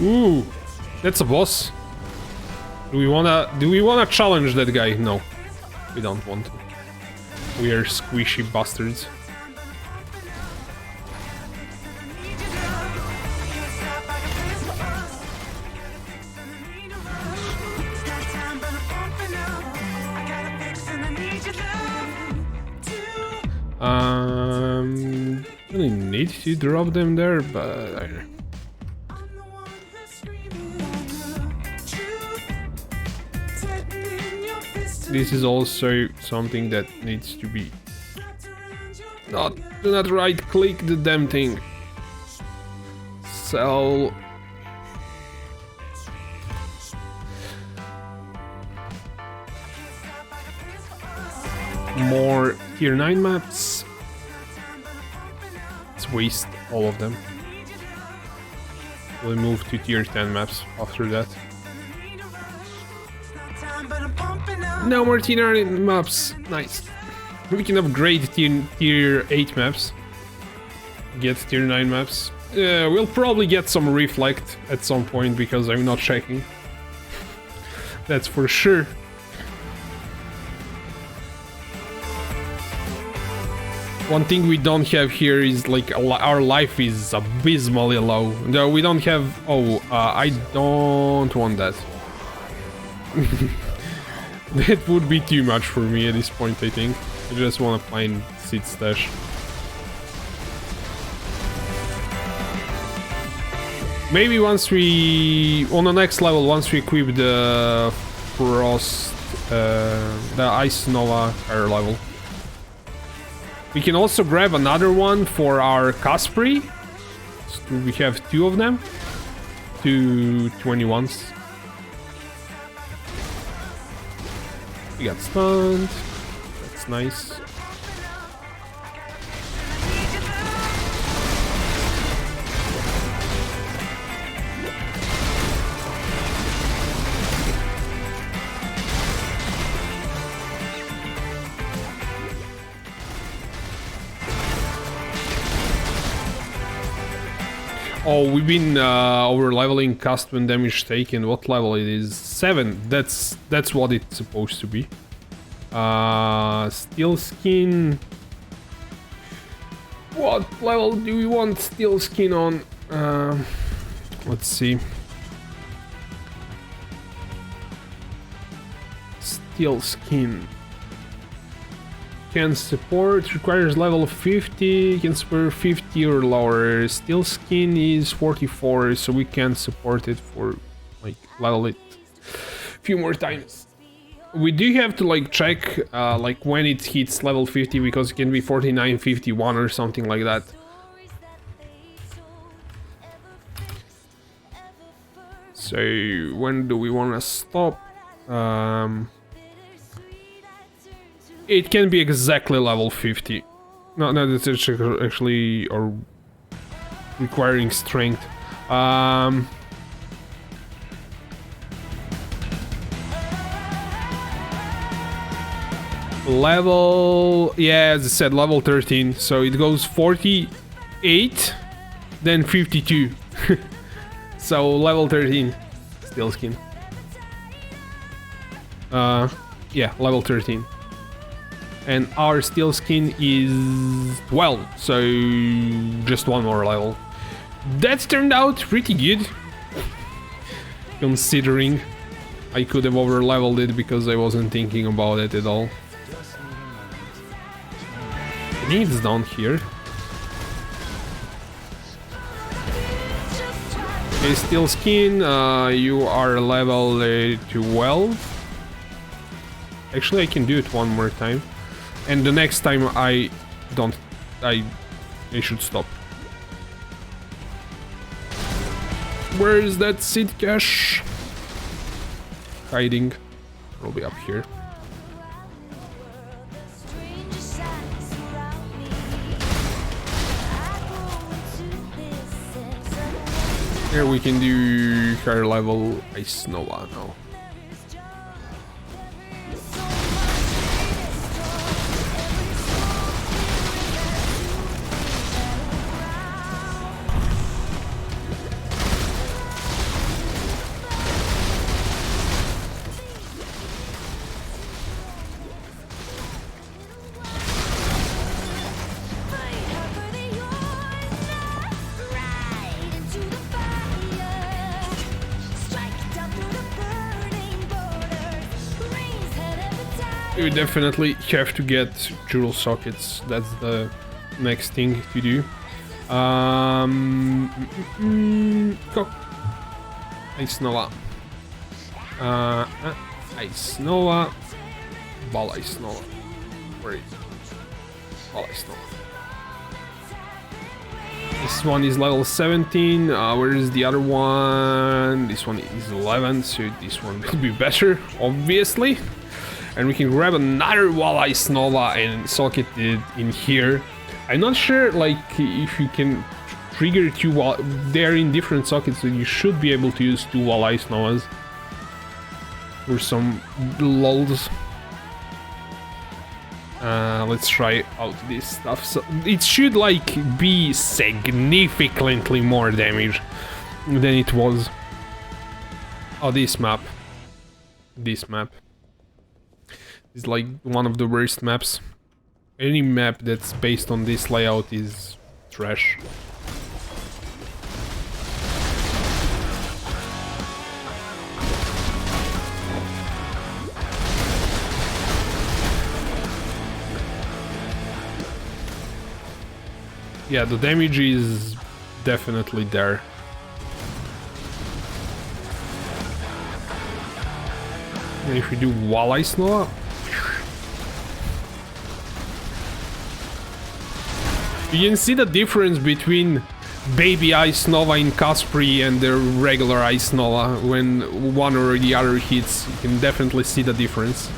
Ooh, that's a boss. Do we wanna challenge that guy? No, we don't want to. We are squishy bastards. Really need to drop them there, but I... This is also something that needs to be... Do not right click the damn thing. Sell. More tier 9 maps. Let's waste all of them. We'll move to tier 10 maps after that. No more tier 9 maps. Nice. We can upgrade tier 8 maps. Get tier 9 maps. We'll probably get some reflect at some point because I'm not checking. That's for sure. One thing we don't have here is like our life is abysmally low. No, we don't have... Oh, I don't want that. That would be too much for me at this point, I think. I just want to find seed stash. Maybe once we... On the next level, once we equip the Frost... the Ice Nova higher level. We can also grab another one for our Caspri. So we have 2 of them. 2 21s. We got stunned. That's nice. Oh, we've been over leveling custom damage taken. What level it is? 7. That's what it's supposed to be. Steel skin. What level do we want steel skin on? Let's see. Steel skin. Can support, requires level 50, can support 50 or lower. Steel skin is 44, so we can support it for, like, level it a few more times. We do have to, like, check, like, when it hits level 50, because it can be 49, 51 or something like that. So, when do we want to stop? It can be exactly level 50. No, that's actually or requiring strength. Level, yeah, as I said, level 13. So it goes 48, then 52. So level 13, steel skin. Yeah, level 13. And our steel skin is 12, so just one more level. That's turned out pretty good, considering I could have over-leveled it because I wasn't thinking about it at all. I think it's down here. Okay, steel skin, you are level 12. Actually, I can do it one more time. And the next time I should stop. Where is that seed cache? Hiding. It'll be up here. Here we can do higher level Ice Nova now. You definitely have to get jewel sockets. That's the next thing to do. Go. Ice Nova. Ice Nova. Ball Ice Nova. Where is it? Ball Ice Nova. This one is level 17. Where is the other one? This one is 11, so this one will be better, obviously. And we can grab another Wall Ice Nova and socket it in here. I'm not sure, like, if you can trigger two wall. They're in different sockets, so you should be able to use two Wall Ice Novas for some lulls. Let's try out this stuff. So it should, like, be significantly more damage than it was. Oh, this map. This map is like one of the worst maps. Any map that's based on this layout is trash. Yeah, the damage is definitely there. And if we do Wall Ice Nova, you can see the difference between Baby Ice Nova in Caspree and the regular Ice Nova. When one or the other hits, you can definitely see the difference.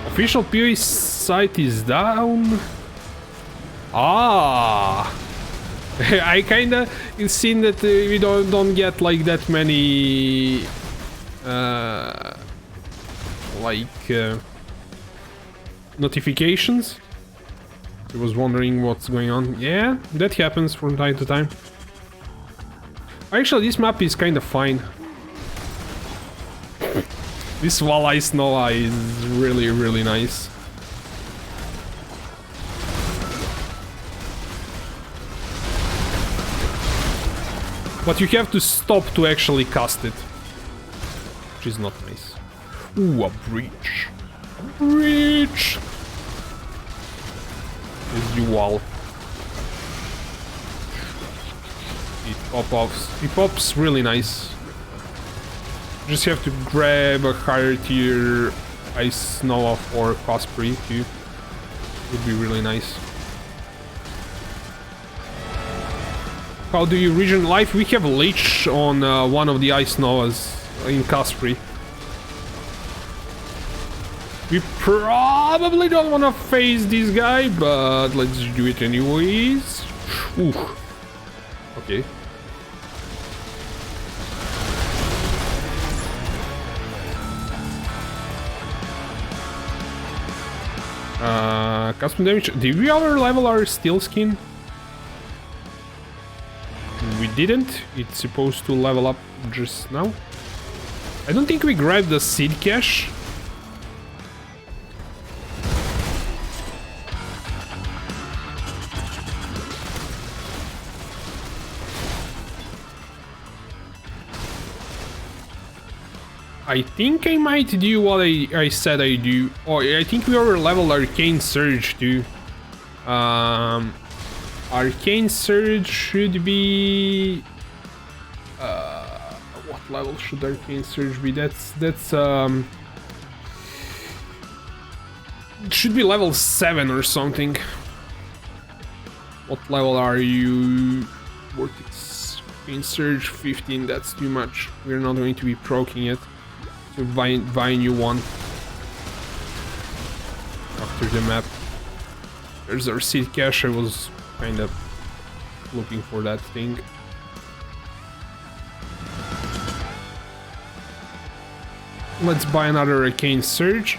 Official POE site is down. Ah, I kinda seen that we don't get like that many notifications. I was wondering what's going on. Yeah, that happens from time to time. Actually, this map is kind of fine. This Wall Ice Nova is really, really nice. But you have to stop to actually cast it, which is not nice. Ooh, a breach. A breach! There's the wall. It pops really nice. Just have to grab a higher tier Ice Nova for Caspree too. Would be really nice. How do you regen life? We have a leech on one of the Ice Novas in Caspree. We probably don't want to face this guy, but let's do it anyways. Ooh. Okay. Custom damage. Did we ever level our steel skin? We didn't. It's supposed to level up just now. I don't think we grabbed the seed cache. I think I might do what I said I do. Oh, I think we over-leveled Arcane Surge too. Arcane Surge should be... What level should Arcane Surge be? That's it should be level 7 or something. What level are you? Vortex Arcane Surge 15, that's too much. We're not going to be proccing it. So buy a new one. After the map. There's our seed cache, I was kind of looking for that thing. Let's buy another Arcane Surge.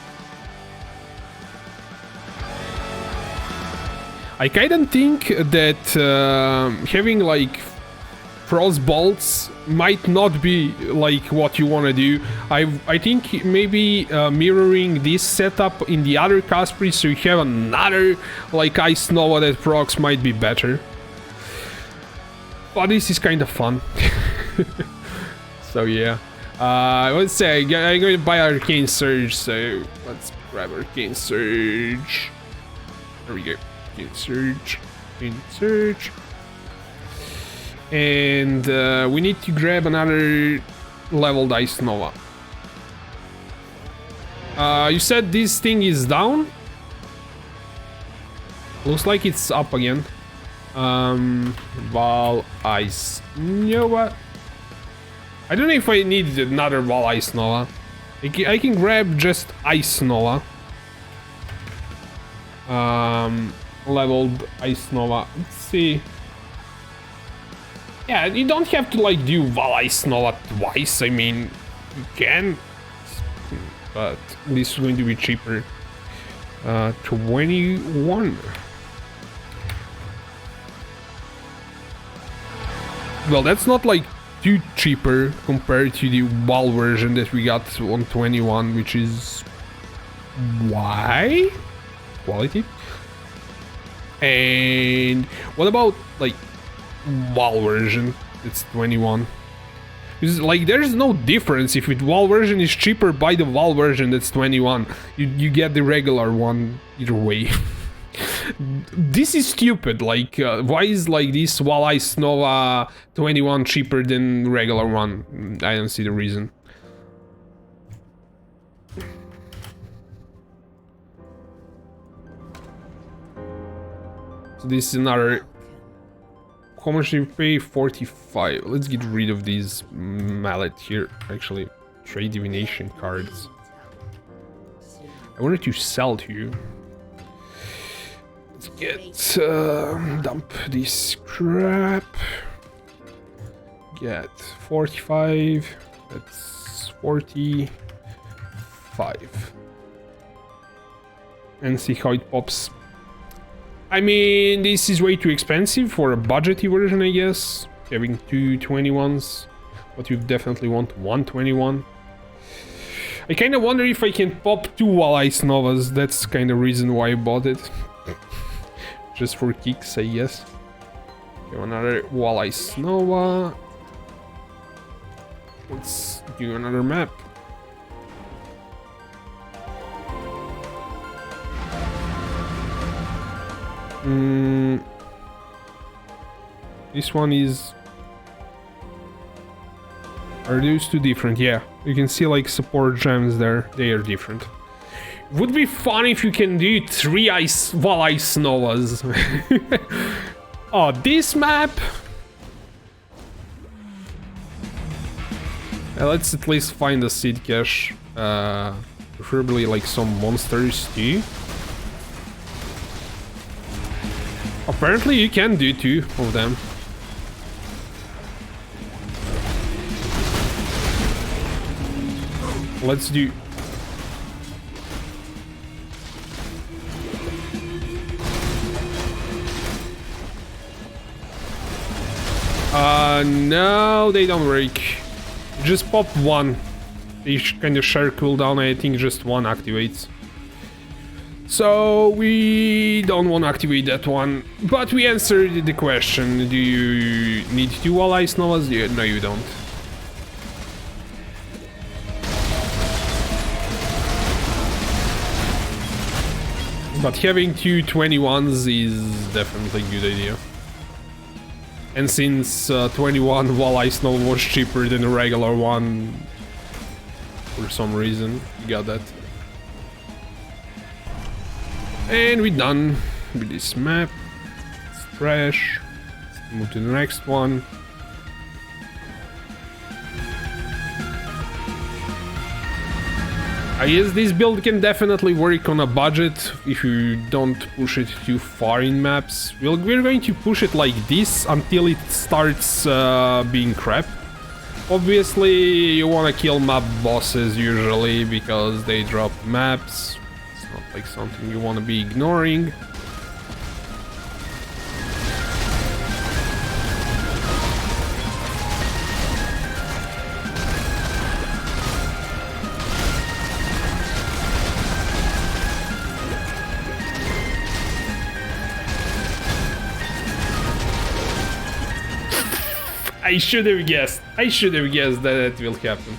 I kinda think that having like frost bolts might not be like what you wanna do. I think maybe mirroring this setup in the other Caspri so you have another like Ice Nova that procs might be better. But this is kind of fun. So yeah. Let's say I'm going to buy Arcane Surge, so let's grab Arcane Surge. There we go. Arcane Surge. Arcane Surge. And we need to grab another leveled Ice Nova. You said this thing is down? Looks like it's up again. Val Ice Nova. I don't know if I need another Val Ice Nova. I can grab just Ice Nova. Leveled Ice Nova. Let's see. Yeah, you don't have to like do Val Ice Nova twice. I mean, you can, but this is going to be cheaper. 21. Well, that's not like too cheaper compared to the Val version that we got on 21, which is why quality. And what about like Val version? It's 21. Because like there's no difference if Val version is cheaper. Buy the Val version that's 21. You get the regular one either way. This is stupid. Like why is like this Val Ice Nova 21 cheaper than regular one? I don't see the reason. So this is another. How much do you pay? 45. Let's get rid of these mallet here. Actually, trade divination cards. I wanted to sell to you. Let's get dump this crap. Get 45. That's 45. And see how it pops. I mean, this is way too expensive for a budgety version, I guess. Having two 21s, but you definitely want 121. I kind of wonder if I can pop two Val Ice Novas. That's kind of reason why I bought it. Just for kicks, I guess. Okay, another Val Ice Nova. Let's do another map. This one is... Are those two different? Yeah, you can see like support gems there. They are different. Would be fun if you can do 3 Val Ice Novas. Oh, this map. Let's at least find a seed cache. Preferably like some monsters too. Apparently you can do 2 of them. Let's do... No, they don't work. Just pop 1. They kind of share cooldown, I think just 1 activates. So we don't want to activate that one, but we answered the question. Do you need 2 Val Ice Novas? No, you don't. But having 2 21s is definitely a good idea. And since 21 walleye snow was cheaper than a regular one, for some reason, you got that. And we're done with this map. It's trash. Let's move to the next one. I guess this build can definitely work on a budget if you don't push it too far in maps. We're going to push it like this until it starts being crap. Obviously, you want to kill map bosses usually because they drop maps. It's not like something you want to be ignoring. I should have guessed that it will happen.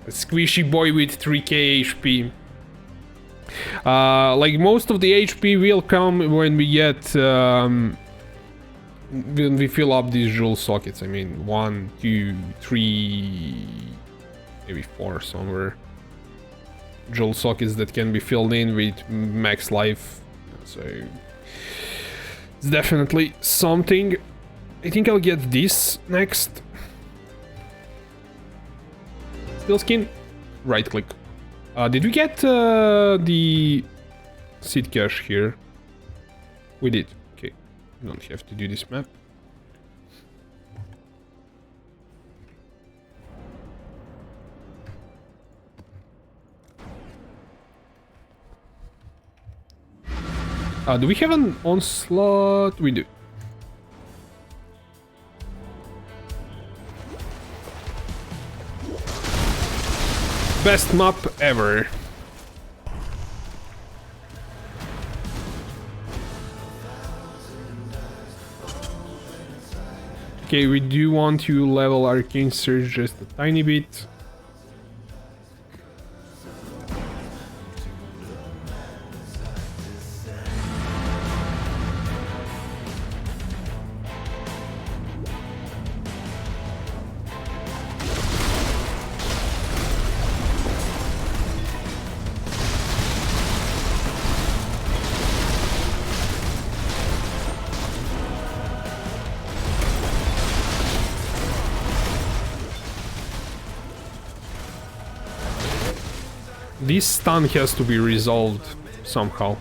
A squishy boy with 3k HP. Like most of the HP will come when we get when we fill up these jewel sockets. I mean 1, 2, 3, maybe 4 somewhere. Jewel sockets that can be filled in with max life. So it's definitely something. I think I'll get this next. Still skin. Right click. Did we get the seed cache here? We did. Okay. Don't have to do this map. Do we have an onslaught? We do. Best map ever. Okay, we do want to level Arcane Surge just a tiny bit. This stun has to be resolved somehow.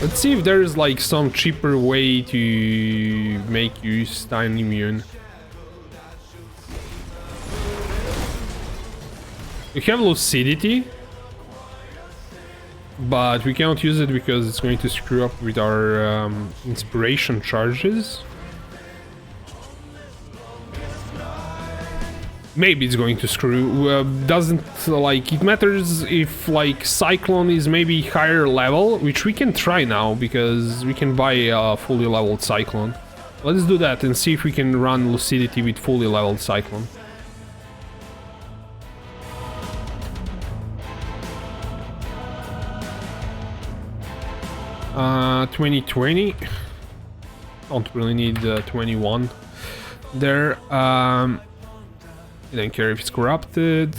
Let's see if there is like some cheaper way to make you stun immune. We have lucidity, but we cannot use it because it's going to screw up with our inspiration charges. Maybe it's going to screw. Doesn't like it matters if like Cyclone is maybe higher level, which we can try now because we can buy a fully leveled Cyclone. Let's do that and see if we can run lucidity with fully leveled Cyclone. 2020. Don't really need 21 there. I don't care if it's corrupted.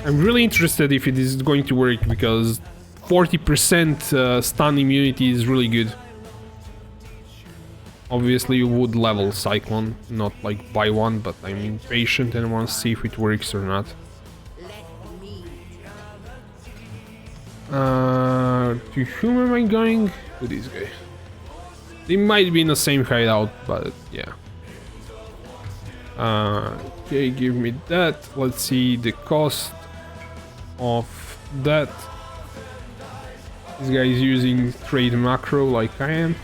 I'm really interested if it is going to work because 40% stun immunity is really good. Obviously you would level Cyclone, not like buy one, but I'm impatient and want to see if it works or not. To whom am I going? To this guy. They might be in the same hideout, but yeah. Okay, give me that. Let's see the cost of that. This guy is using trade macro like I am.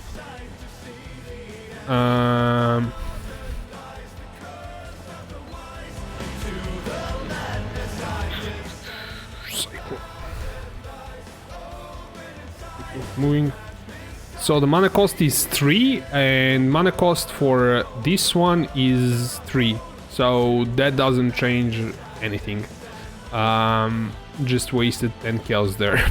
Moving. So the mana cost is 3 and mana cost for this one is 3. So that doesn't change anything. Just wasted 10 kills there.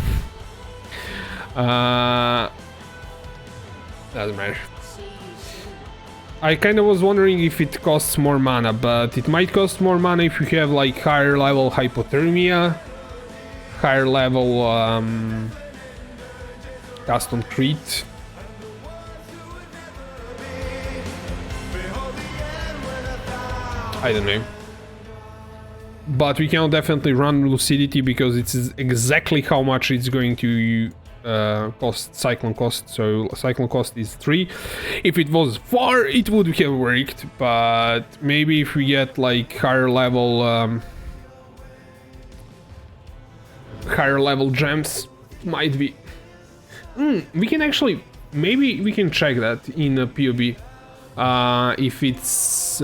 Doesn't matter. I kind of was wondering if it costs more mana, but it might cost more mana if you have like higher level hypothermia, higher level custom crit. I don't know. But we can definitely run Lucidity because it's exactly how much it's going to cost Cyclone cost. So Cyclone cost is 3. If it was 4, it would have worked. But maybe if we get like higher level gems, might be. We can actually, maybe we can check that in a POB. If it's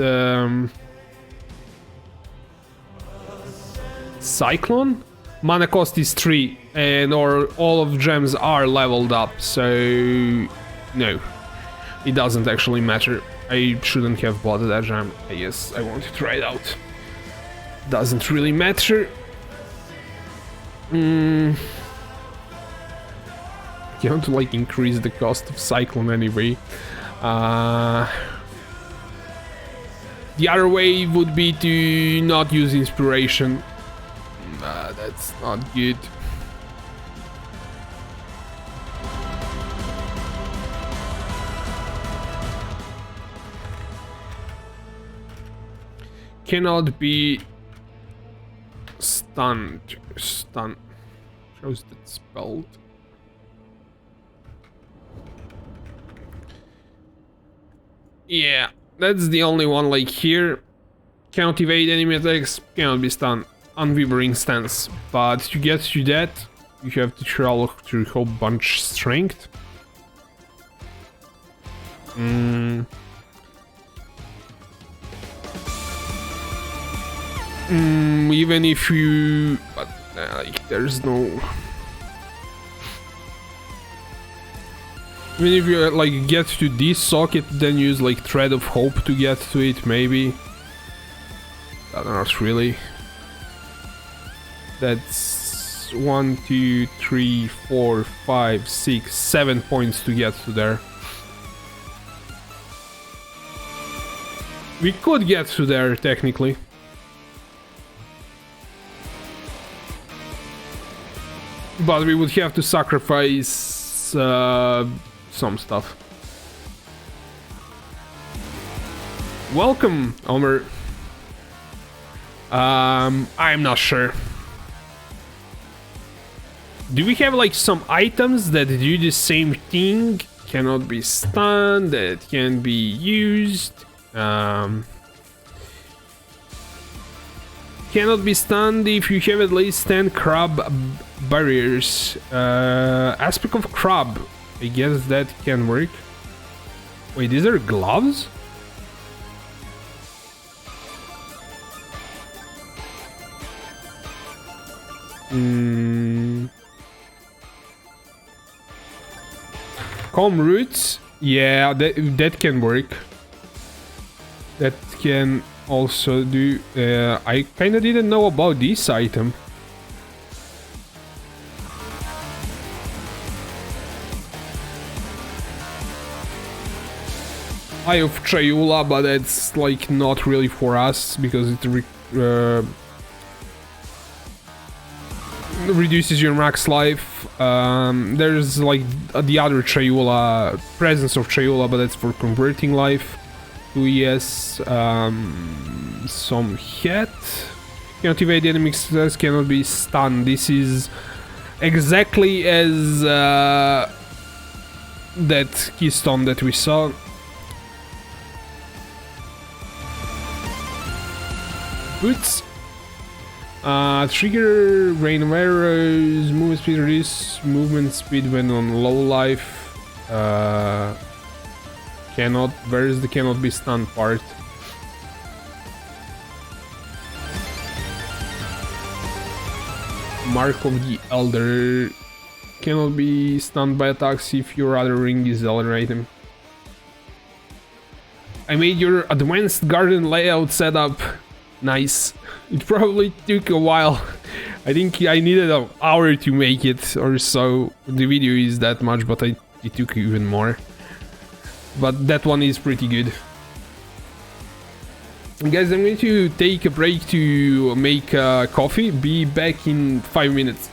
Cyclone, mana cost is 3 and all of gems are leveled up, so no, it doesn't actually matter. I shouldn't have bought that gem. Yes, I want to try it out. Doesn't really matter. You want to like increase the cost of Cyclone anyway. The other way would be to not use inspiration. That's not good. Cannot be stunned. Stun. How's that spelled? Yeah, that's the only one like here. Cannot evade enemy attacks, cannot be stunned. Unwavering stance, but to get to that, you have to travel through a whole bunch strength. Even if you, but like there's no. Even if you like get to this socket, then use like Thread of Hope to get to it, maybe. But not really. That's 1, 2, 3, 4, 5, 6, 7 points to get to there. We could get to there technically. But we would have to sacrifice some stuff. Welcome, Omer. I'm not sure. Do we have like some items that do the same thing? Cannot be stunned, that can be used. Cannot be stunned if you have at least 10 crab barriers. Aspect of crab. I guess that can work. Wait, these are gloves? Calm roots, yeah, that can work. That can also do. I kind of didn't know about this item. Eye of Chayula, but that's like not really for us because it reduces your max life. There's like the other Chayula, Presence of Chayula, but that's for converting life to ES. Some hit. Cannot evade enemy success, cannot be stunned. This is exactly as that keystone that we saw. Boots. Trigger, rain of arrows, movement speed reduce, movement speed when on low life. Cannot, where is the cannot be stunned part? Mark of the Elder. cannot be stunned by attacks if your other ring is the other item. I made your advanced garden layout setup. Nice. It probably took a while. I think I needed an hour to make it or so. The video is that much, but it took even more. But that one is pretty good. Guys, I'm going to take a break to make coffee. Be back in 5 minutes.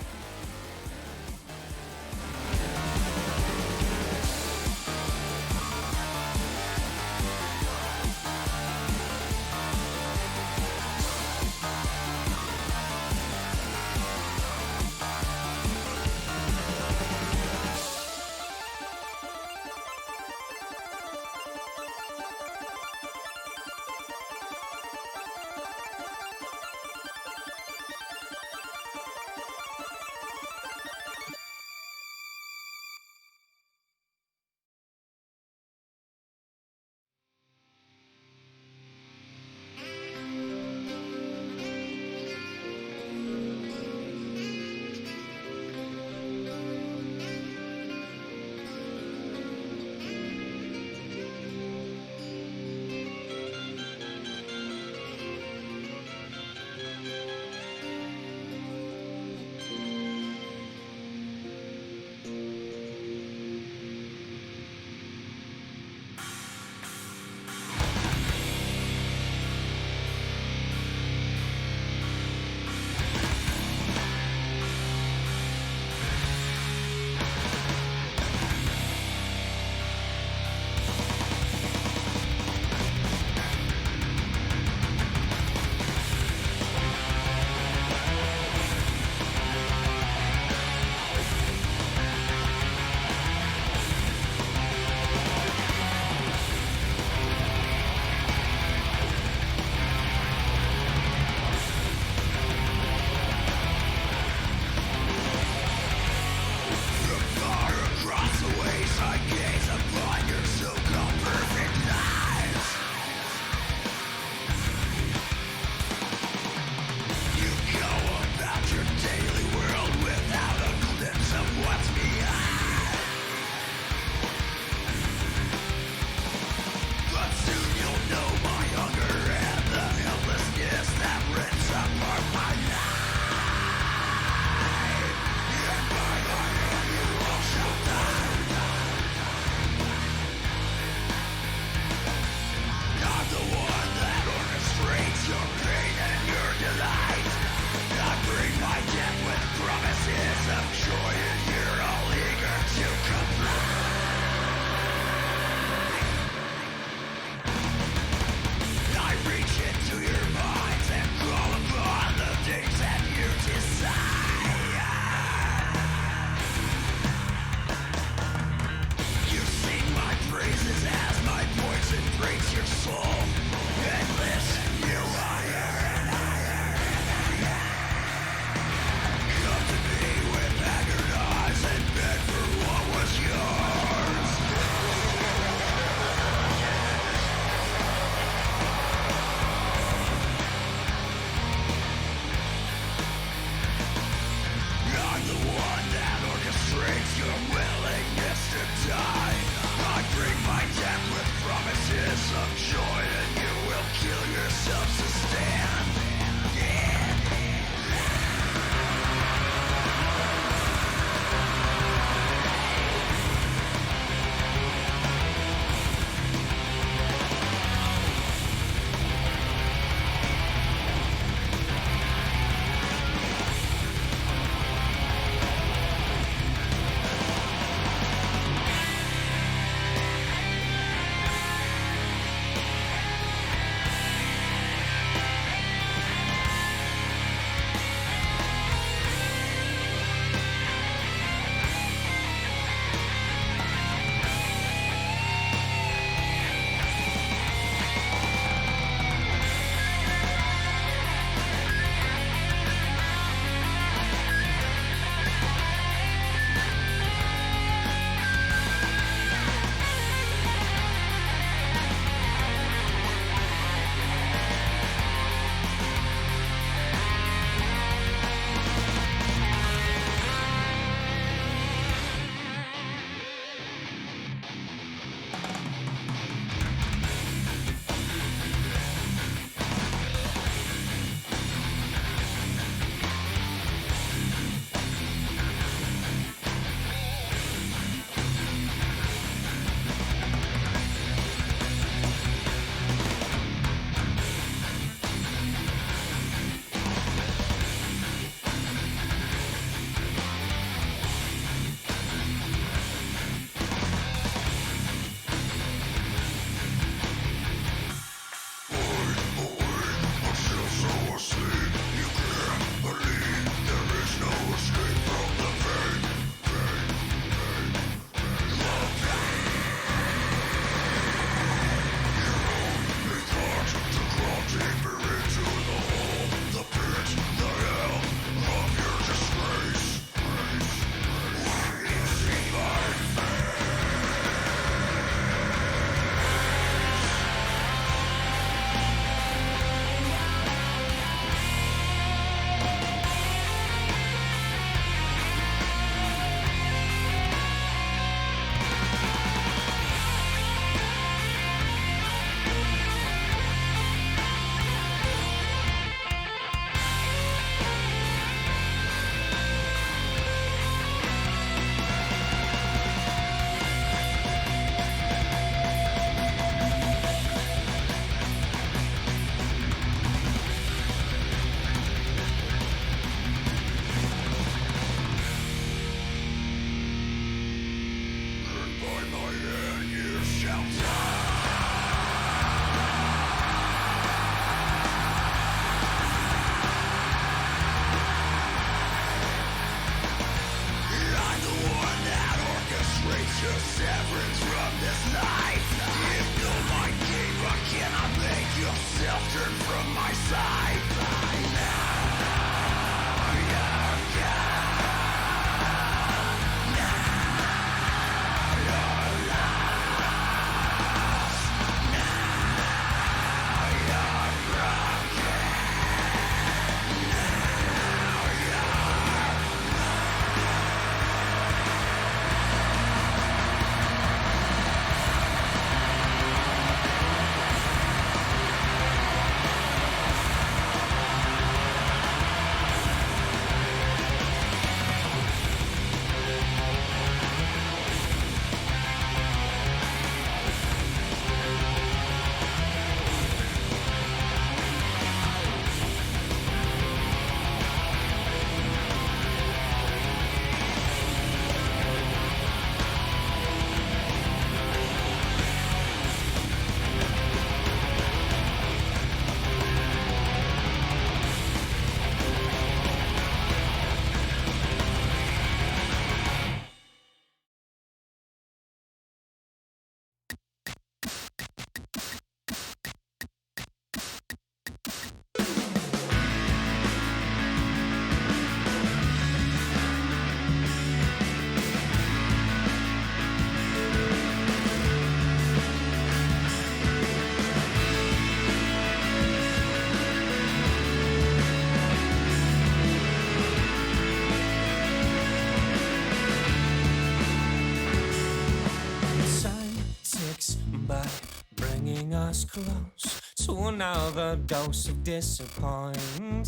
close to another dose of disappointed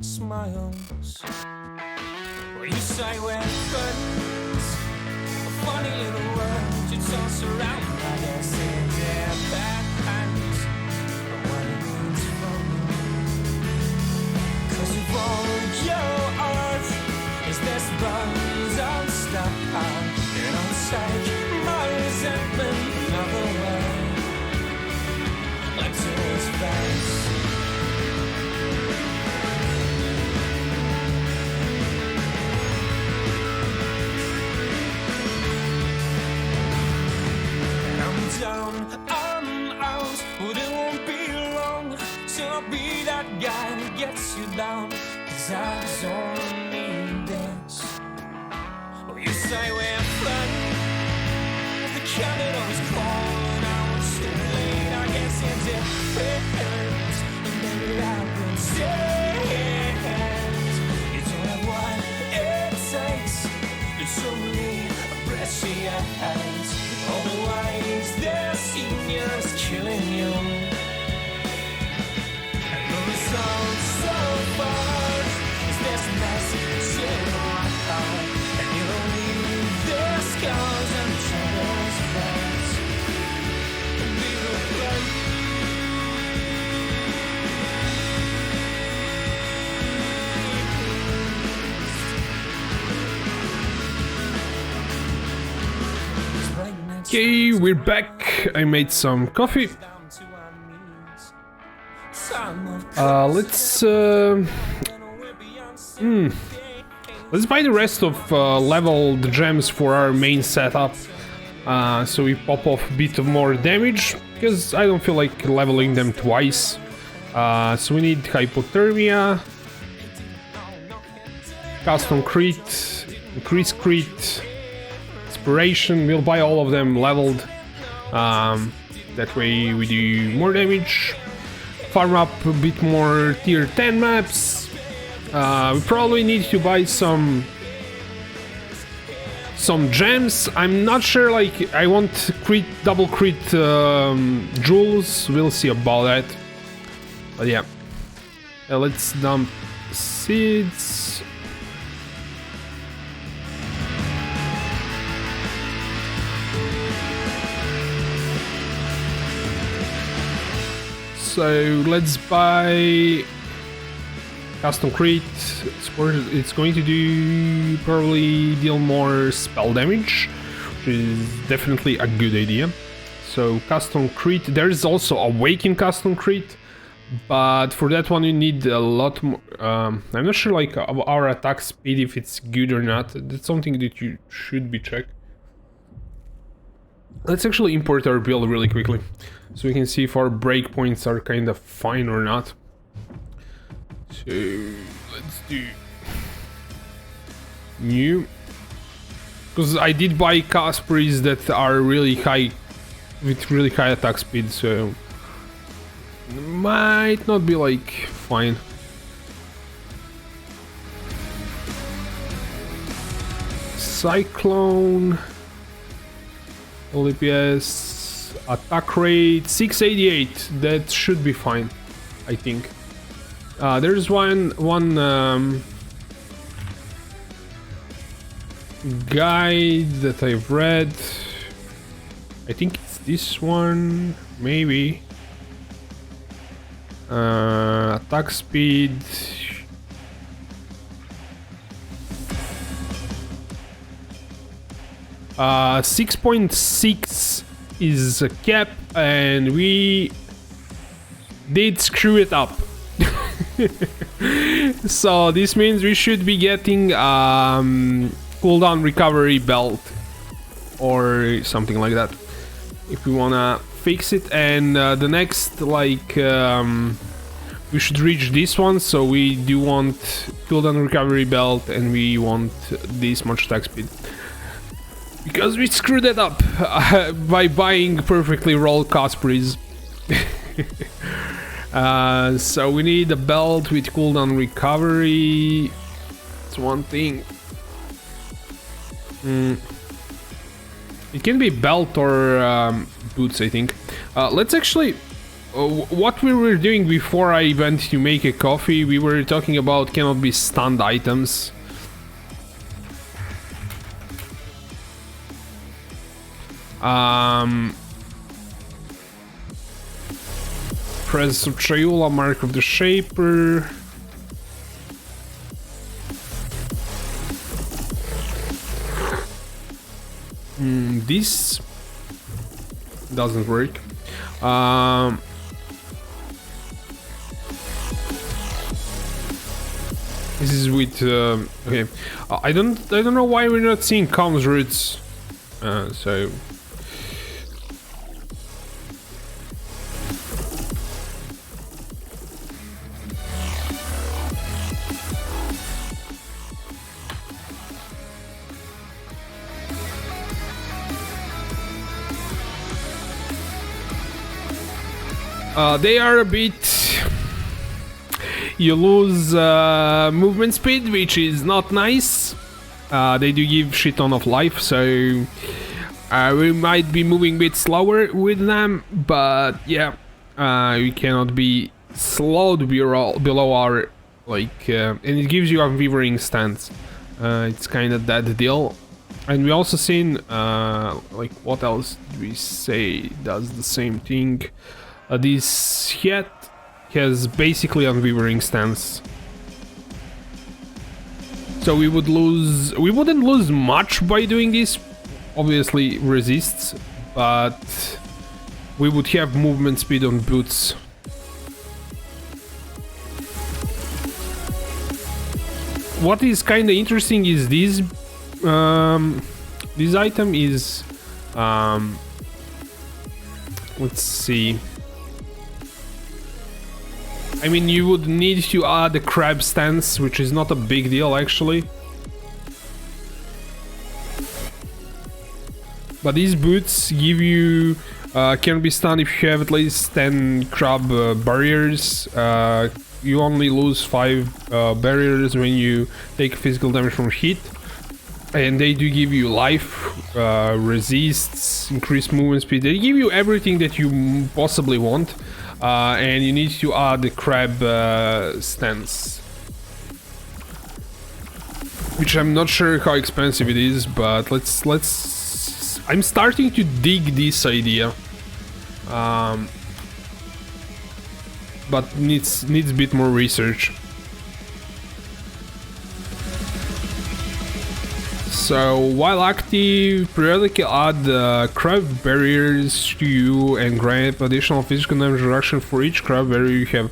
smiles. Well, you say we're friends, a funny little word you toss around. I guess it depends on what it means from you. 'Cause you borrowed yours, is this buzz on stop? And I'll take my resentment another way, like to his face. And I'm down, I'm out, but it won't be long till I'll be that guy that gets you down. 'Cause I don't need this. Oh, you say we're friends, the candle is cold, now it's too late, I guess it depends. And maybe I've been saved. You don't have what it takes, it's only a precious. Otherwise this senior's killing you. And the result so far is this message in my heart. And you don't need the scars and troubles fast to be replaced. Okay, we're back. I made some coffee. Let's buy the rest of leveled gems for our main setup, so we pop off a bit of more damage, because I don't feel like leveling them twice. So we need hypothermia, custom crit, increase crit, inspiration. We'll buy all of them leveled, that way we do more damage, farm up a bit more tier 10 maps. We probably need to buy some gems. I'm not sure, like, I want crit, double crit jewels. We'll see about that. But yeah, let's dump seeds. So let's buy custom crit. It's going to do probably deal more spell damage, which is definitely a good idea. So custom crit. There is also awaken custom crit, but for that one you need a lot more. I'm not sure, like, our attack speed, if it's good or not. That's something that you should be checked. Let's actually import our build really quickly, so we can see if our breakpoints are kind of fine or not. So let's do new, because I did buy Casperies that are really high, with really high attack speed, so might not be like fine. Cyclone, LPS, attack rate 688. That should be fine, I think. There's one guide that I've read. I think it's this one, maybe. Attack speed. Uh, 6.6 is a cap, and we did screw it up. So this means we should be getting cooldown recovery belt or something like that if we wanna fix it. And the next, like, we should reach this one, so we do want cooldown recovery belt, and we want this much attack speed, because we screwed it up by buying perfectly rolled Casperies. So we need a belt with cooldown recovery. That's one thing. It can be belt or boots, I think. Let's actually... what we were doing before I went to make a coffee, we were talking about cannot be stunned items. Presence of Triola, Mark of the Shaper. This doesn't work. This is with okay. I don't know why we're not seeing comms routes. So they are a bit... You lose movement speed, which is not nice. They do give shit ton of life, so we might be moving a bit slower with them, but yeah, we cannot be slowed below our, like, and it gives you a weavering stance. It's kind of that deal. And we also seen, like, what else did we say does the same thing? This hat has basically unweavering stance. So we wouldn't lose much by doing this. Obviously resists, but we would have movement speed on boots. What is kind of interesting is this item is let's see. I mean, you would need to add a crab stance, which is not a big deal actually. But these boots give you can be stunned if you have at least 10 crab barriers. You only lose 5 barriers when you take physical damage from hit. And they do give you life, resists, increased movement speed. They give you everything that you possibly want. And you need to add the crab stance, which I'm not sure how expensive it is, but let's. I'm starting to dig this idea, but needs a bit more research. So while active, periodically add crab barriers to you and grant additional physical damage reduction for each crab barrier you have.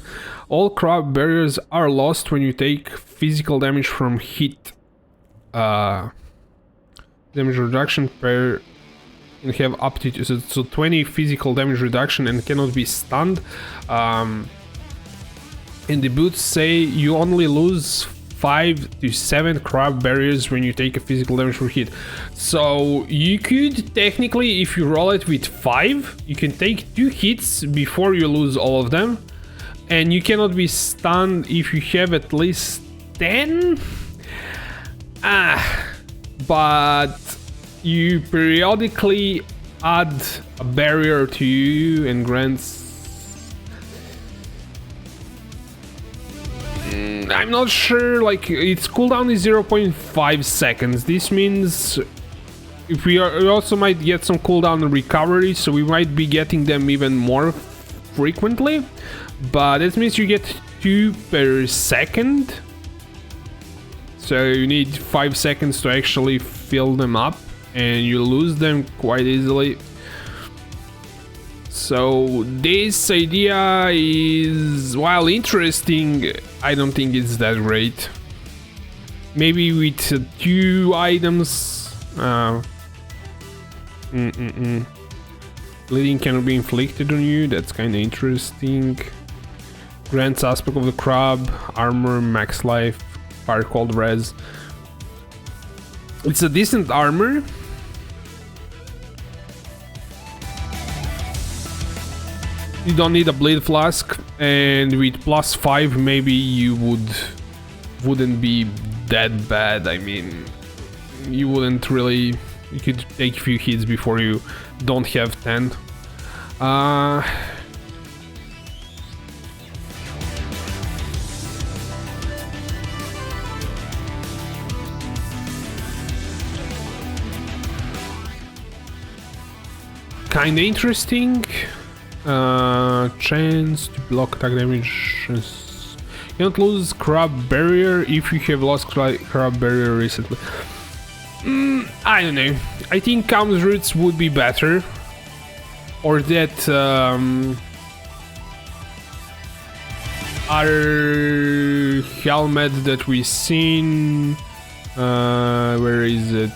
All crab barriers are lost when you take physical damage from hit. Damage reduction per and have up to so 20 physical damage reduction and cannot be stunned. And the boots say you only lose 5 to 7 crab barriers when you take a physical damage for hit. So you could technically, if you roll it with 5, you can take 2 hits before you lose all of them, and you cannot be stunned if you have at least 10. But you periodically add a barrier to you and grants. I'm not sure, like, its cooldown is 0.5 seconds. This means if we also might get some cooldown and recovery, so we might be getting them even more frequently. But this means you get 2 per second. So you need 5 seconds to actually fill them up, and you lose them quite easily. So this idea is, while interesting, I don't think it's that great. Maybe with 2 items. Bleeding cannot be inflicted on you. That's kind of interesting. Grants aspect of the crab, armor, max life, fire cold res. It's a decent armor. You don't need a blade flask, and with +5 maybe you wouldn't be that bad. I mean, you wouldn't really, you could take a few hits before you don't have 10. Kinda interesting. Chance to block attack damage. You don't lose crab barrier if you have lost crab barrier recently. I don't know. I think Calm's Roots would be better. Or that other helmet that we seen. Where is it?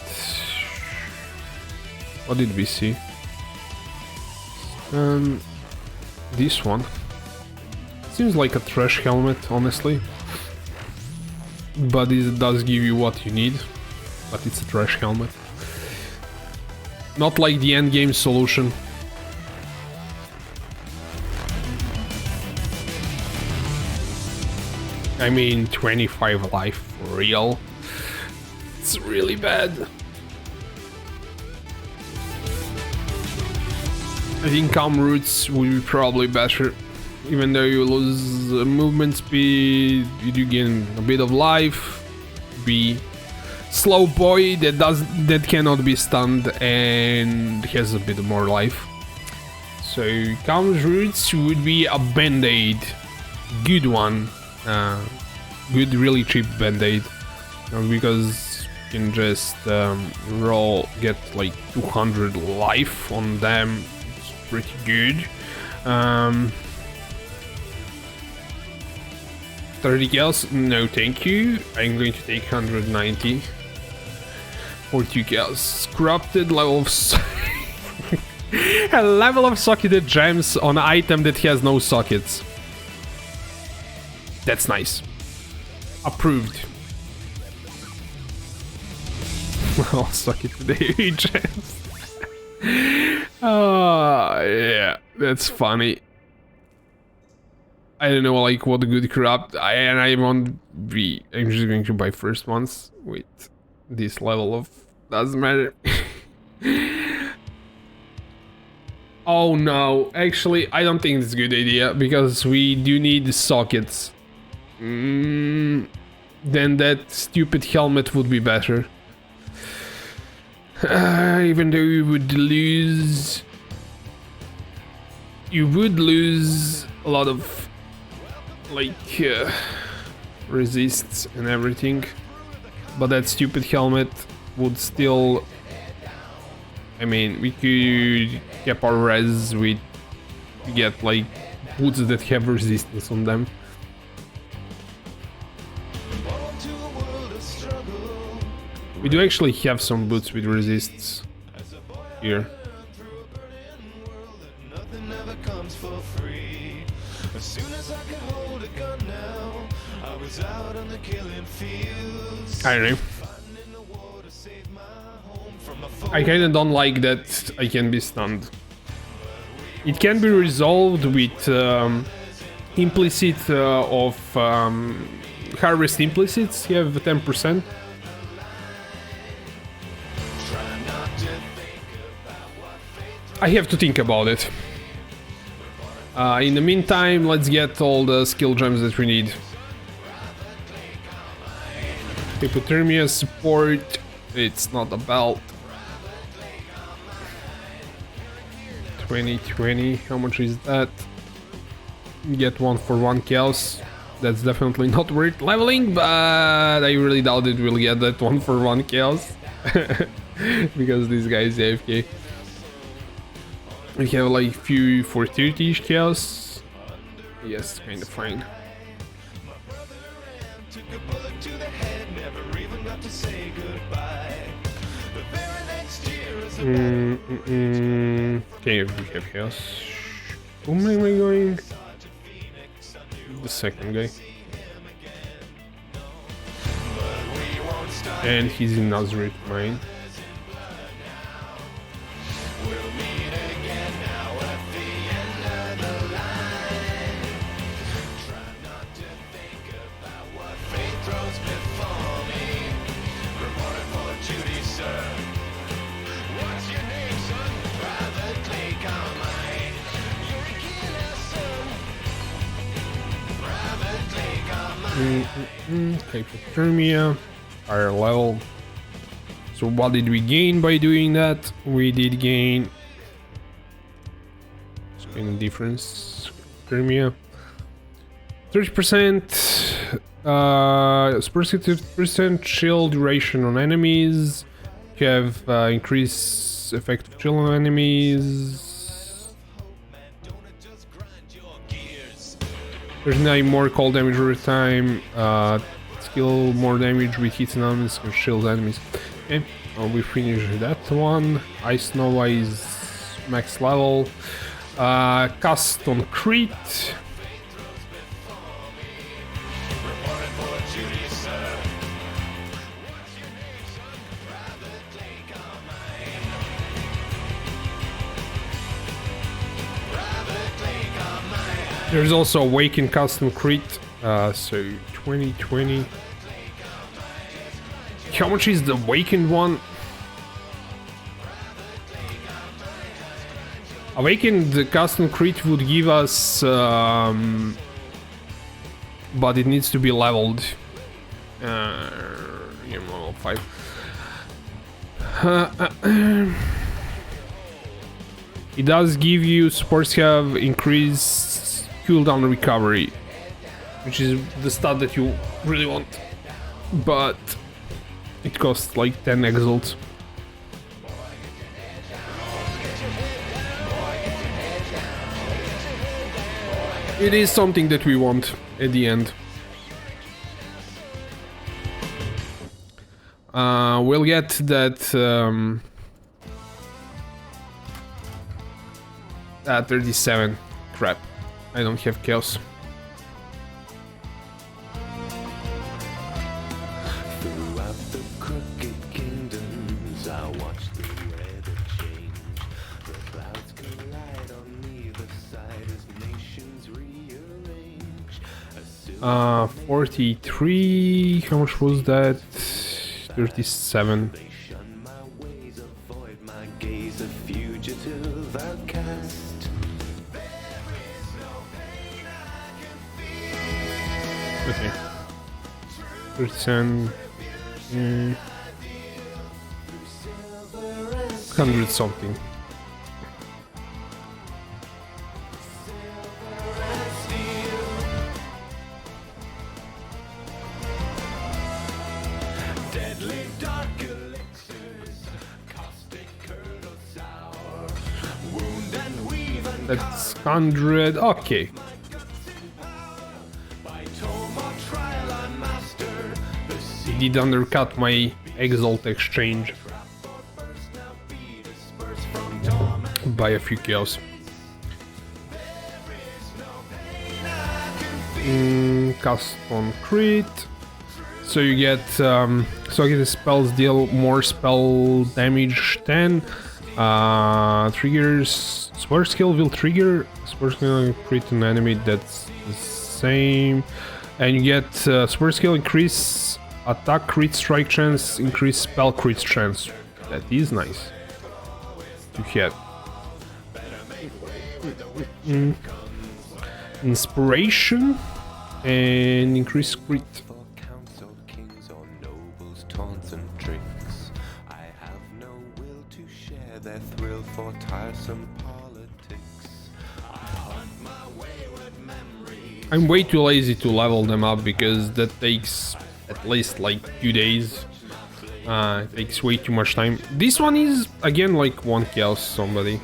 What did we see? This one. Seems like a trash helmet, honestly. But it does give you what you need. But it's a trash helmet. Not like the endgame solution. I mean, 25 life for real. It's really bad. I think Calm Roots would be probably better. Even though you lose movement speed, you do gain a bit of life. Be slow boy that cannot be stunned and has a bit more life. So Calm Roots would be a band-aid. Good one. Good, really cheap band-aid. Because you can just get like 200 life on them. Pretty good. 30 kills? No, thank you. I'm going to take 190 for 2 kills. Corrupted level of a level of socketed gems on an item that has no sockets. That's nice. Approved. Well, socketed gems. Yeah, that's funny. I don't know, like, what good corrupt. I won't be. I'm just going to buy first ones with this level of. Doesn't matter. Oh no, actually, I don't think it's a good idea because we do need the sockets. Then that stupid helmet would be better. Even though you would lose a lot of like resists and everything, but that stupid helmet would still. I mean, we could keep our res with get like boots that have resistance on them. We do actually have some boots with resists here. I don't know. I kinda don't like that I can be stunned. It can be resolved with implicit of harvest implicits. You have 10%. I have to think about it. In the meantime, let's get all the skill gems that we need. Hypothermia support. It's not a belt. 2020. How much is that? Get 1 for 1 chaos. That's definitely not worth leveling, but I really doubt it will get that 1 for 1 chaos. Because this guy is AFK. We have like few for 30-ish chaos. Yes, kinda fine. Okay, we have chaos. Whom am I going? The second guy. And he's in Nazareth mine. Hypothermia, higher level. So what did we gain by doing that? We did gain spin difference, hypothermia, 30%, 30% chill duration on enemies. You have increased effective chill on enemies. 39 more cold damage over time. Skill more damage with hits and enemies and shield enemies. Okay, we finished that one. Ice Nova is max level. Cast on crit. There's also Awaken custom crit, so 2020. How much is the Awakened one? Awakened custom crit would give us, but it needs to be leveled. Level 5. It does give you supports have increased cooldown recovery, which is the stat that you really want, but it costs like 10 exalts. It is something that we want at the end. We'll get that 37. Crap. I don't have chaos. Throughout the crooked kingdoms, I watch the weather change. The clouds collide on either side as nations rearrange. 43. How much was that? 37. They shun my ways, avoid my gaze, a fugitive outcast. 37. 100 something. Deadly dark elixirs, caustic curdle sour, wound and weave and That's 100. Okay. It did undercut my exalt exchange by a few kills. Cast on crit. So you get the spells deal more spell damage 10. Triggers Spur skill will trigger Spur skill crit an enemy, that's the same. And you get Spur skill increase attack crit strike chance, increase spell crit chance. That is nice to have. Inspiration and increase crit. for counsel, kings or nobles, taunts and tricks. I have no will to share their thrill for tiresome politics. I hunt my wayward memories. I'm way too lazy to level them up because that takes at least like 2 days. It takes way too much time. This one is again like one kill somebody.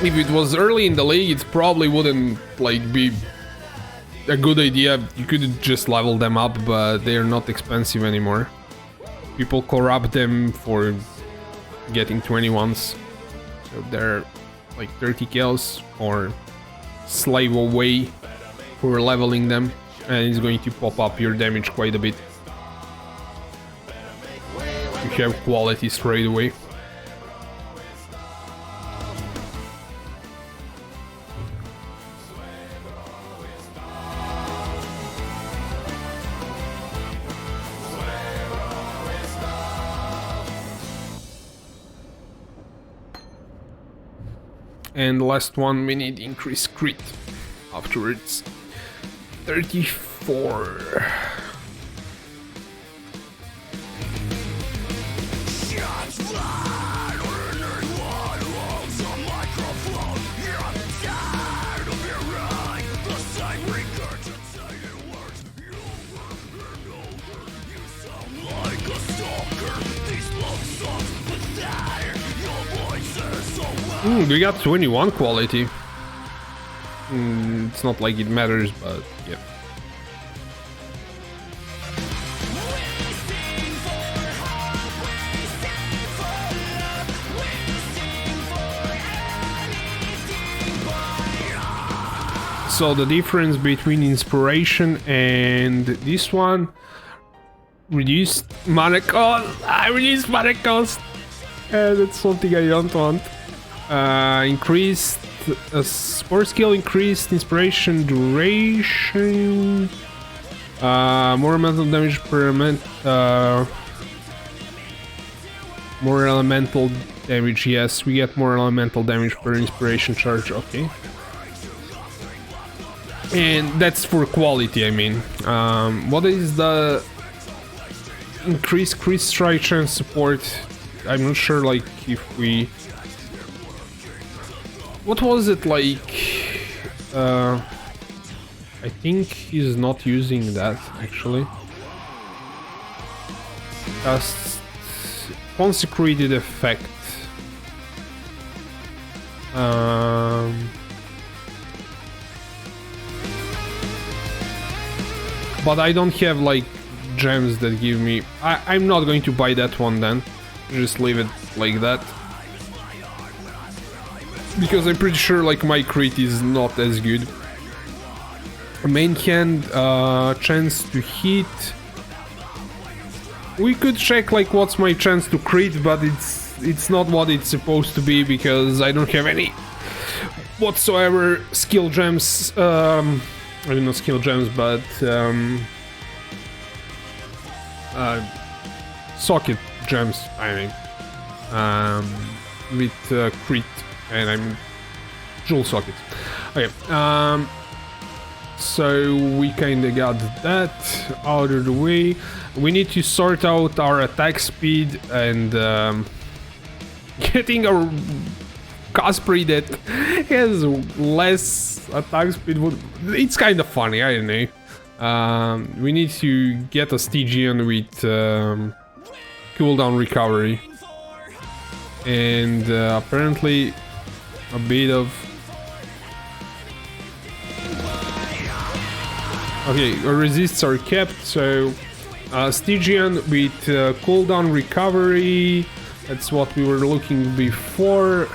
If it was early in the league, it probably wouldn't like be a good idea. You could just level them up, but they're not expensive anymore. People corrupt them for getting 21s, so they're like 30 kills or slave away for leveling them, and it's going to pop up your damage quite a bit. You have quality straight away. And last one, we need increased crit afterwards. 34. We got 21 quality. It's not like it matters, but yeah. So the difference between inspiration and this one, reduced mana cost. I reduced mana cost. That's something I don't want. Increased sport skill, increased inspiration duration, more elemental damage per more elemental damage. Yes, we get more elemental damage per inspiration charge. Okay. And that's for quality, I mean. What is the increased crit strike chance support? I'm not sure, like, if we... What was it like? I think he's not using that, actually. Just consecrated effect. But I don't have like gems that give me... I'm not going to buy that one then. Just leave it like that. Because I'm pretty sure like my crit is not as good. Main hand, chance to hit. We could check like what's my chance to crit, but it's not what it's supposed to be because I don't have any whatsoever skill gems. I mean, not skill gems, but socket gems, I mean, with crit, and I'm jewel socket. Okay, so we kinda got that out of the way. We need to sort out our attack speed and getting a cosplay that has less attack speed. It's kind of funny, I don't know. We need to get a Stygian with cooldown recovery. And apparently a bit of... Okay, resists are kept, so Stygian with cooldown recovery. That's what we were looking before.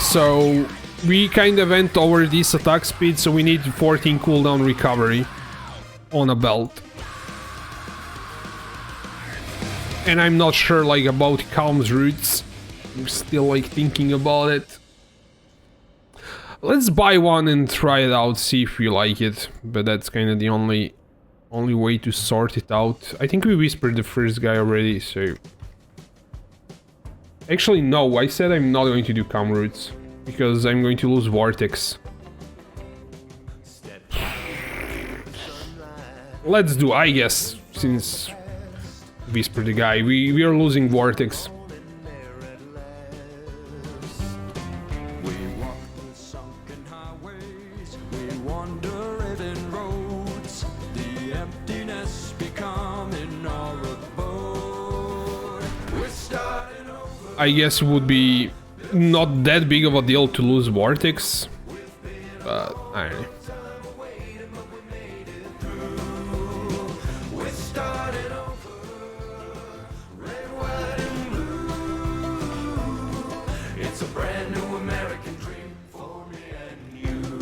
So we kind of went over this attack speed, so we need 14 cooldown recovery on a belt. And I'm not sure like about Calm's roots. I'm still like thinking about it. Let's buy one and try it out, see if we like it. But that's kind of the only way to sort it out. I think we whispered the first guy already, so... Actually, no, I said I'm not going to do Calm Roots, because I'm going to lose Vortex. Let's do, I guess, since whisper the guy, we are losing Vortex. I guess it would be not that big of a deal to lose Vortex, but I don't know. It's a brand new American dream for me and you.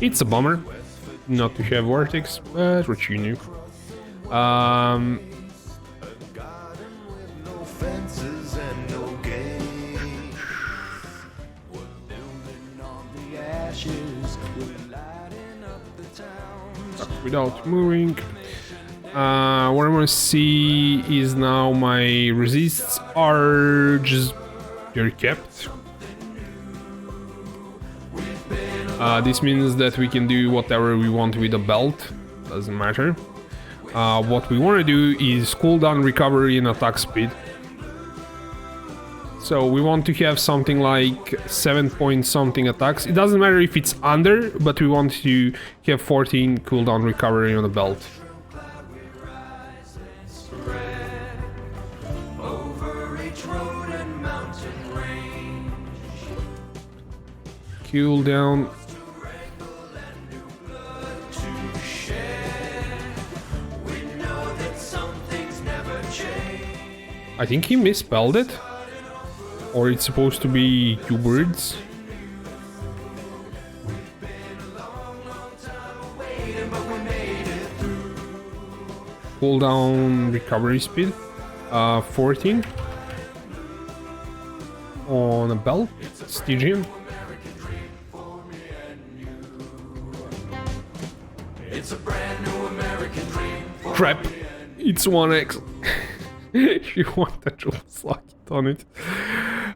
It's a bummer not to have Vortex, but what you knew. Without moving. What I want to see is now my resists are just they're kept. This means that we can do whatever we want with the belt, doesn't matter. What we want to do is cooldown, recovery, and attack speed. So we want to have something like 7 point something attacks. It doesn't matter if it's under, but we want to have 14 cooldown recovery on the belt. Cooldown. I think he misspelled it. Or it's supposed to be 2 words. Cooldown recovery speed. 14. On a belt. Stygian. Crap. It's 1x. You want a jewel socket on it.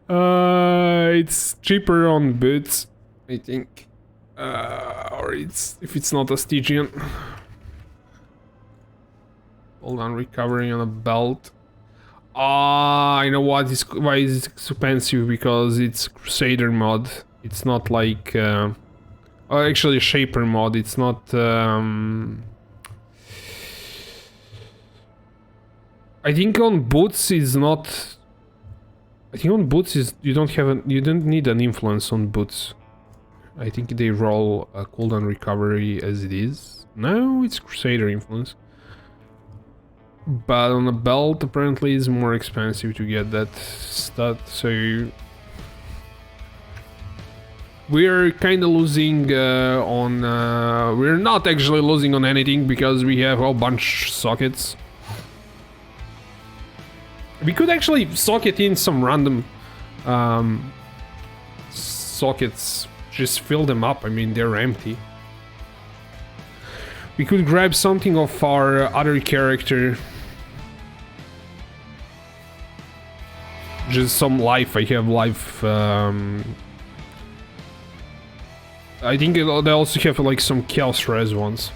It's cheaper on boots, I think. Or it's if it's not a Stygian. Hold on, recovery on a belt. I know why it's expensive, because it's Crusader mod. It's not like actually a Shaper mod. It's not I think on boots is not. I think on boots is you don't need an influence on boots. I think they roll a cooldown recovery as it is. No, it's Crusader influence. But on a belt apparently it's more expensive to get that stat, so we're kind of losing on. We're not actually losing on anything because we have a whole bunch sockets. We could actually socket in some random sockets, just fill them up. I mean, they're empty. We could grab something of our other character. Just some life. I have life. I think they also have like some chaos res ones.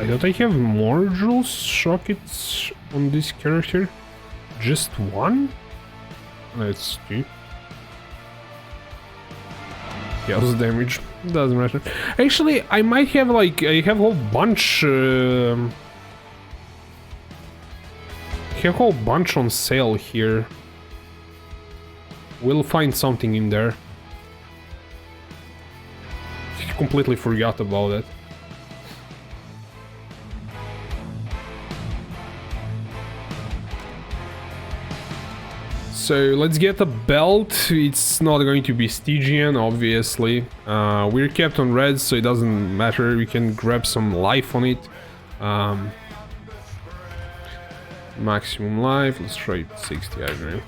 I thought I have more jewel sockets on this character. Just one? Let's see. Chaos damage. Doesn't matter. Actually, I might have like I have a whole bunch. Have a whole bunch on sale here. We'll find something in there. I completely forgot about it. So let's get a belt. It's not going to be Stygian, obviously. We're kept on red, so it doesn't matter. We can grab some life on it. Maximum life, let's try 60, I don't know.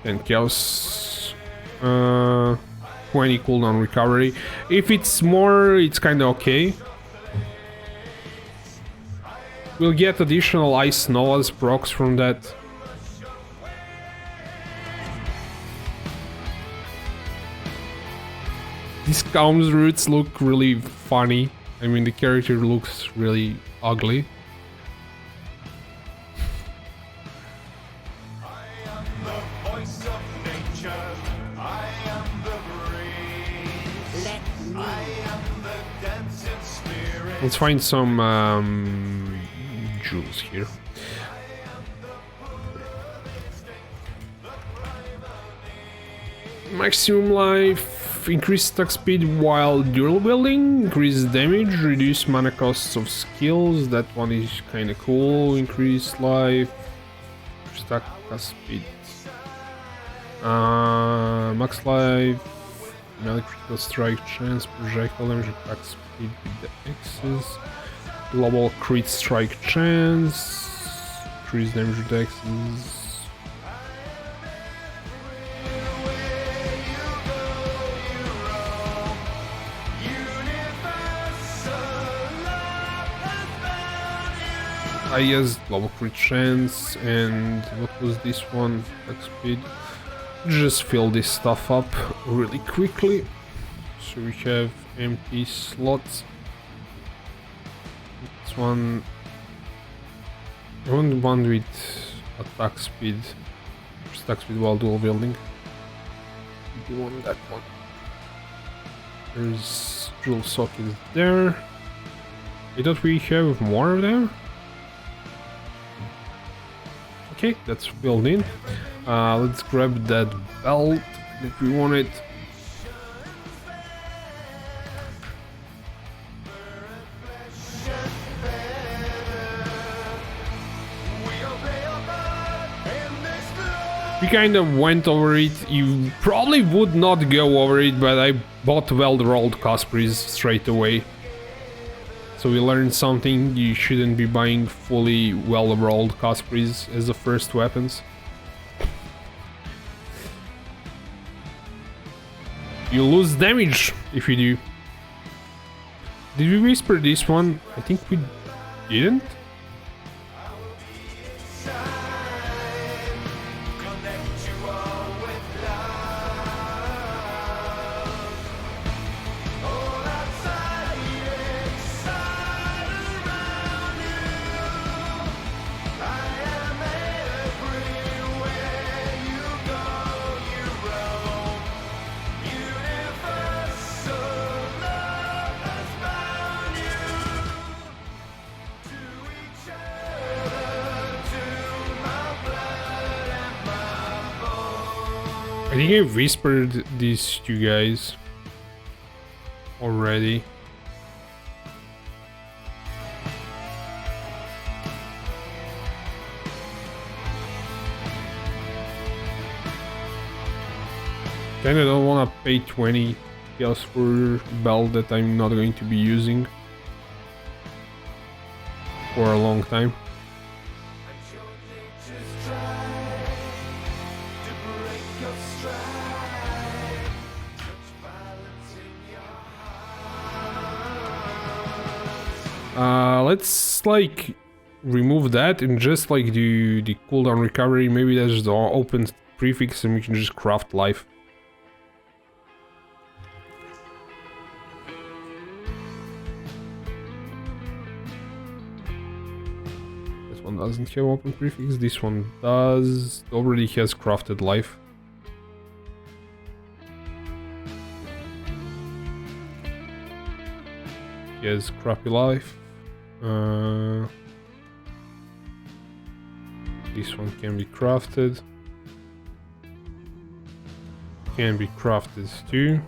And chaos 20 cooldown recovery. If it's more, it's kinda okay. We'll get additional ice Noah's procs from that. These Calm's roots look really funny. I mean, the character looks really ugly. Let's find some jewels here. Maximum life, increase attack speed while dual wielding, increase damage, reduce mana costs of skills. That one is kind of cool. Increase life, attack speed. Max life, Melee critical strike chance, projectile damage, attack speed with the X's. Global crit strike chance. Increase damage with the X's. I guess global crit chance, and what was this one? Attack speed. Just fill this stuff up really quickly. So we have empty slots. This one. I want one with attack speed. Attack speed while dual wielding. We want that one. There's dual sockets there. I thought we have more of them. Okay, that's filled in. Let's grab that belt that we wanted. We kind of went over it. You probably would not go over it, but I bought well-rolled Caspers straight away. So we learned something. You shouldn't be buying fully well-rolled Caspers as the first weapons. You lose damage if you do. Did we whisper this one? I think we didn't. I think I whispered this to you guys already. Kinda don't wanna pay 20 else for a belt that I'm not going to be using for a long time. Let's like remove that and just like do the cooldown recovery. Maybe that's the open prefix and we can just craft life. This one doesn't have open prefix, this one does. It already has crafted life. Yes, crappy life. This one can be crafted. Can be crafted too.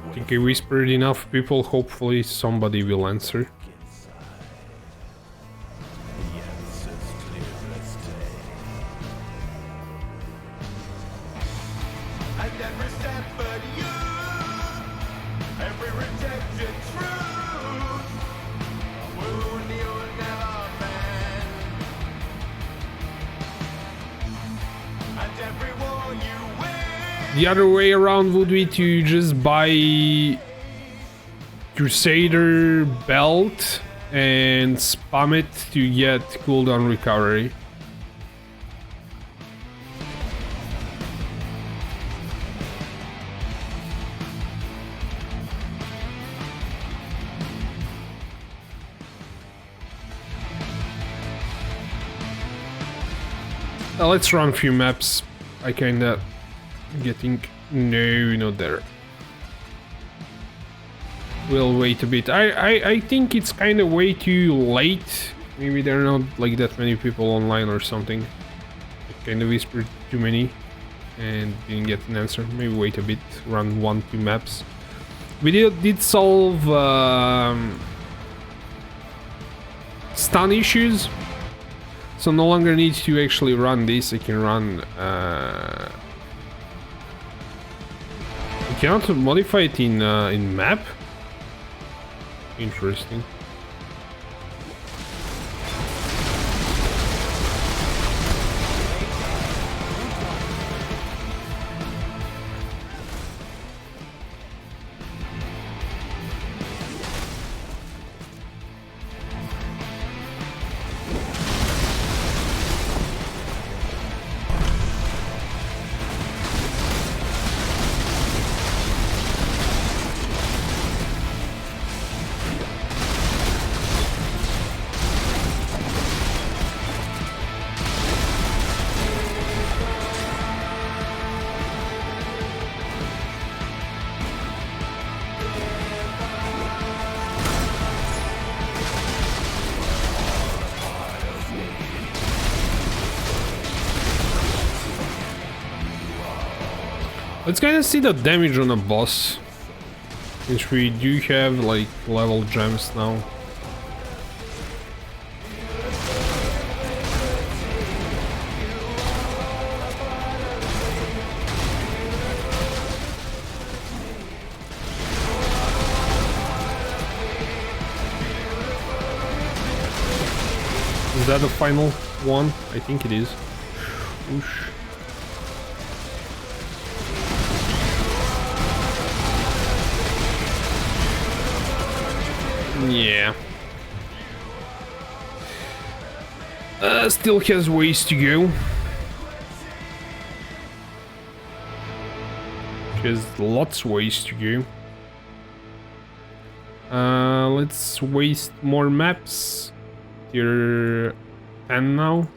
I think I whispered enough people, hopefully somebody will answer. The other way around would be to just buy Crusader belt and spam it to get cooldown recovery. Let's run a few maps. I kinda getting... No, not there. We'll wait a bit. I think it's kinda way too late. Maybe there are not like that many people online or something. I kinda whispered too many and didn't get an answer. Maybe wait a bit, run 1-2 maps. We did solve stun issues, so no longer need to actually run this. I can run. You cannot modify it in map. Interesting. Let's kind of see the damage on a boss, which we do have like level gems now. Is that the final one? I think it is. Whoosh. Yeah. Still has ways to go. Has lots of ways to go. Let's waste more maps. Tier 10 now.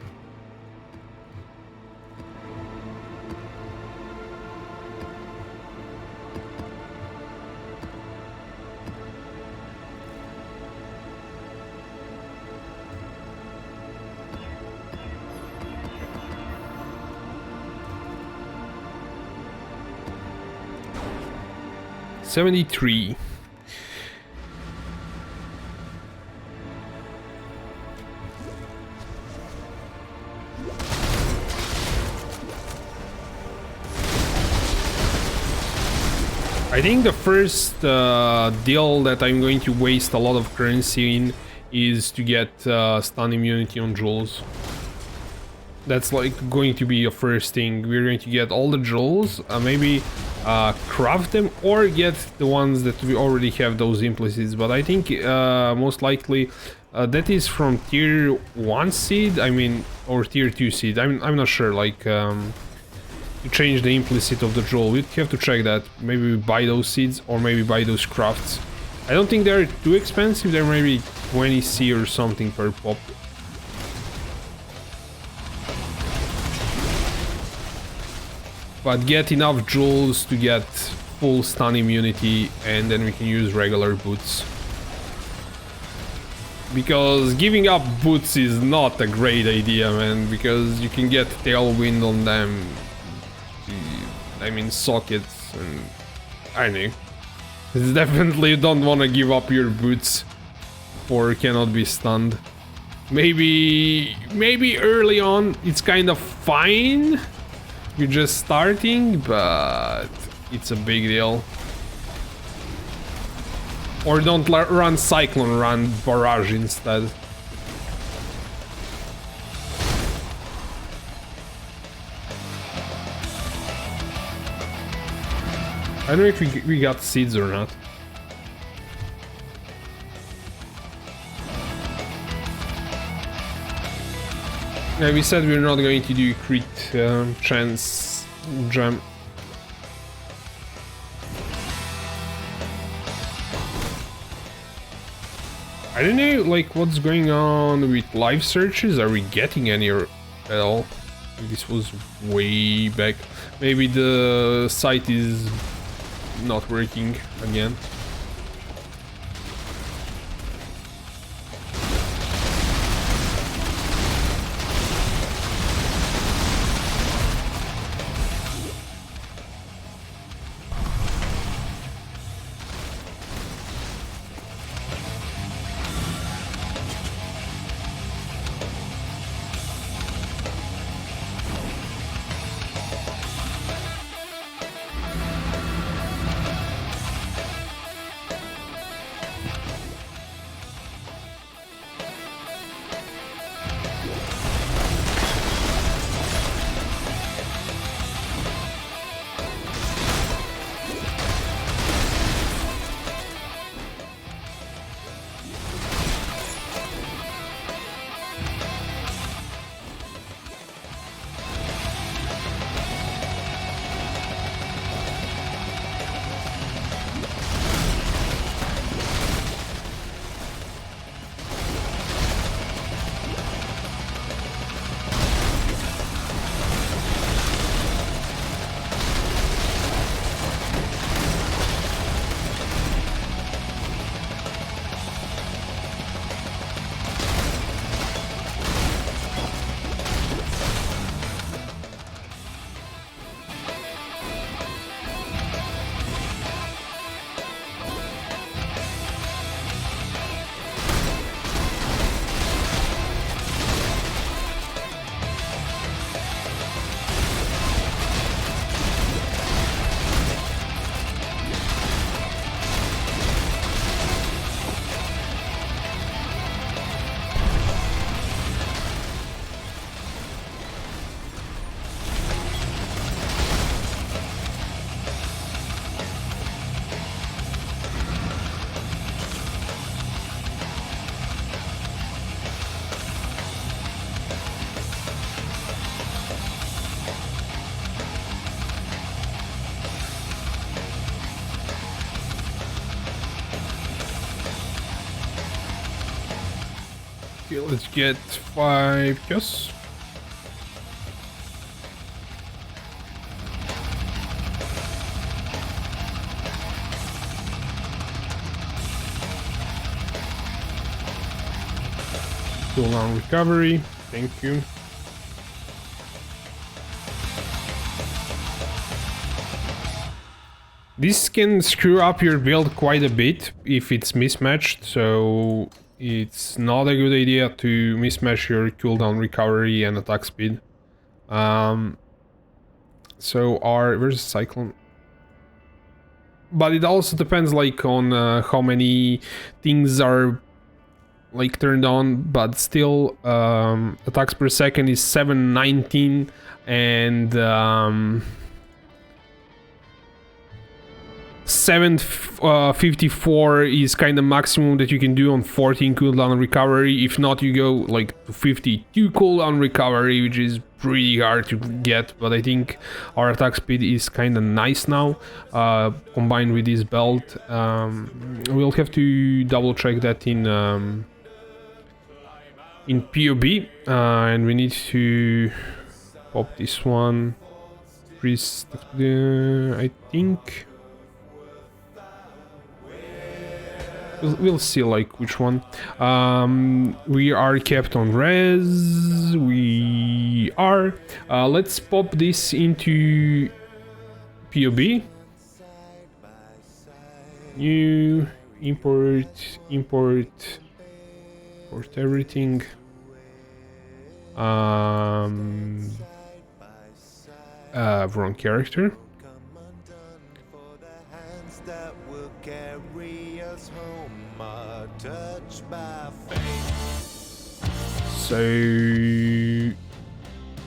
$73. I think the first deal that I'm going to waste a lot of currency in is to get stun immunity on jewels. That's like going to be a first thing. We're going to get all the jewels, maybe craft them or get the ones that we already have, those implicits. But I think most likely that is from tier 1 seed, I mean, or tier 2 seed. I'm not sure, like to change the implicit of the jewel. We'd have to check that. Maybe we buy those seeds or maybe buy those crafts. I don't think they're too expensive. They're maybe 20C or something per pop. But get enough jewels to get full stun immunity and then we can use regular boots. Because giving up boots is not a great idea, man, because you can get tailwind on them. I mean, sockets and I don't know. It's definitely you don't want to give up your boots or cannot be stunned. Maybe early on it's kind of fine. You're just starting, but it's a big deal. Or don't run Cyclone, run Barrage instead. I don't know if we got seeds or not. Yeah, we said we're not going to do crit chance gem. I don't know, like, what's going on with live searches. Are we getting any at all? This was way back. Maybe the site is not working again. Okay, let's get 5 CoC. Cooldown recovery, thank you. This can screw up your build quite a bit if it's mismatched, so it's not a good idea to mismatch your cooldown recovery and attack speed. Where's the cyclone? But it also depends like on how many things are like turned on, but still attacks per second is 719 and 754 is kind of maximum that you can do on 14 cooldown recovery. If not, you go like to 52 cooldown recovery, which is pretty hard to get, but I think our attack speed is kind of nice now, combined with this belt. We'll have to double check that in POB, and we need to pop this one. Priest, I think. We'll see like which one. We are kept on res. We are. Let's pop this into POB. New import everything. Wrong character. So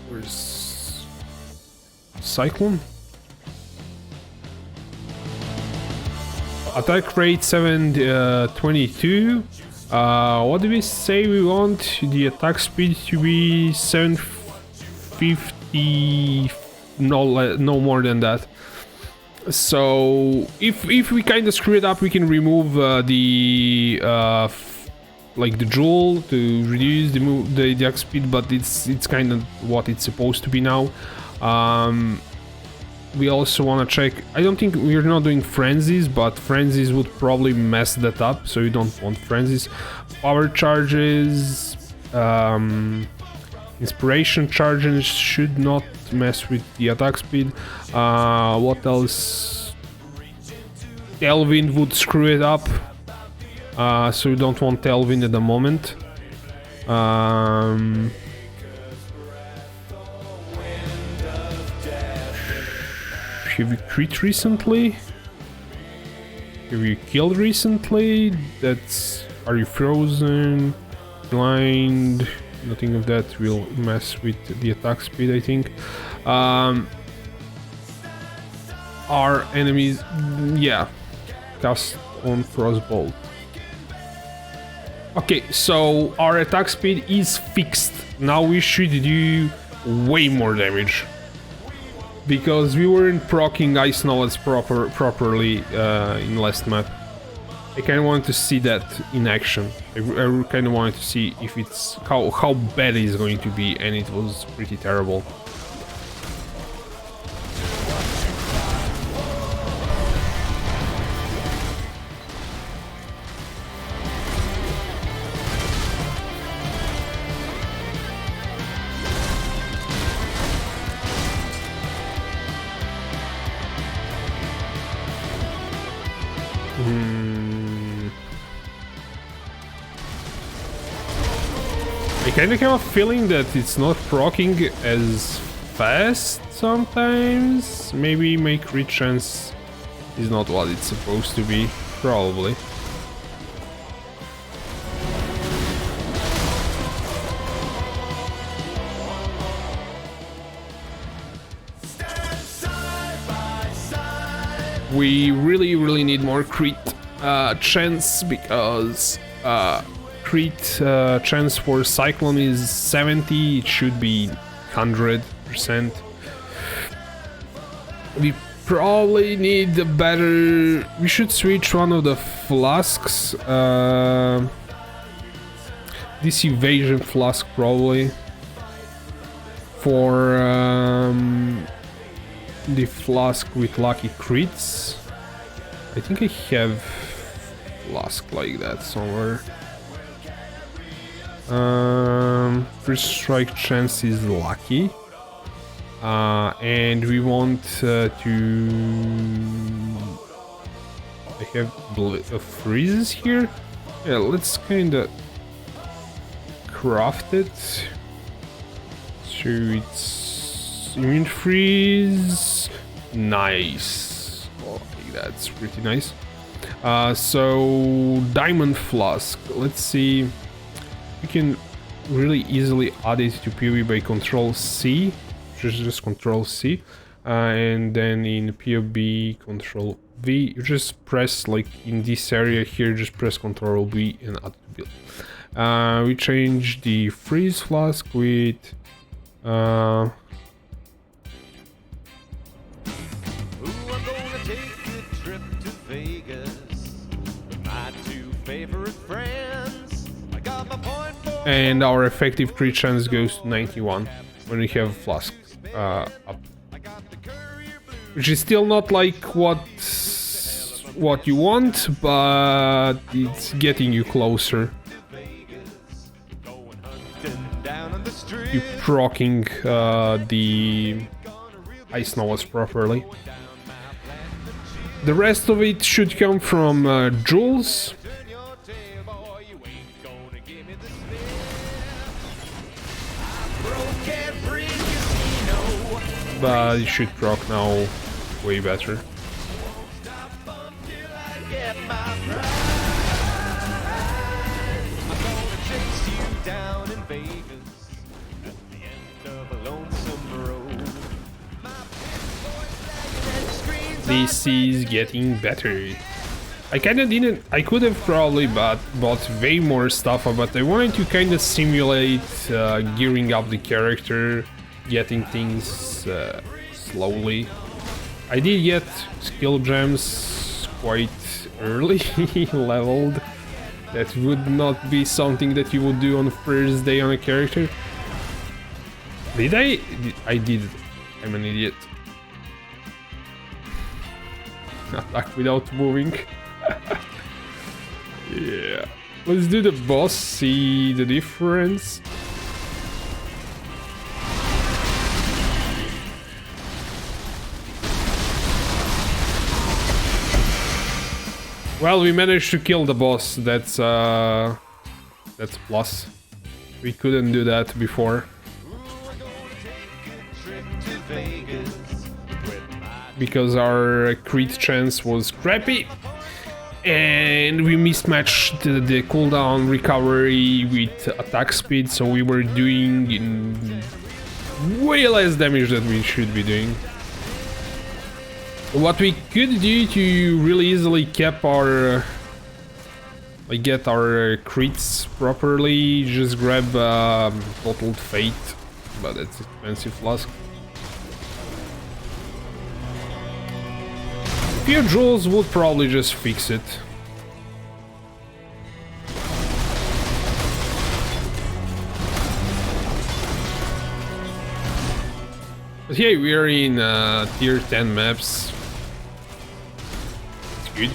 where's Cyclone? Attack rate 722. What do we say we want? The attack speed to be 750, no more than that. So if we kind of screw it up, we can remove the jewel to reduce the attack speed, but it's kind of what it's supposed to be now. We also want to check. I don't think we're not doing frenzies, but frenzies would probably mess that up, so you don't want frenzies. Power charges, inspiration charges should not mess with the attack speed. What else? Tailwind would screw it up, so you don't want tailwind at the moment. Have you crit recently? Have you killed recently? Are you frozen? Blind? Nothing of that will mess with the attack speed, I think. Our enemies, yeah, cast on Frostbolt. Okay, so our attack speed is fixed. Now we should do way more damage. Because we weren't proccing Ice Knowledge properly in last map. I kind of wanted to see that in action. I kind of wanted to see if it's how bad it's going to be, and it was pretty terrible. I kind of have a feeling that it's not proccing as fast sometimes. Maybe my crit chance is not what it's supposed to be. Probably. We really need more crit chance, because crit chance for Cyclone is 70, it should be 100%. We probably need a better... We should switch one of the flasks. The this evasion flask probably for the flask with lucky crits. I think I have flask like that somewhere. First strike chance is lucky, and we want to. I have freezes here. Yeah, let's kind of craft it so it's immune freeze. Nice. Oh, that's pretty nice. So diamond flask. Let's see. We can really easily add it to POE by Control C. Just Control C, and then in POB Control V. You just press like in this area here. Just press Control V and add to build. We change the freeze flask with. Ooh, I'm gonna take a trip to Vegas with my 2 favorite friends. I got my point for And our effective crit chance goes to 91 when we have flask up. Which is still not like what you want, but it's getting you closer to proccing the ice novas properly. The rest of it should come from jewels. But it should proc now way better. This is getting better. I could have probably bought way more stuff, but I wanted to kind of simulate gearing up the character, getting things slowly. I did get skill gems quite early leveled. That would not be something that you would do on the first day on a character. Did I? I did. I'm an idiot. Attack without moving. Yeah. Let's do the boss, see the difference. Well, we managed to kill the boss. That's a plus. We couldn't do that before. Because our crit chance was crappy. And we mismatched the cooldown recovery with attack speed, so we were doing way less damage than we should be doing. What we could do to really easily cap our get our crits properly, just grab Bottled Fate, but that's expensive flask. A few jewels would probably just fix it. But yeah, we are in tier 10 maps. It's good.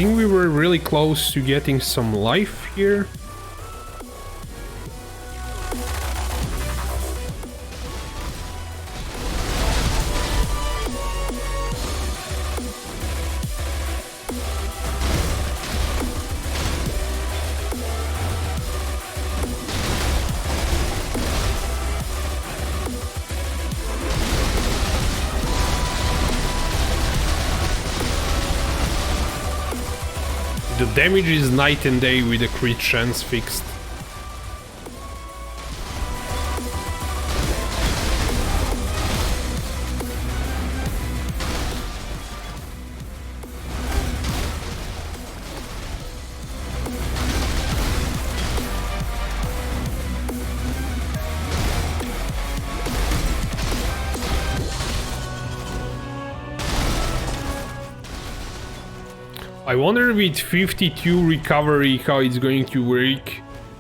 think we were really close to getting some life here. The damage is night and day with the crit chance fixed. I wonder with 52 recovery how it's going to work.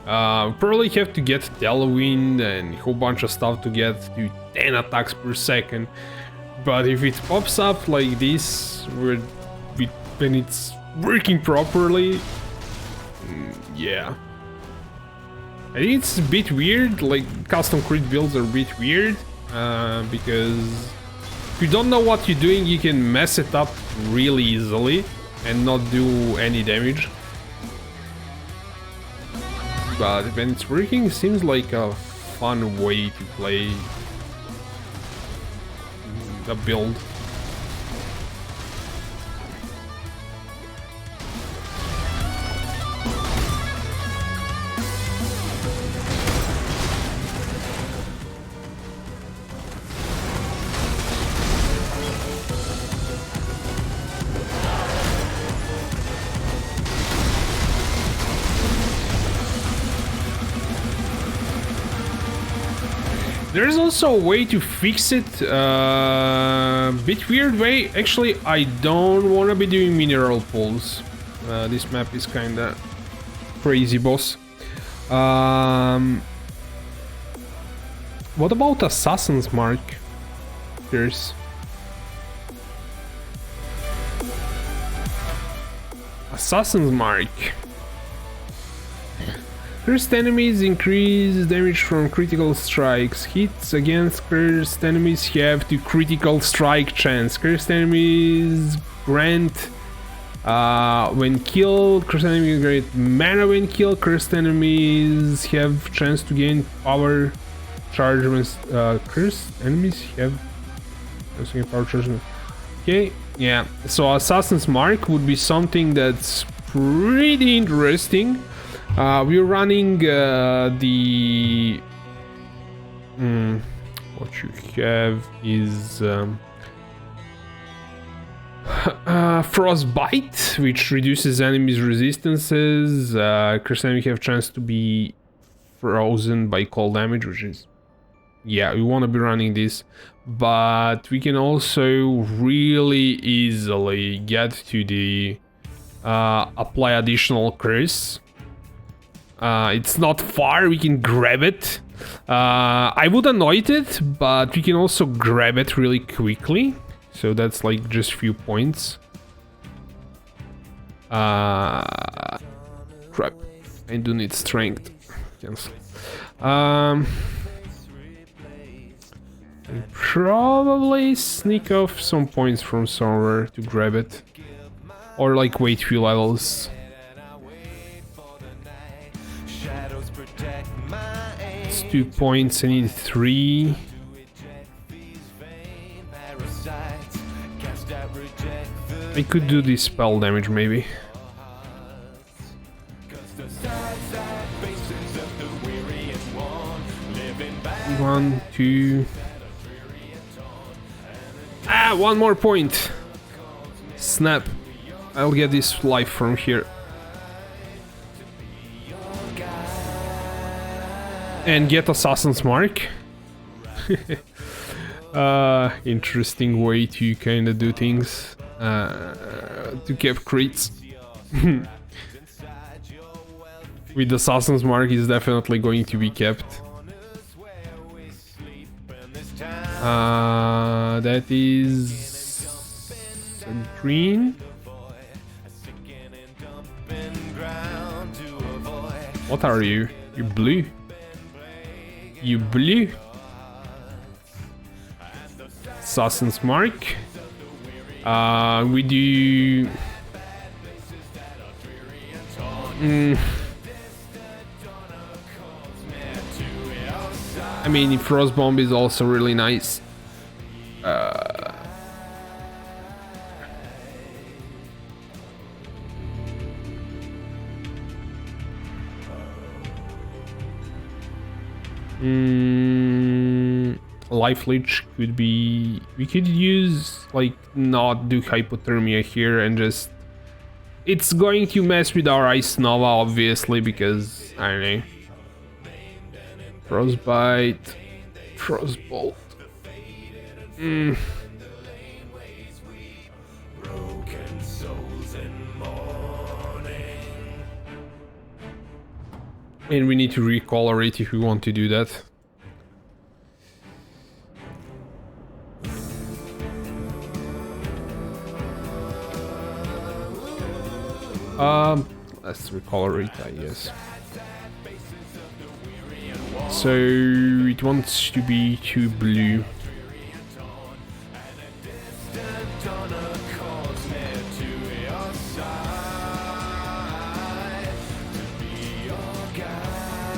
Probably have to get Tailwind and a whole bunch of stuff to get to 10 attacks per second. But if it pops up like this, when it's working properly, yeah. I think it's a bit weird, like custom crit builds are a bit weird, because if you don't know what you're doing, you can mess it up really easily and not do any damage. But when it's working, it seems like a fun way to play the build. There's also a way to fix it, bit weird way. Actually, I don't want to be doing mineral pulls. This map is kinda crazy, boss. What about Assassin's Mark? There's Assassin's Mark. Cursed enemies increase damage from critical strikes. Hits against cursed enemies have the critical strike chance. Cursed enemies grant when killed. Cursed enemies grant mana when killed. Cursed enemies have chance to gain power charge when cursed enemies have power charge. Okay, yeah. So Assassin's Mark would be something that's pretty interesting. We're running the what you have is Frostbite, which reduces enemies' resistances. Cursed enemies have chance to be frozen by cold damage, which is, yeah, we want to be running this. But we can also really easily get to the apply additional curse. It's not far, we can grab it. I would anoint it, but we can also grab it really quickly. So that's like just few points. Crap. I do need strength. Cancel. Probably sneak off some points from somewhere to grab it. Or like wait few levels. It's 2 points, I need 3. I could do this spell damage maybe. 1, 2. Ah, 1 more point. Snap. I'll get this life from here. And get Assassin's Mark. Interesting way to kind of do things. To get crits. With Assassin's Mark is definitely going to be kept. That is green. What are you? You blue? You blue? Assassin's Mark. We do... I mean, Frost Bomb is also really nice. Life Leech could be... We could use, like, not do hypothermia here and just... It's going to mess with our Ice Nova, obviously, because, I don't know. Frostbite... Frostbolt... And we need to recolorate if we want to do that. Let's recolorate, I guess. So it wants to be too blue.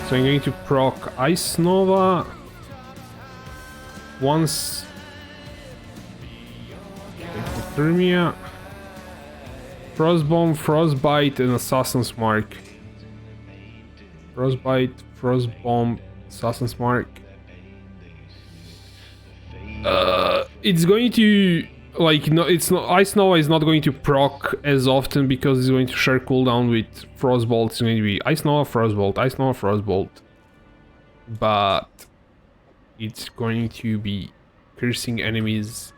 So I'm going to proc Ice Nova once. Hypothermia. Frostbomb, Frostbite, and Assassin's Mark. Frostbite, Frostbomb, Assassin's Mark. It's going to, like, no, it's not. Ice Nova is not going to proc as often because it's going to share cooldown with Frostbolt. It's going to be Ice Nova, Frostbolt, Ice Nova, Frostbolt. But it's going to be cursing enemies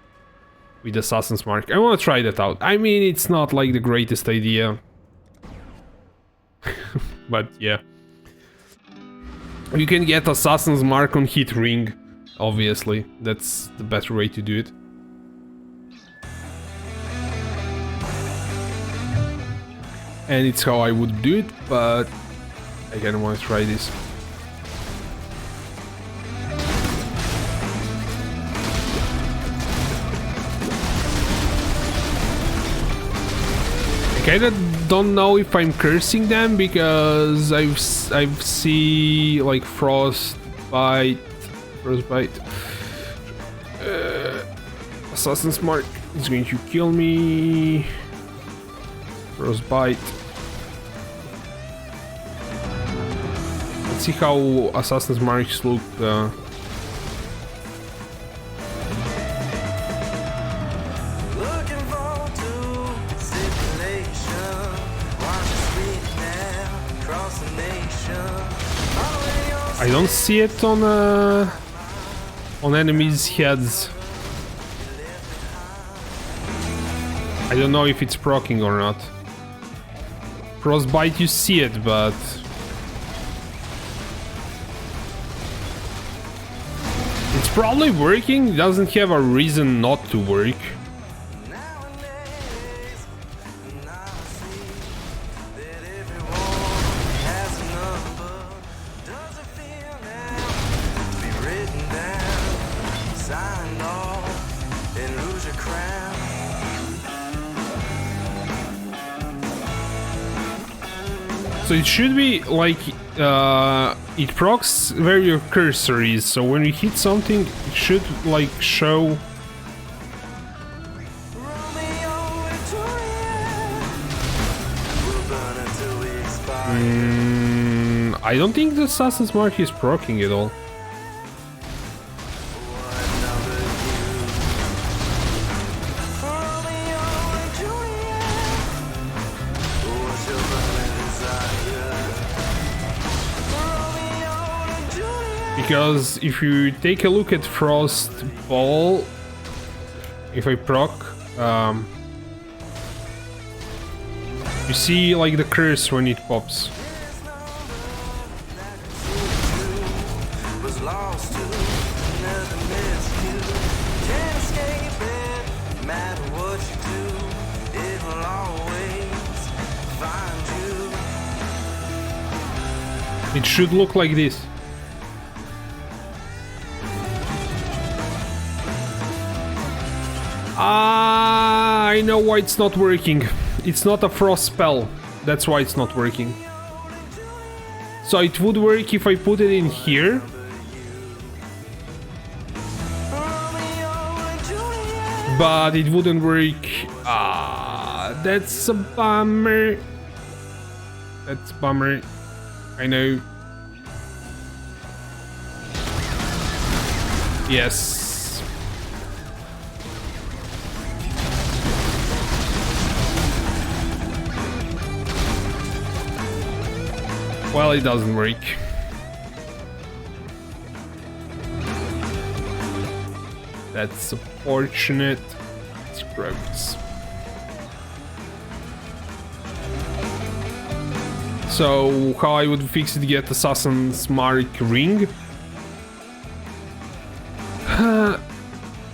with Assassin's Mark. I want to try that out. I mean, it's not like the greatest idea. But yeah. You can get Assassin's Mark on hit ring, obviously. That's the better way to do it. And it's how I would do it, but I kinda want to try this. Kinda don't know if I'm cursing them because I've see like Frostbite, Assassin's Mark is going to kill me. Frostbite. Let's see how Assassin's Marks look. I don't see it on enemies' heads. I don't know if it's proccing or not. Frostbite, you see it, but it's probably working. It doesn't have a reason not to work. So it should be like, it procs where your cursor is, so when you hit something, it should like show. I don't think the Assassin's Mark is proccing at all. Because if you take a look at Frost Ball, if I proc, you see like the curse when it pops. It should look like this. Ah, I know why it's not working. It's not a frost spell. That's why it's not working. So it would work if I put it in here. But it wouldn't work. Ah, that's a bummer. That's a bummer. I know. Yes. Well, it doesn't work. That's unfortunate. It's gross. So, how I would fix it, get Assassin's Mark ring.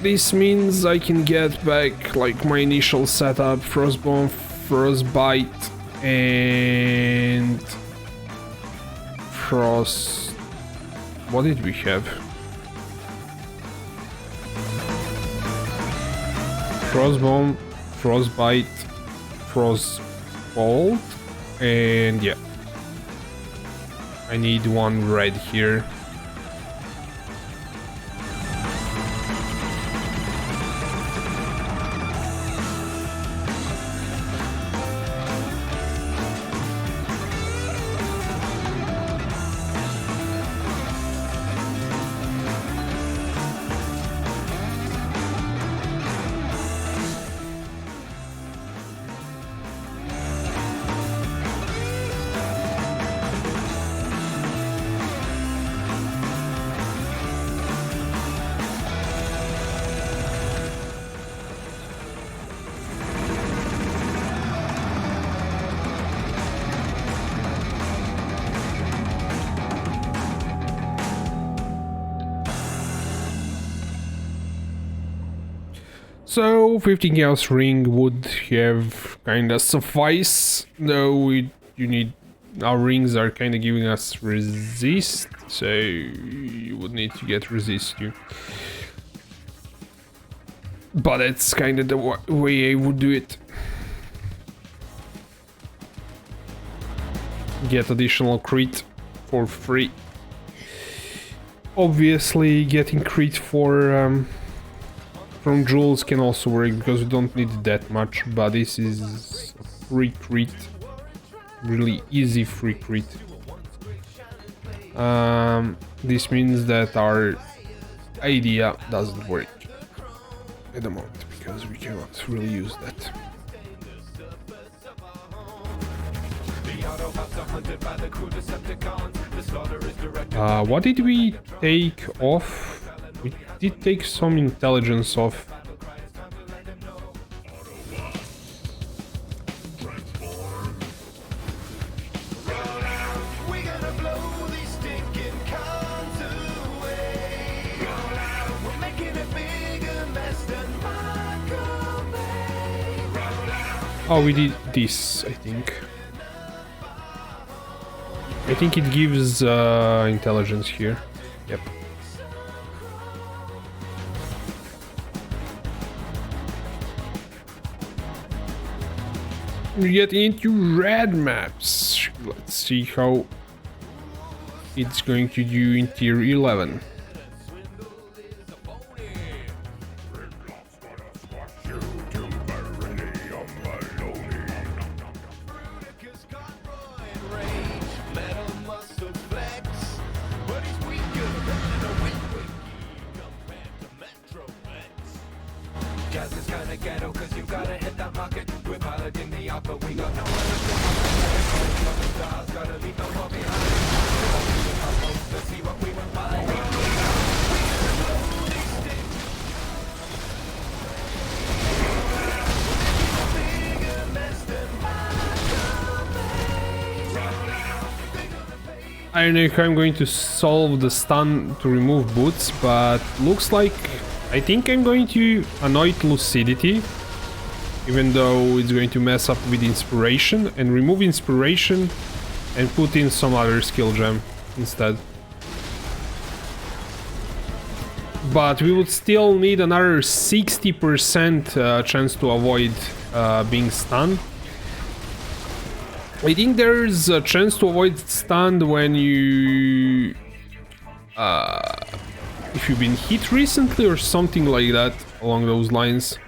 This means I can get back like my initial setup, Frostbone, Frostbite, and Frost... What did we have? Frostbone, Frostbite, Frostbolt, and yeah. I need one red here. So 15 chaos ring would have kinda suffice, though you need, our rings are kinda giving us resist, so you would need to get resist too. But that's kinda the way I would do it. Get additional crit for free. Obviously getting crit for from jewels can also work because we don't need that much, but this is a free crit, really easy free crit. This means that our idea doesn't work at the moment because we cannot really use that. What did we take off? We did take some intelligence off. Oh, we did this, I think. I think it gives intelligence here. Yep. We get into red maps. Let's see how it's going to do in tier 11. I don't know if I'm going to solve the stun to remove boots, but looks like I think I'm going to anoint lucidity, even though it's going to mess up with inspiration, and remove inspiration and put in some other skill gem instead. But we would still need another 60% chance to avoid being stunned. I think there's a chance to avoid stunned when you... if you've been hit recently or something like that, along those lines.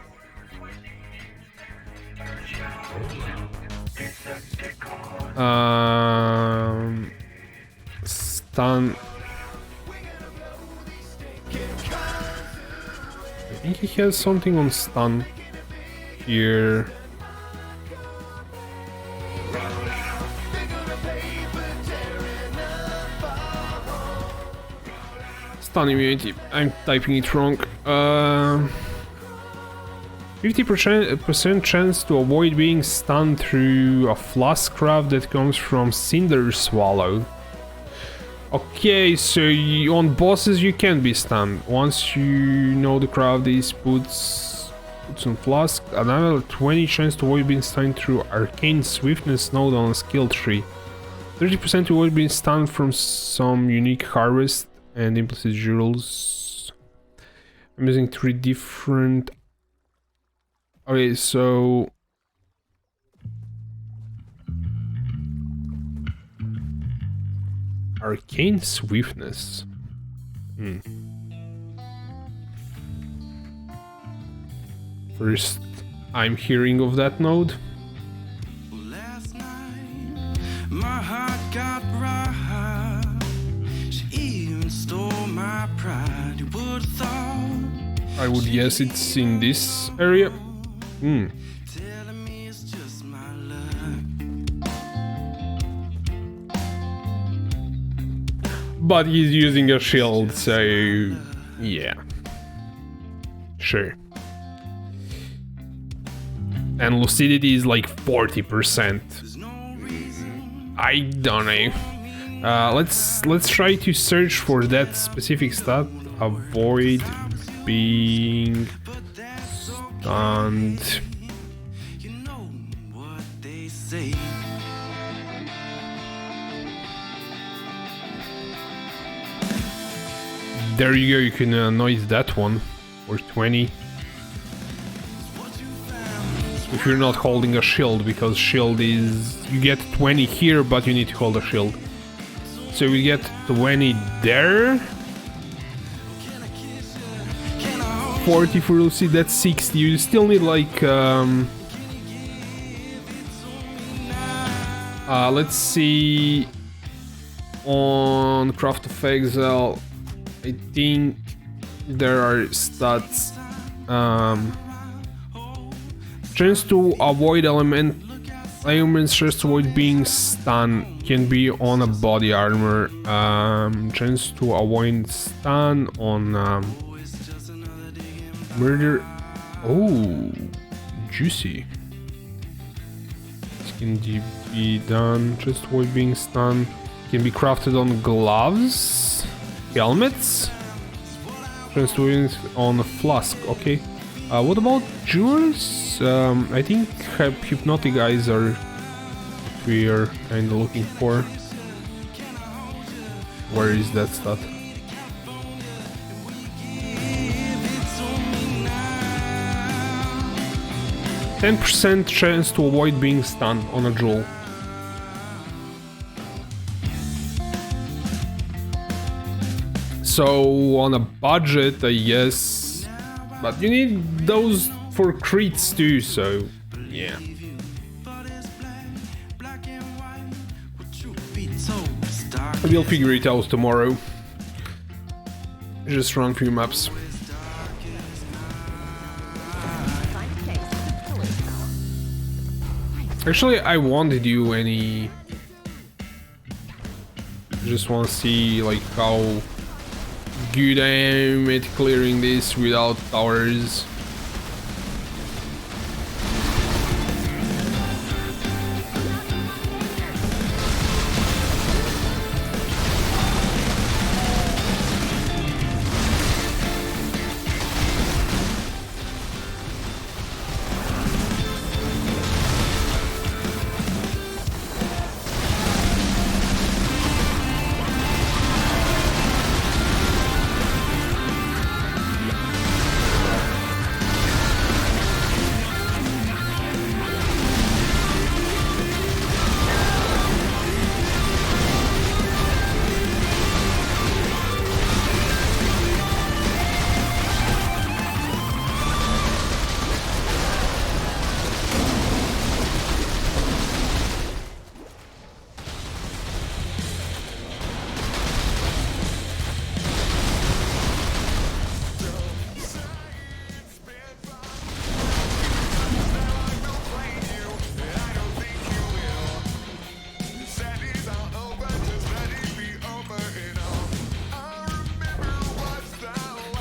Stun. I think he has something on stun here. Stun immunity. I'm typing it wrong. 50% chance to avoid being stunned through a flask craft that comes from Cinder Swallow. Okay, so on bosses you can be stunned. Once you know the craft is puts on flask, another 20 chance to avoid being stunned through Arcane Swiftness node on a skill tree. 30% to avoid being stunned from some unique harvest and implicit jewels. I'm using 3 different... Okay, so... Arcane Swiftness. First, I'm hearing of that node. Last night, my heart got robbed. She even stole my pride. You would have thought. I would guess it's in this area. Telling me it's just my luck. But he's using a shield, so yeah. Sure. And lucidity is like 40%. I don't know. Let's try to search for that specific stat. Avoid being stunned. You know what they say. There you go. You can noise that one for 20. If you're not holding a shield, because shield is... You get 20 here, but you need to hold a shield. So we get 20 there. 40 for Lucy, that's 60. You still need like... let's see... On Craft of Exile, I think there are stats... chance to avoid elements, just to avoid being stunned, can be on a body armor. Chance to avoid stun on murder. Oh, juicy. This can be done just to avoid being stunned. Can be crafted on gloves, helmets. Chance to avoid on a flask. Okay. What about jewels? I think hypnotic eyes are what we are kind of looking for. Where is that stat? %10 chance to avoid being stunned on a jewel. So on a budget, I guess, but you need those for crits too, so yeah. We'll figure it out tomorrow. Just run few maps. Actually, I won't do any... Just want to see like how good I am at clearing this without towers.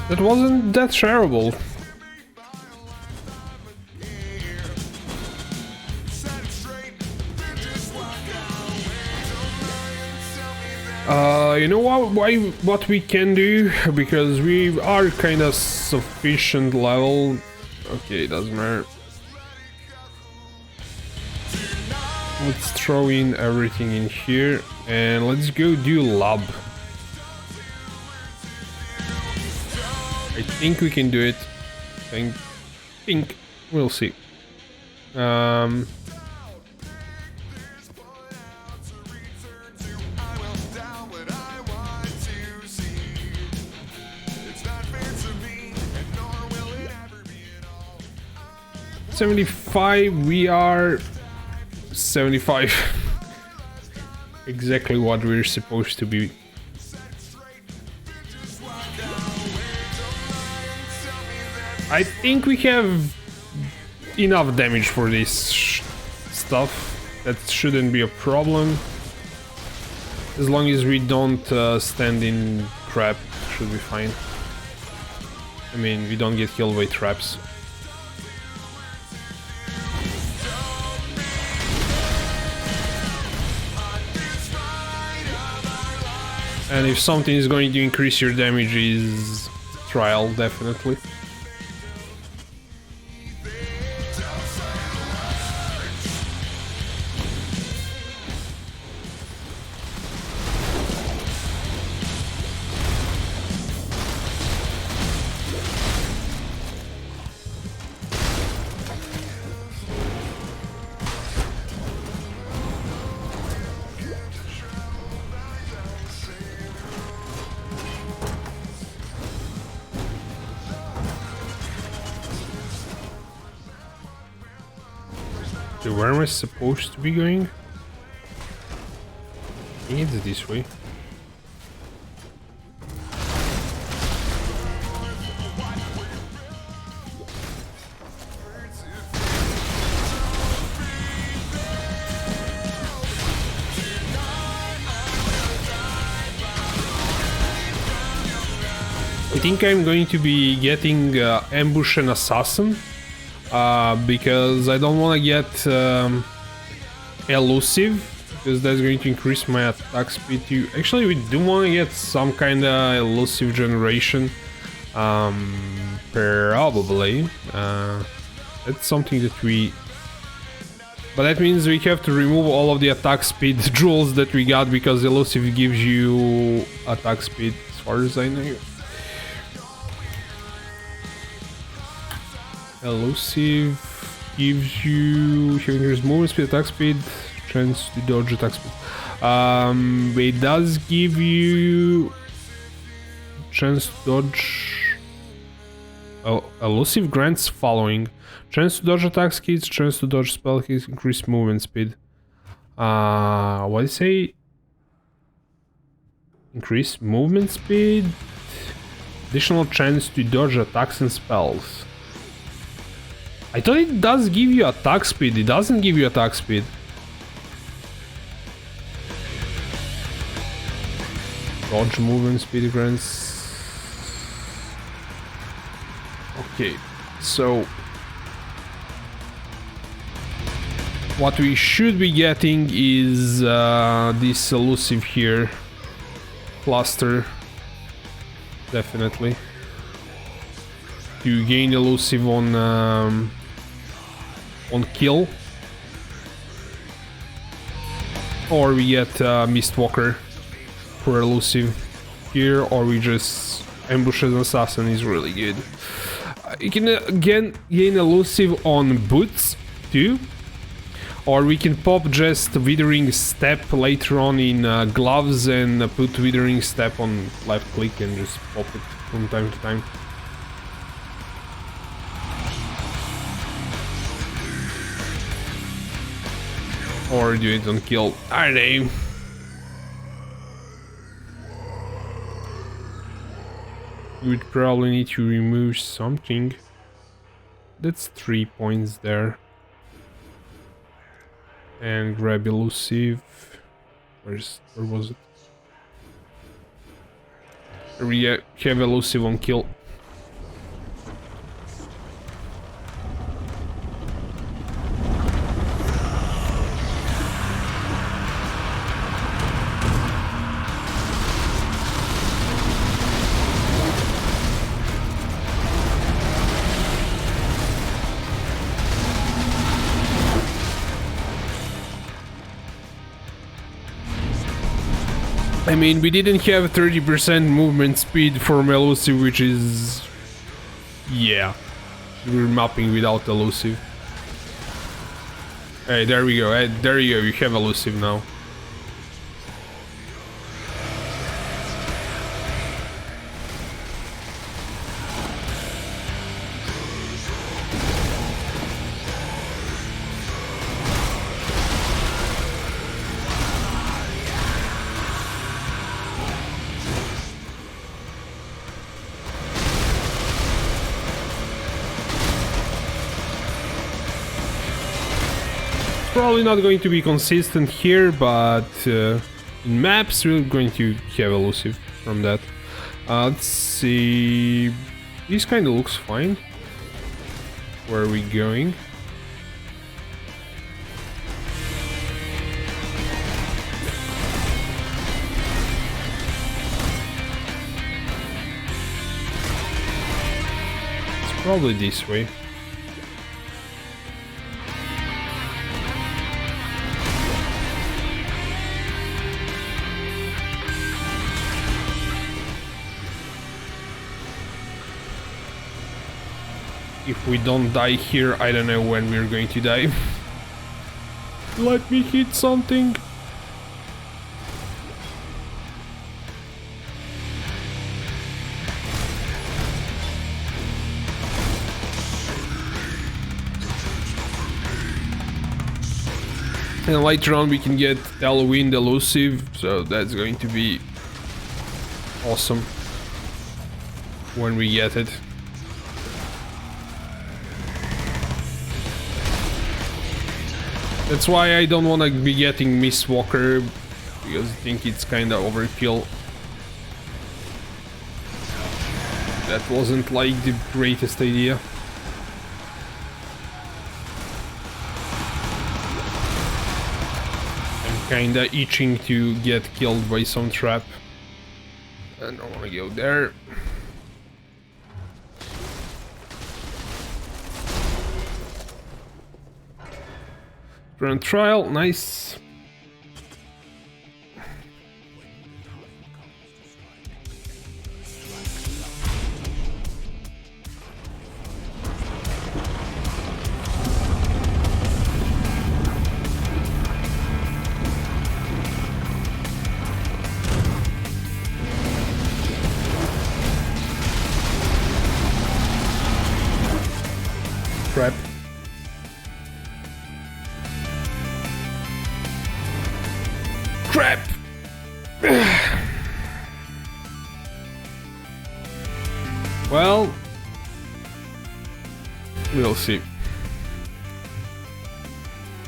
That wasn't that terrible. You know what we can do, because we are kind of sufficient level. Okay, doesn't matter. Let's throw in everything in here and let's go do lab. I think we can do it. I think we'll see. $75, we are 75. Exactly what we're supposed to be. I think we have enough damage for this stuff. That shouldn't be a problem. As long as we don't stand in trap, should be fine. I mean, we don't get killed by traps. And if something is going to increase your damage, is trial, definitely. So where am I supposed to be going? I think it's this way. I think I'm going to be getting ambush and assassin. Because I don't want to get elusive, because that's going to increase my attack speed too. Actually, we do want to get some kind of elusive generation, probably. That's something that we... But that means we have to remove all of the attack speed jewels that we got, because elusive gives you attack speed, as far as I know. Elusive gives you increased movement speed, attack speed, chance to dodge, attack speed. It does give you chance to dodge. Elusive grants following: chance to dodge attack hits, chance to dodge spell hits, increased movement speed. What did it say? Increased movement speed, additional chance to dodge attacks and spells. I thought it does give you attack speed. It doesn't give you attack speed. Dodge movement speed grants. Okay, so what we should be getting is this elusive here. Cluster. Definitely. To gain elusive on kill, or we get Mistwalker for elusive here, or we just ambush as an assassin is really good. You can again gain elusive on boots too, or we can pop just Withering Step later on in gloves and put Withering Step on left click and just pop it from time to time. Or do it on kill. I don't know. You would probably need to remove something. That's 3 points there. And grab elusive. Where was it? We have elusive on kill. I mean, we didn't have 30% movement speed for elusive, which is... yeah. We're mapping without elusive. Hey, there we go. Hey, there you go. You have elusive now. Probably not going to be consistent here, but in maps we're going to have elusive from that. Let's see. This kind of looks fine. Where are we going? It's probably this way. If we don't die here, I don't know when we're going to die. Let me hit something. And later on we can get Wind elusive, so that's going to be awesome when we get it. That's why I don't want to be getting Mistwalker, because I think it's kinda overkill. That wasn't like the greatest idea. I'm kinda itching to get killed by some trap. I don't wanna go there. Run trial, nice. Crap. Crap! Well, we'll see.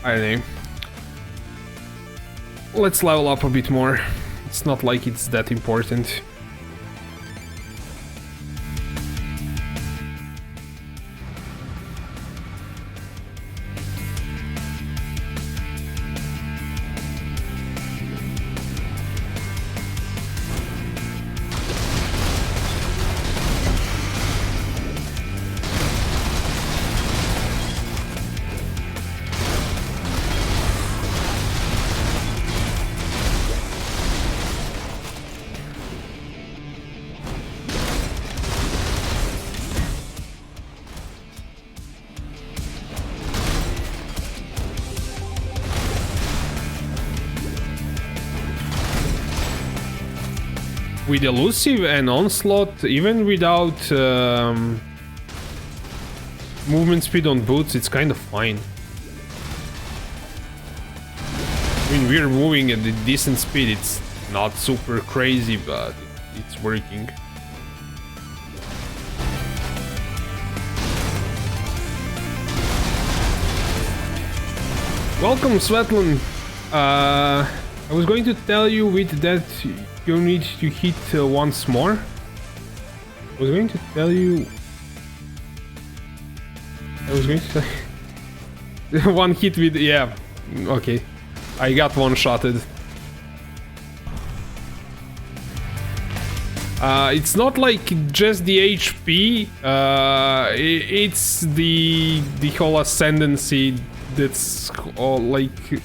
I don't know. Let's level up a bit more. It's not like it's that important. With elusive and onslaught, even without movement speed on boots, it's kind of fine. I mean, we're moving at a decent speed. It's not super crazy, but it's working. Welcome, Svetlin. I was going to tell you with that you need to hit once more. I was going to tell you... I was going to tell you... one hit with... yeah, okay. I got one-shotted. It's not like just the HP, it's the whole ascendancy that's all like...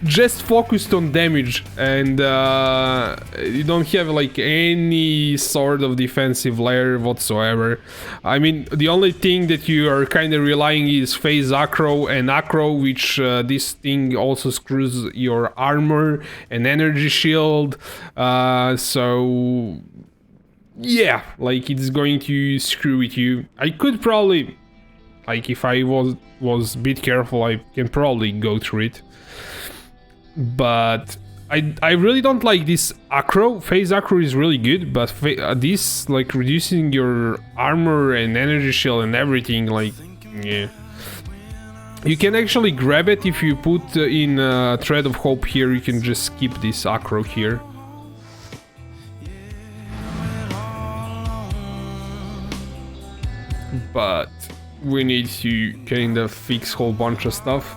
just focused on damage, and you don't have like any sort of defensive layer whatsoever. I mean, the only thing that you are kind of relying is phase acro and acro, which this thing also screws your armor and energy shield. So yeah, like it's going to screw with you. I could probably, like, if I was a bit careful, I can probably go through it. But I really don't like this acro. Phase acro is really good, but this, like, reducing your armor and energy shield and everything, like, yeah. You can actually grab it if you put in Thread of Hope here. You can just skip this acro here. But we need to kind of fix a whole bunch of stuff.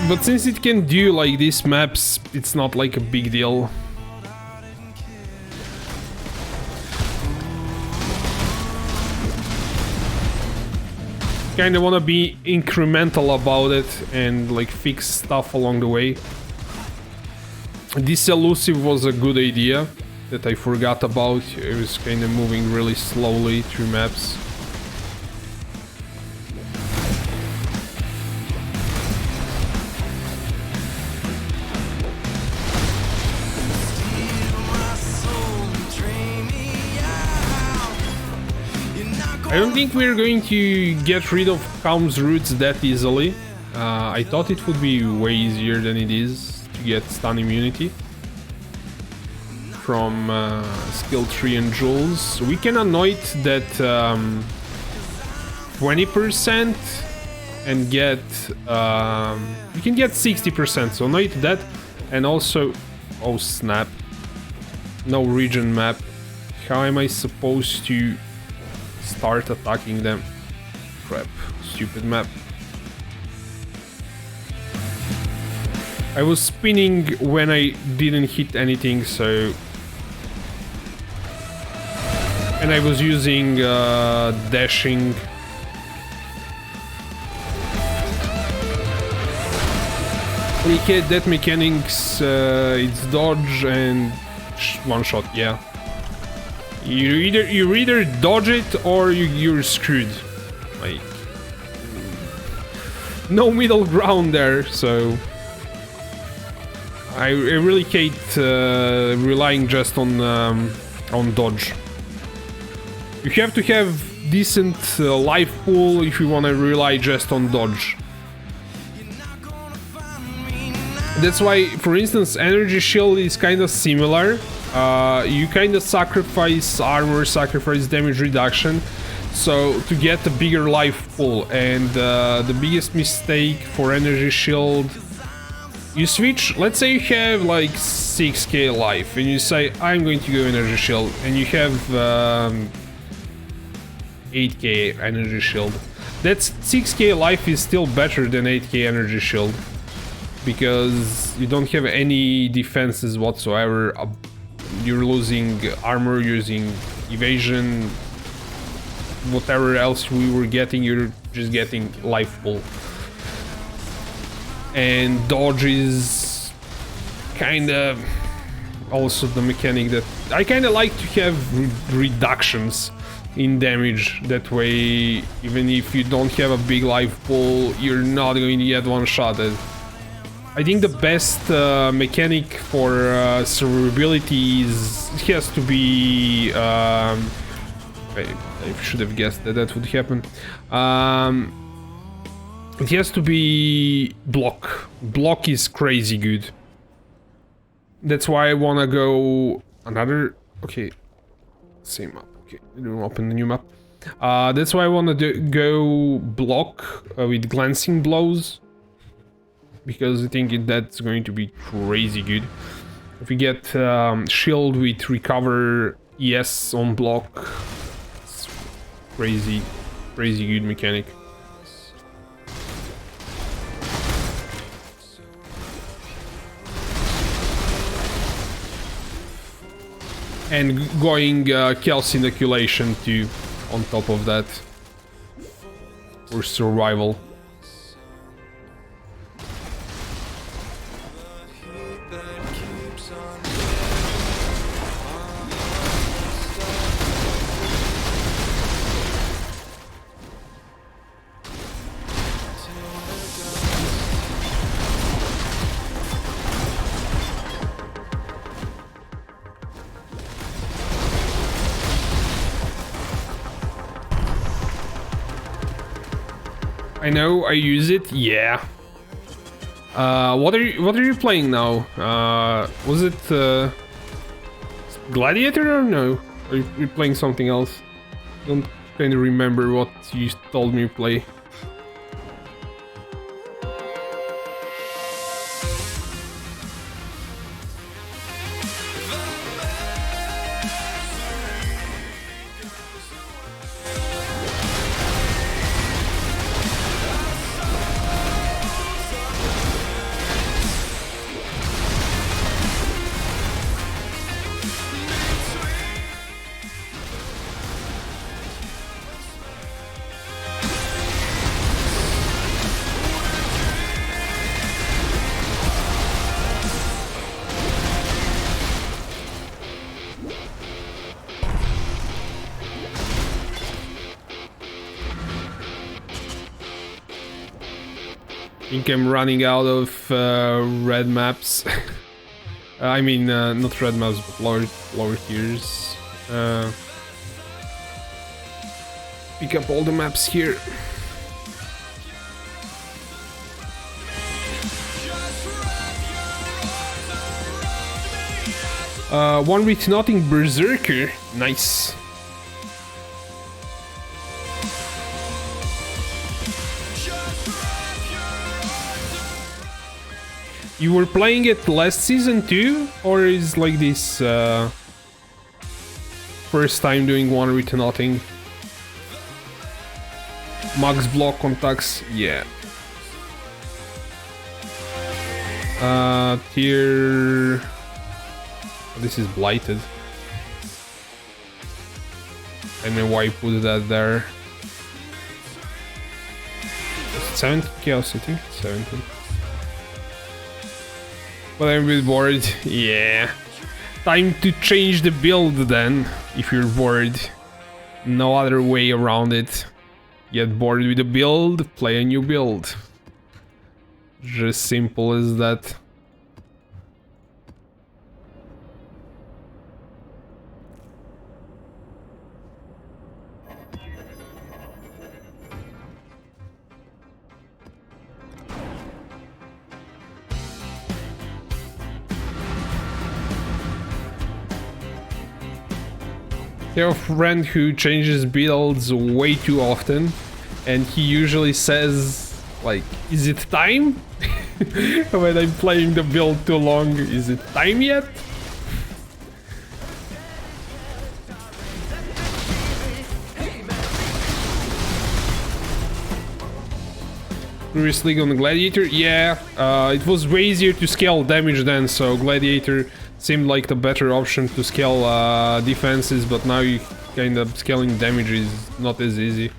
But since it can do like these maps, it's not like a big deal. Kinda wanna be incremental about it and like fix stuff along the way. This elusive was a good idea that I forgot about. It was kinda moving really slowly through maps. I don't think we're going to get rid of Calm's roots that easily. I thought it would be way easier than it is to get stun immunity from skill 3 and jewels. We can anoint that 20% and get we can get 60%, so anoint that. And also, oh snap, no region map. How am I supposed to start attacking them? Crap, stupid map. I was spinning when I didn't hit anything, so... And I was using dashing. Okay, that mechanics, it's dodge and one shot, yeah. You either dodge it or you're screwed. Like, no middle ground there, so I really hate relying just on dodge. You have to have decent life pool if you want to rely just on dodge. That's why, for instance, energy shield is kind of similar. You kind of sacrifice armor, sacrifice damage reduction, so to get a bigger life pool. And the biggest mistake for energy shield, you switch, let's say you have like 6k life and you say I'm going to go energy shield, and you have 8k energy shield. That's 6k life is still better than 8k energy shield, because you don't have any defenses whatsoever. You're losing armor, using evasion, whatever else we were getting, you're just getting life pool. And dodge is kinda also the mechanic that I kinda like to have reductions in damage. That way, even if you don't have a big life pool, you're not going to get one-shotted. I think the best mechanic for survivability is, it has to be... I should have guessed that that would happen. It has to be block. Block is crazy good. That's why I wanna go another... Okay, same map. Okay, we'll open the new map. That's why I wanna go block with glancing blows, because I think that's going to be crazy good. If we get shield with recover ES on block, it's crazy good mechanic. And going chaos inoculation too on top of that for survival. I know, I use it, yeah. What are you playing now? Was it Gladiator or no? Or are you playing something else? I don't kind of remember what you told me to play. I think I'm running out of red maps. I mean, not red maps, but lower tiers. Pick up all the maps here. One with nothing Berserker. Nice. You were playing it last season too? Or is like this first time doing one with nothing? Max block contacts, yeah. Tier... This is blighted. I don't know why you put that there. 70 chaos, I think. 70. But I'm a bit bored. Yeah. Time to change the build then, if you're bored. No other way around it. Get bored with the build, play a new build. Just simple as that. I have a friend who changes builds way too often, and he usually says, like, is it time? When I'm playing the build too long, is it time yet? Previously on Gladiator, yeah, it was way easier to scale damage then, so Gladiator seemed like the better option to scale defenses, but now you kind of scaling damage is not as easy.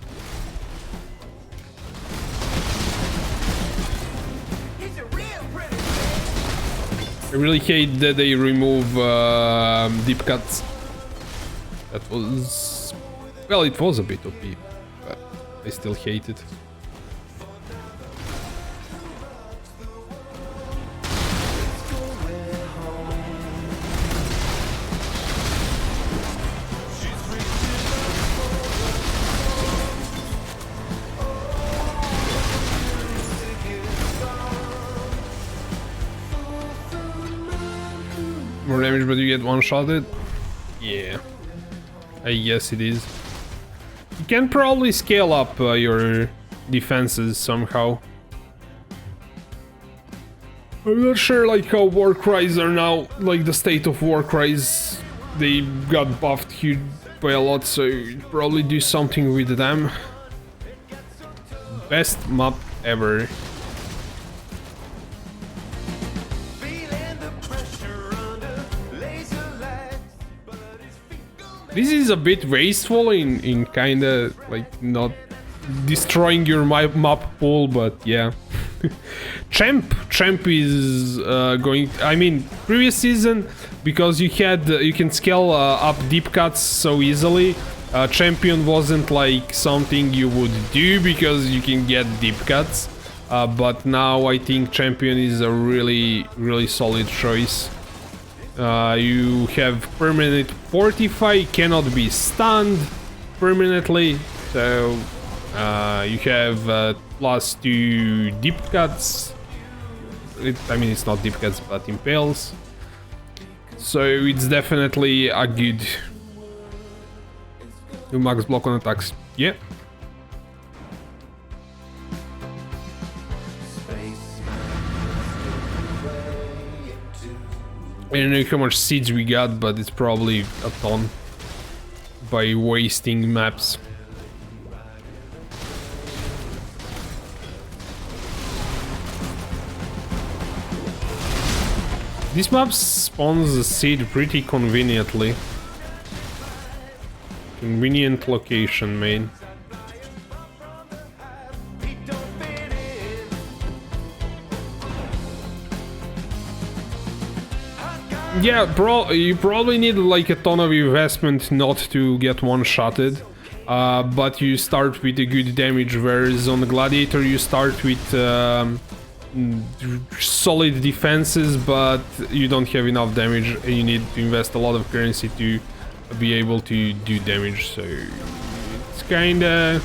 I really hate that they remove deep cuts. That was... well, it was a bit OP, but I still hate it. More damage, but you get one-shotted? Yeah, I guess it is. You can probably scale up your defenses somehow. I'm not sure like how war cries are now, like the state of war cries. They got buffed huge by a lot, so you probably do something with them. Best map ever. This is a bit wasteful in kinda like not destroying your map pool, but yeah. Champ is going. I mean, previous season, because you can scale up deep cuts so easily. Champion wasn't like something you would do because you can get deep cuts. But now I think Champion is a really solid choice. You have permanent fortify, cannot be stunned permanently. So you have +2 deep cuts. I mean, it's not deep cuts, but impales. So it's definitely a good max block on attacks. Yeah. I don't know how much seeds we got, but it's probably a ton by wasting maps. This map spawns the seed pretty conveniently. Convenient location, man. Yeah, you probably need like a ton of investment not to get one-shotted. But you start with a good damage, whereas on the Gladiator you start with solid defenses, but you don't have enough damage and you need to invest a lot of currency to be able to do damage, so it's kinda...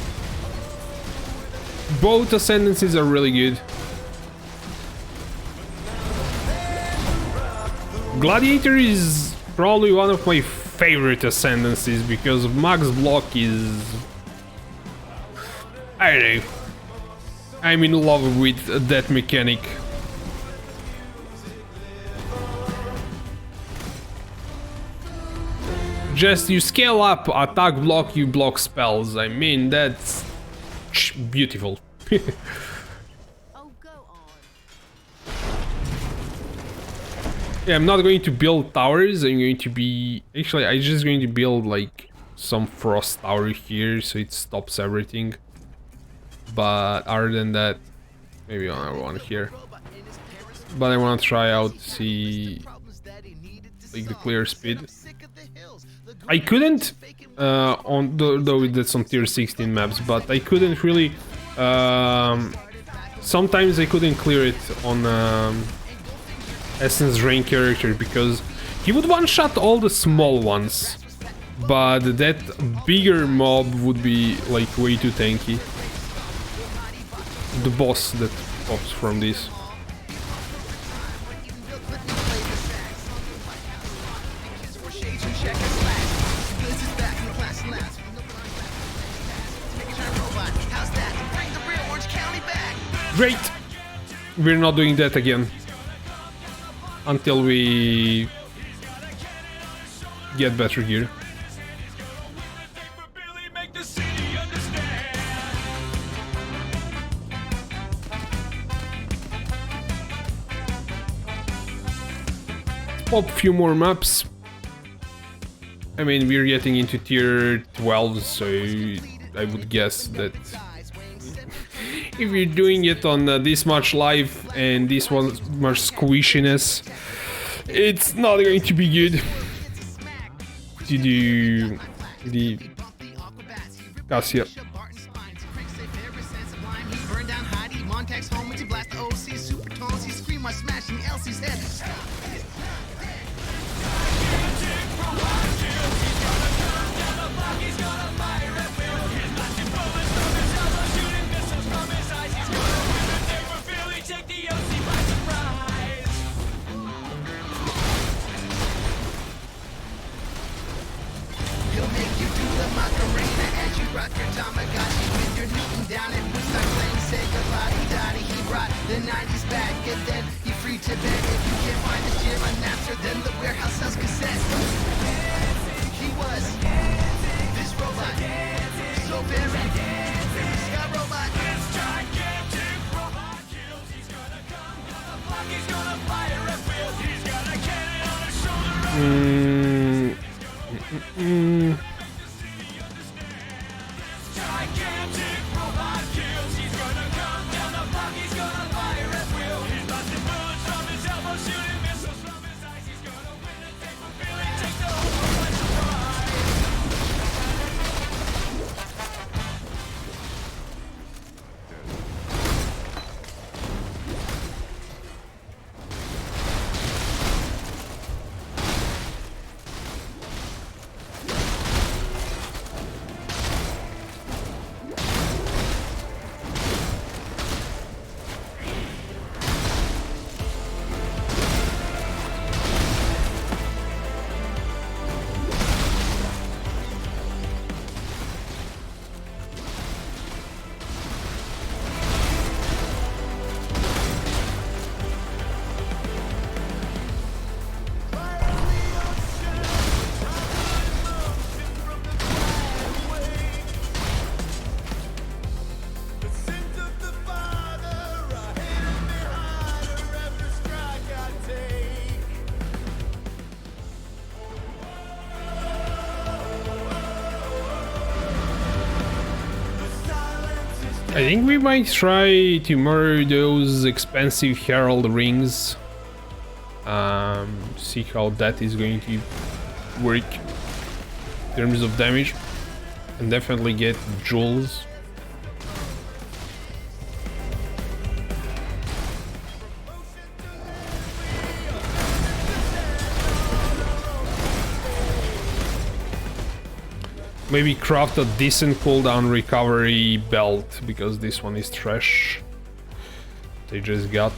Both ascendancies are really good. Gladiator is probably one of my favorite ascendancies because max block is... I don't know. I'm in love with that mechanic. Just you scale up, attack block, you block spells. I mean, that's beautiful. Yeah, I'm not going to build towers. I'm going to be... Actually, I'm just going to build like some frost tower here so it stops everything. But other than that, maybe another one here. But I want to try out, see like the clear speed. I couldn't though that's on tier 16 maps, but I couldn't really sometimes I couldn't clear it on Essence Drain character because he would one-shot all the small ones, but that bigger mob would be like way too tanky. The boss that pops from this. Great! We're not doing that again. Until we get better gear. Pop a few more maps. I mean, we're getting into tier 12, so I would guess that if you're doing it on this much life and this much squishiness, it's not going to be good to do the Cassia. The 90s back, and then you're free to bet. If you can't find the gym unanswered, then the warehouse sells cassettes. He was this robot, so very Scott robot. This gigantic robot kills. He's gonna come down the block. He's gonna fire at will. He's got a cannon on his shoulder. Gigantic robot kills. He's gonna come down the block. He's gonna fire at will. I think we might try to murder those expensive Herald rings. See how that is going to work in terms of damage. And definitely get jewels. Maybe craft a decent cooldown recovery belt, because this one is trash. They just got.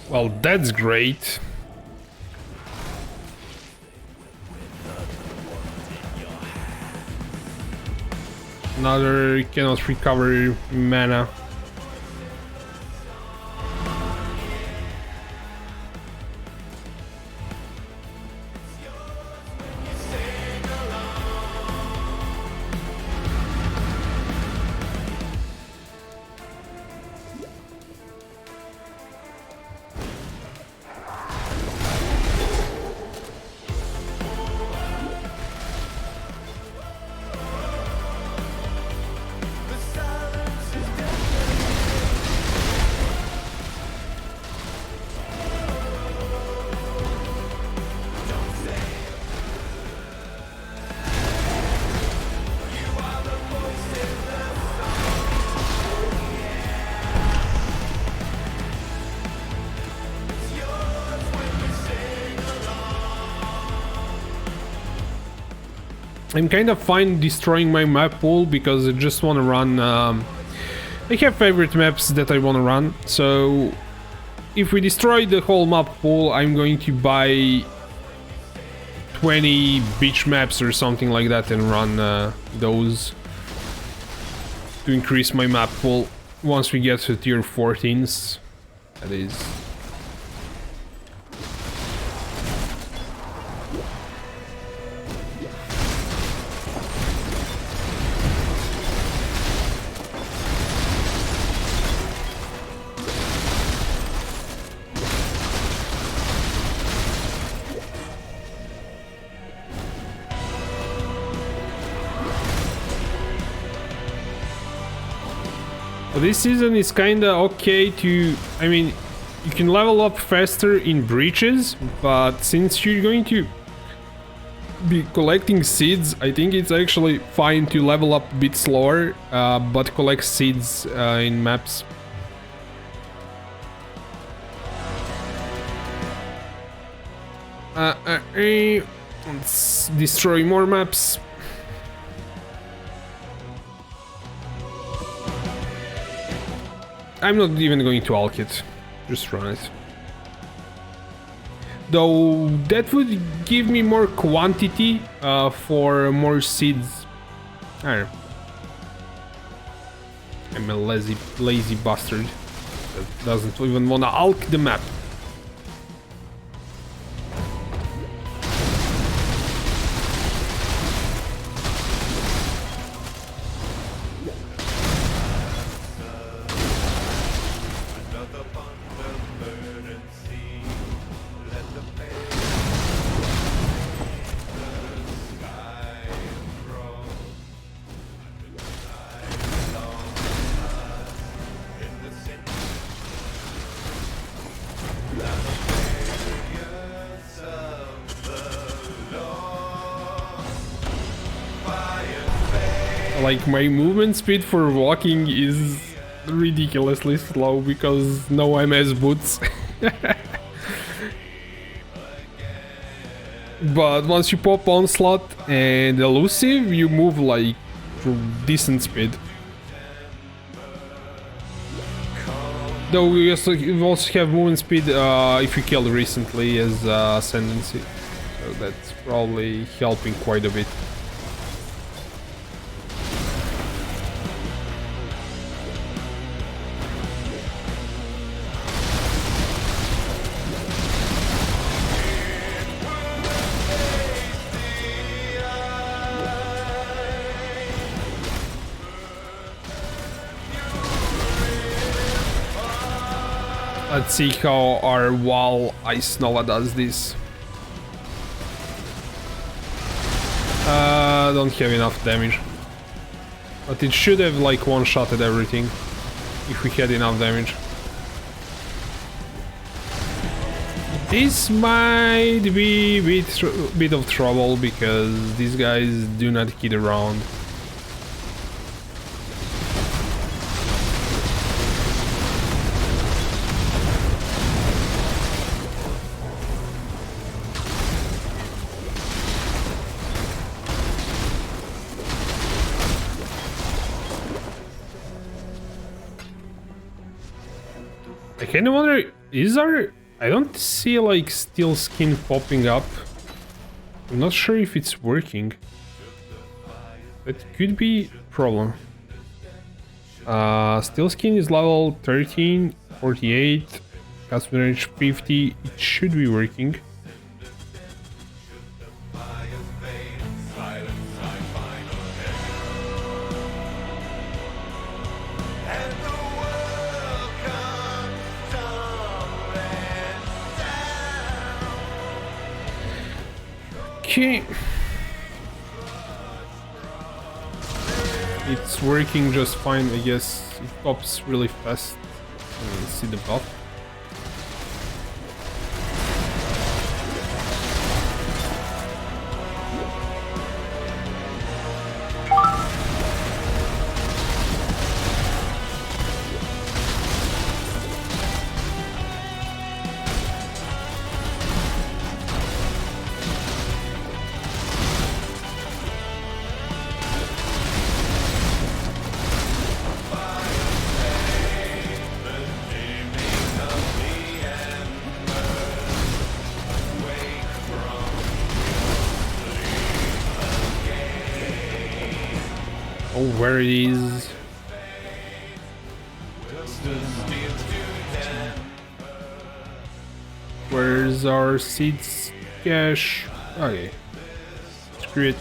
Well, that's great. Another cannot recover mana. I'm kind of fine destroying my map pool because I just want to run. I have favorite maps that I want to run, so if we destroy the whole map pool, I'm going to buy 20 beach maps or something like that and run those to increase my map pool once we get to tier 14s. That is. This season is kinda okay to, I mean, you can level up faster in breaches, but since you're going to be collecting seeds, I think it's actually fine to level up a bit slower, but collect seeds in maps. Let's destroy more maps. I'm not even going to alk it, just run it. Though that would give me more quantity for more seeds. I don't know. I'm a lazy bastard that doesn't even wanna alk the map. Like, my movement speed for walking is ridiculously slow because no MS boots. But once you pop Onslaught and Elusive, you move like for decent speed. Though you also have movement speed if you killed recently as Ascendancy. So that's probably helping quite a bit. Let's see how our wall ice Nova does this. Don't have enough damage. But it should have like one-shotted everything if we had enough damage. This might be a bit of trouble because these guys do not kid around. I kind of wonder, is our... I don't see like steel skin popping up. I'm not sure if it's working. That could be a problem. Steel skin is level 13, 48, customer range 50. It should be working. Okay. It's working just fine, I guess. It pops really fast. See the buff. Oh, where it is. Where's our seeds cache? Okay. Screw it.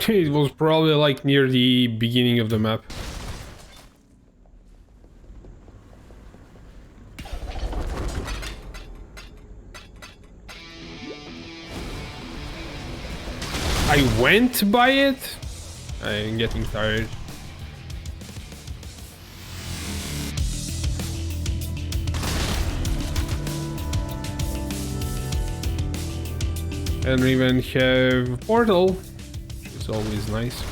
It was probably like near the beginning of the map. I went by it? I'm getting tired. And we even have portal. It's always nice.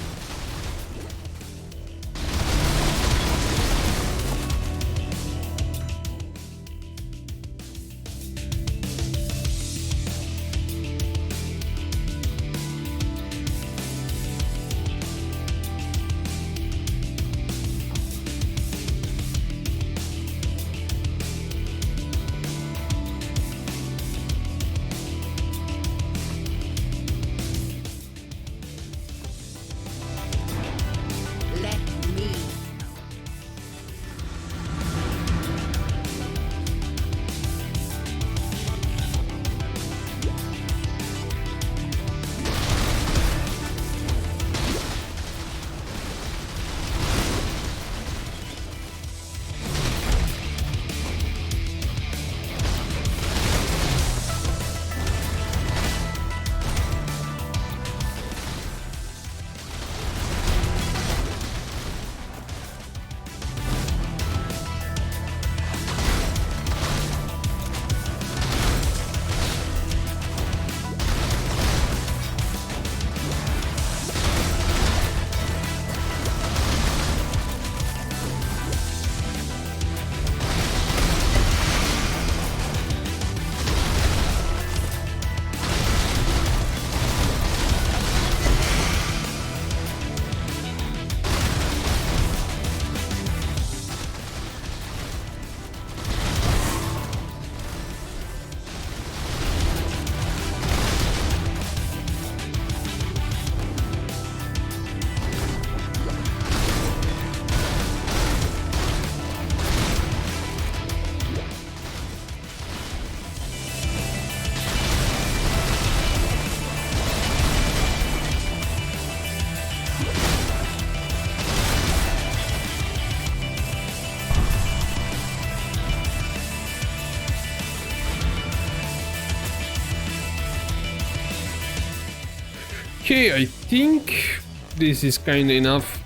Okay, I think this is kind of enough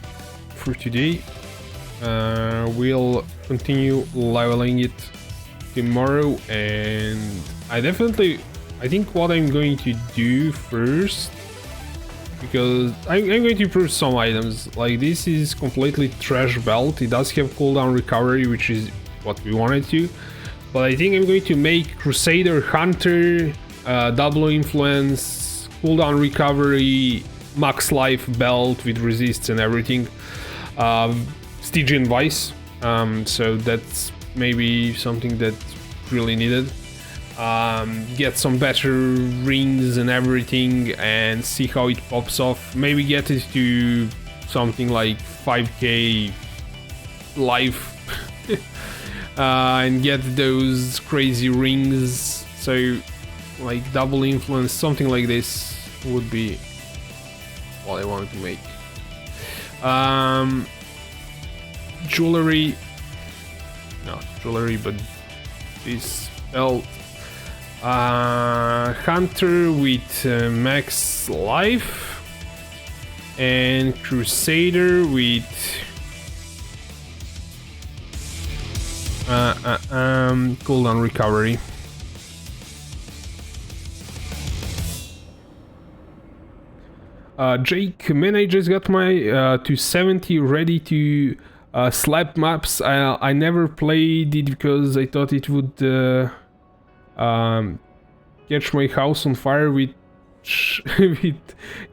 for today. We'll continue leveling it tomorrow, and I think what I'm going to do first, because I'm going to improve some items. Like, this is completely trash belt. It does have cooldown recovery, which is what we wanted to, but I think I'm going to make Crusader, Hunter, double influence, cooldown recovery, max life belt with resists and everything, Stygian Vice. So that's maybe something that's really needed. Get some better rings and everything and see how it pops off. Maybe get it to something like 5k life and get those crazy rings. So like double influence, something like this would be what I wanted to make. Jewelry, not jewelry, but this belt. Hunter with max life, and Crusader with cooldown recovery. Jake, man, I just got my 270 ready to slap maps. I never played it because I thought it would catch my house on fire with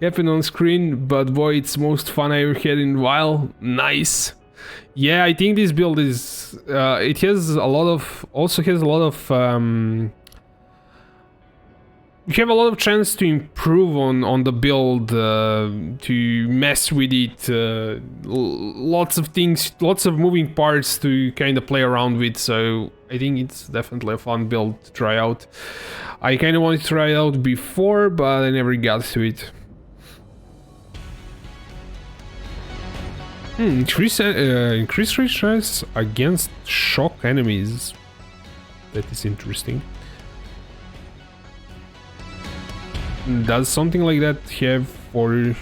happen on screen, but boy, it's most fun I ever had in a while. Nice. Yeah, I think this build is it has a lot of, also has a lot of you have a lot of chance to improve on the build, to mess with it, lots of things, lots of moving parts to kind of play around with, so I think it's definitely a fun build to try out. I kind of wanted to try it out before, but I never got to it. Increase chance against shock enemies. That is interesting. Does something like that have for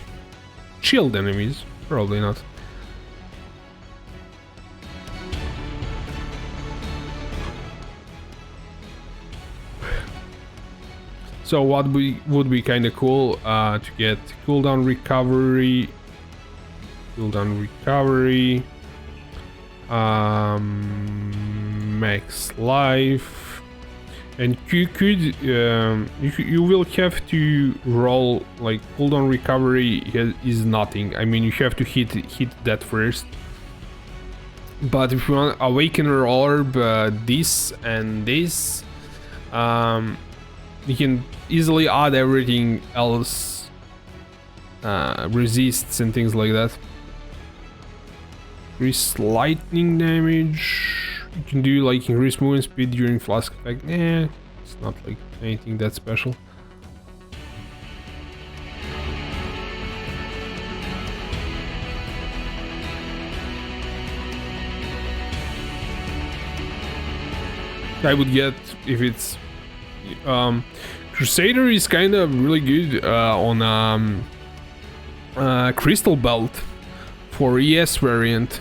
shield enemies? Probably not. So what would be kind of cool to get cooldown recovery, max life, and you will have to roll, like, cooldown recovery is nothing. I mean, you have to hit that first. But if you want Awakener Orb, this and this, you can easily add everything else, resists and things like that. Increase lightning damage. You can do like increase movement speed during flask effect. It's not like anything that special. I would get if it's Crusader is kind of really good on Crystal Belt for ES variant.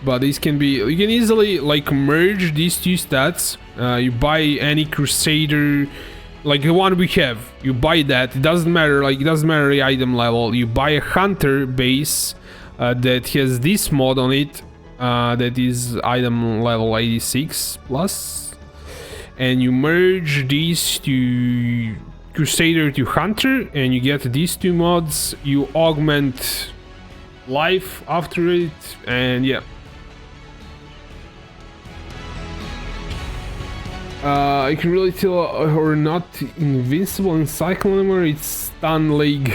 But this can be, you can easily like merge these two stats. You buy any Crusader, like the one we have, you buy that. It doesn't matter, like it doesn't matter the item level. You buy a Hunter base that has this mod on it, that is item level 86 plus, and you merge these to Crusader to Hunter, and you get these two mods. You augment life after it, and yeah. I can really tell we're not invincible in cycle anymore. It's stun leg.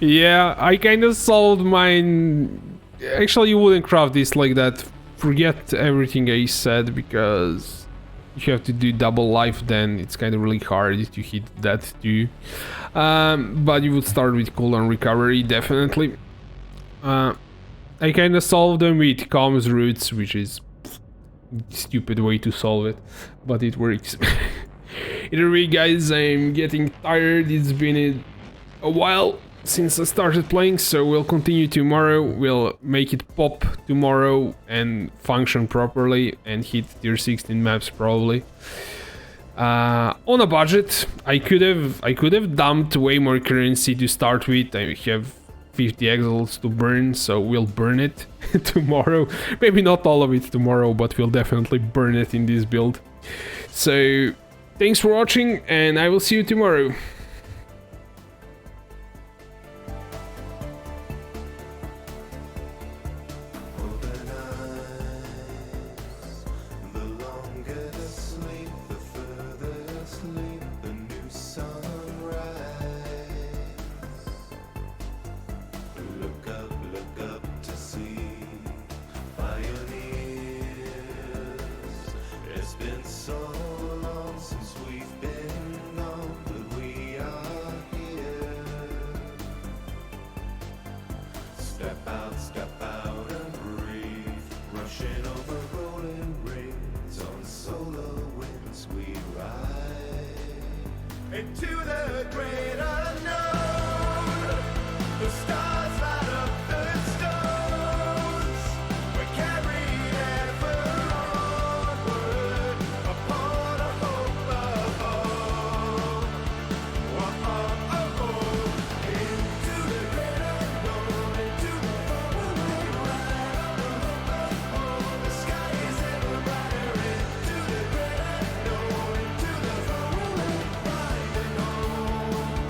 Yeah, I kind of solved mine. Actually, you wouldn't craft this like that. Forget everything I said, because if you have to do double life, then it's kind of really hard to hit that too. But you would start with cooldown recovery, definitely. I kind of solved them with comms roots, which is stupid way to solve it, but it works. Either way, guys, I'm getting tired. It's been a while since I started playing, so we'll continue tomorrow. We'll make it pop tomorrow and function properly and hit tier 16 maps probably. On a budget, I could have dumped way more currency to start with. I have 50 exals to burn, so we'll burn it tomorrow. Maybe not all of it tomorrow, but we'll definitely burn it in this build. So thanks for watching, and I will see you tomorrow. Open eyes. The longer the sleep, the further asleep, the new sunrise. Look up to see pioneers. It's been so long since we've been gone, but we are here. Step out and breathe. Rushing over rolling rings on solar winds we ride into the great unknown. The stars light up the stones. We're carried ever onward upon a hope of home. Into the great unknown, into the foreign ride. The sky is ever brighter. Into the great unknown, into the foreign ride and home.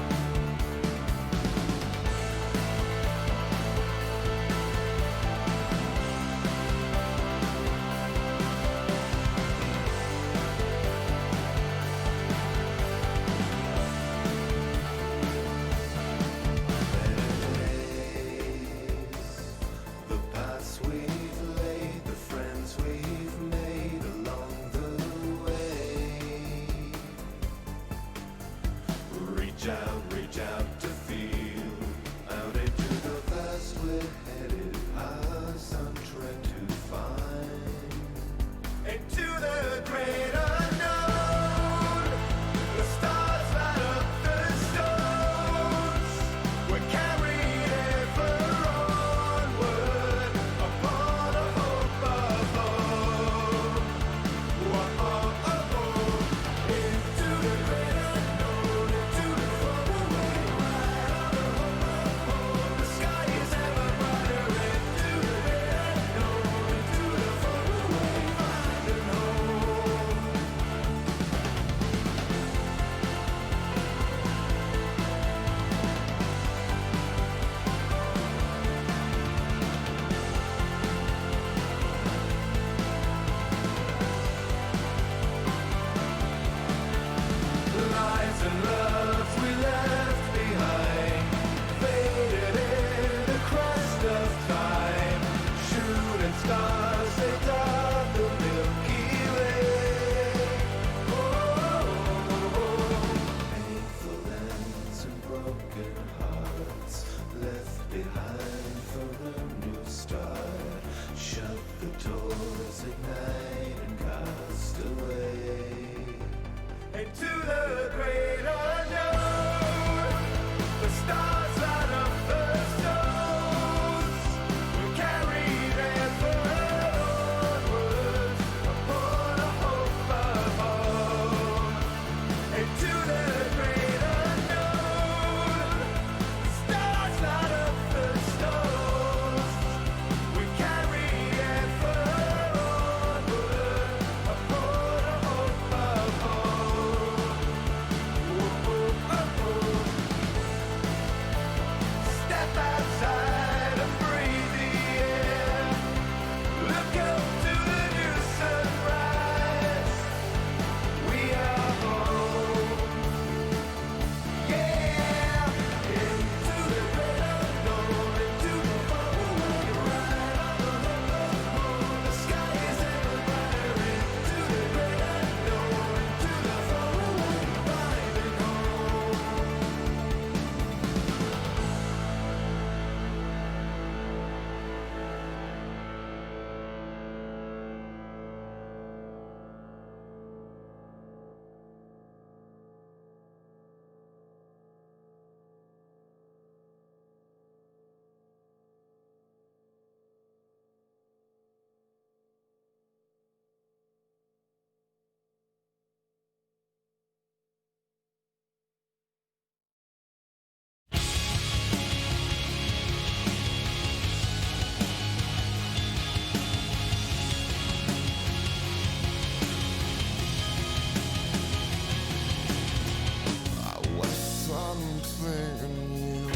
missing you.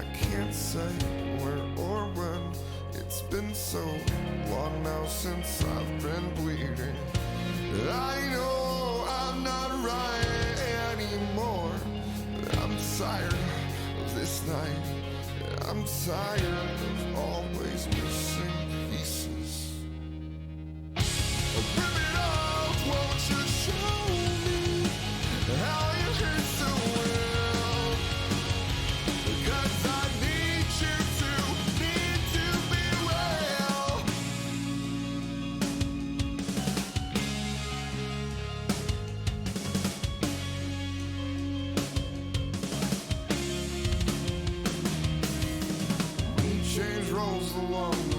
I can't say where or when. It's been so long now since I've been bleeding. I know I'm not right anymore. I'm tired of this night. I'm tired of always missing pieces. Rip it off, won't you show me how you hurt so well? 'Cause I need you to be well. We change roles along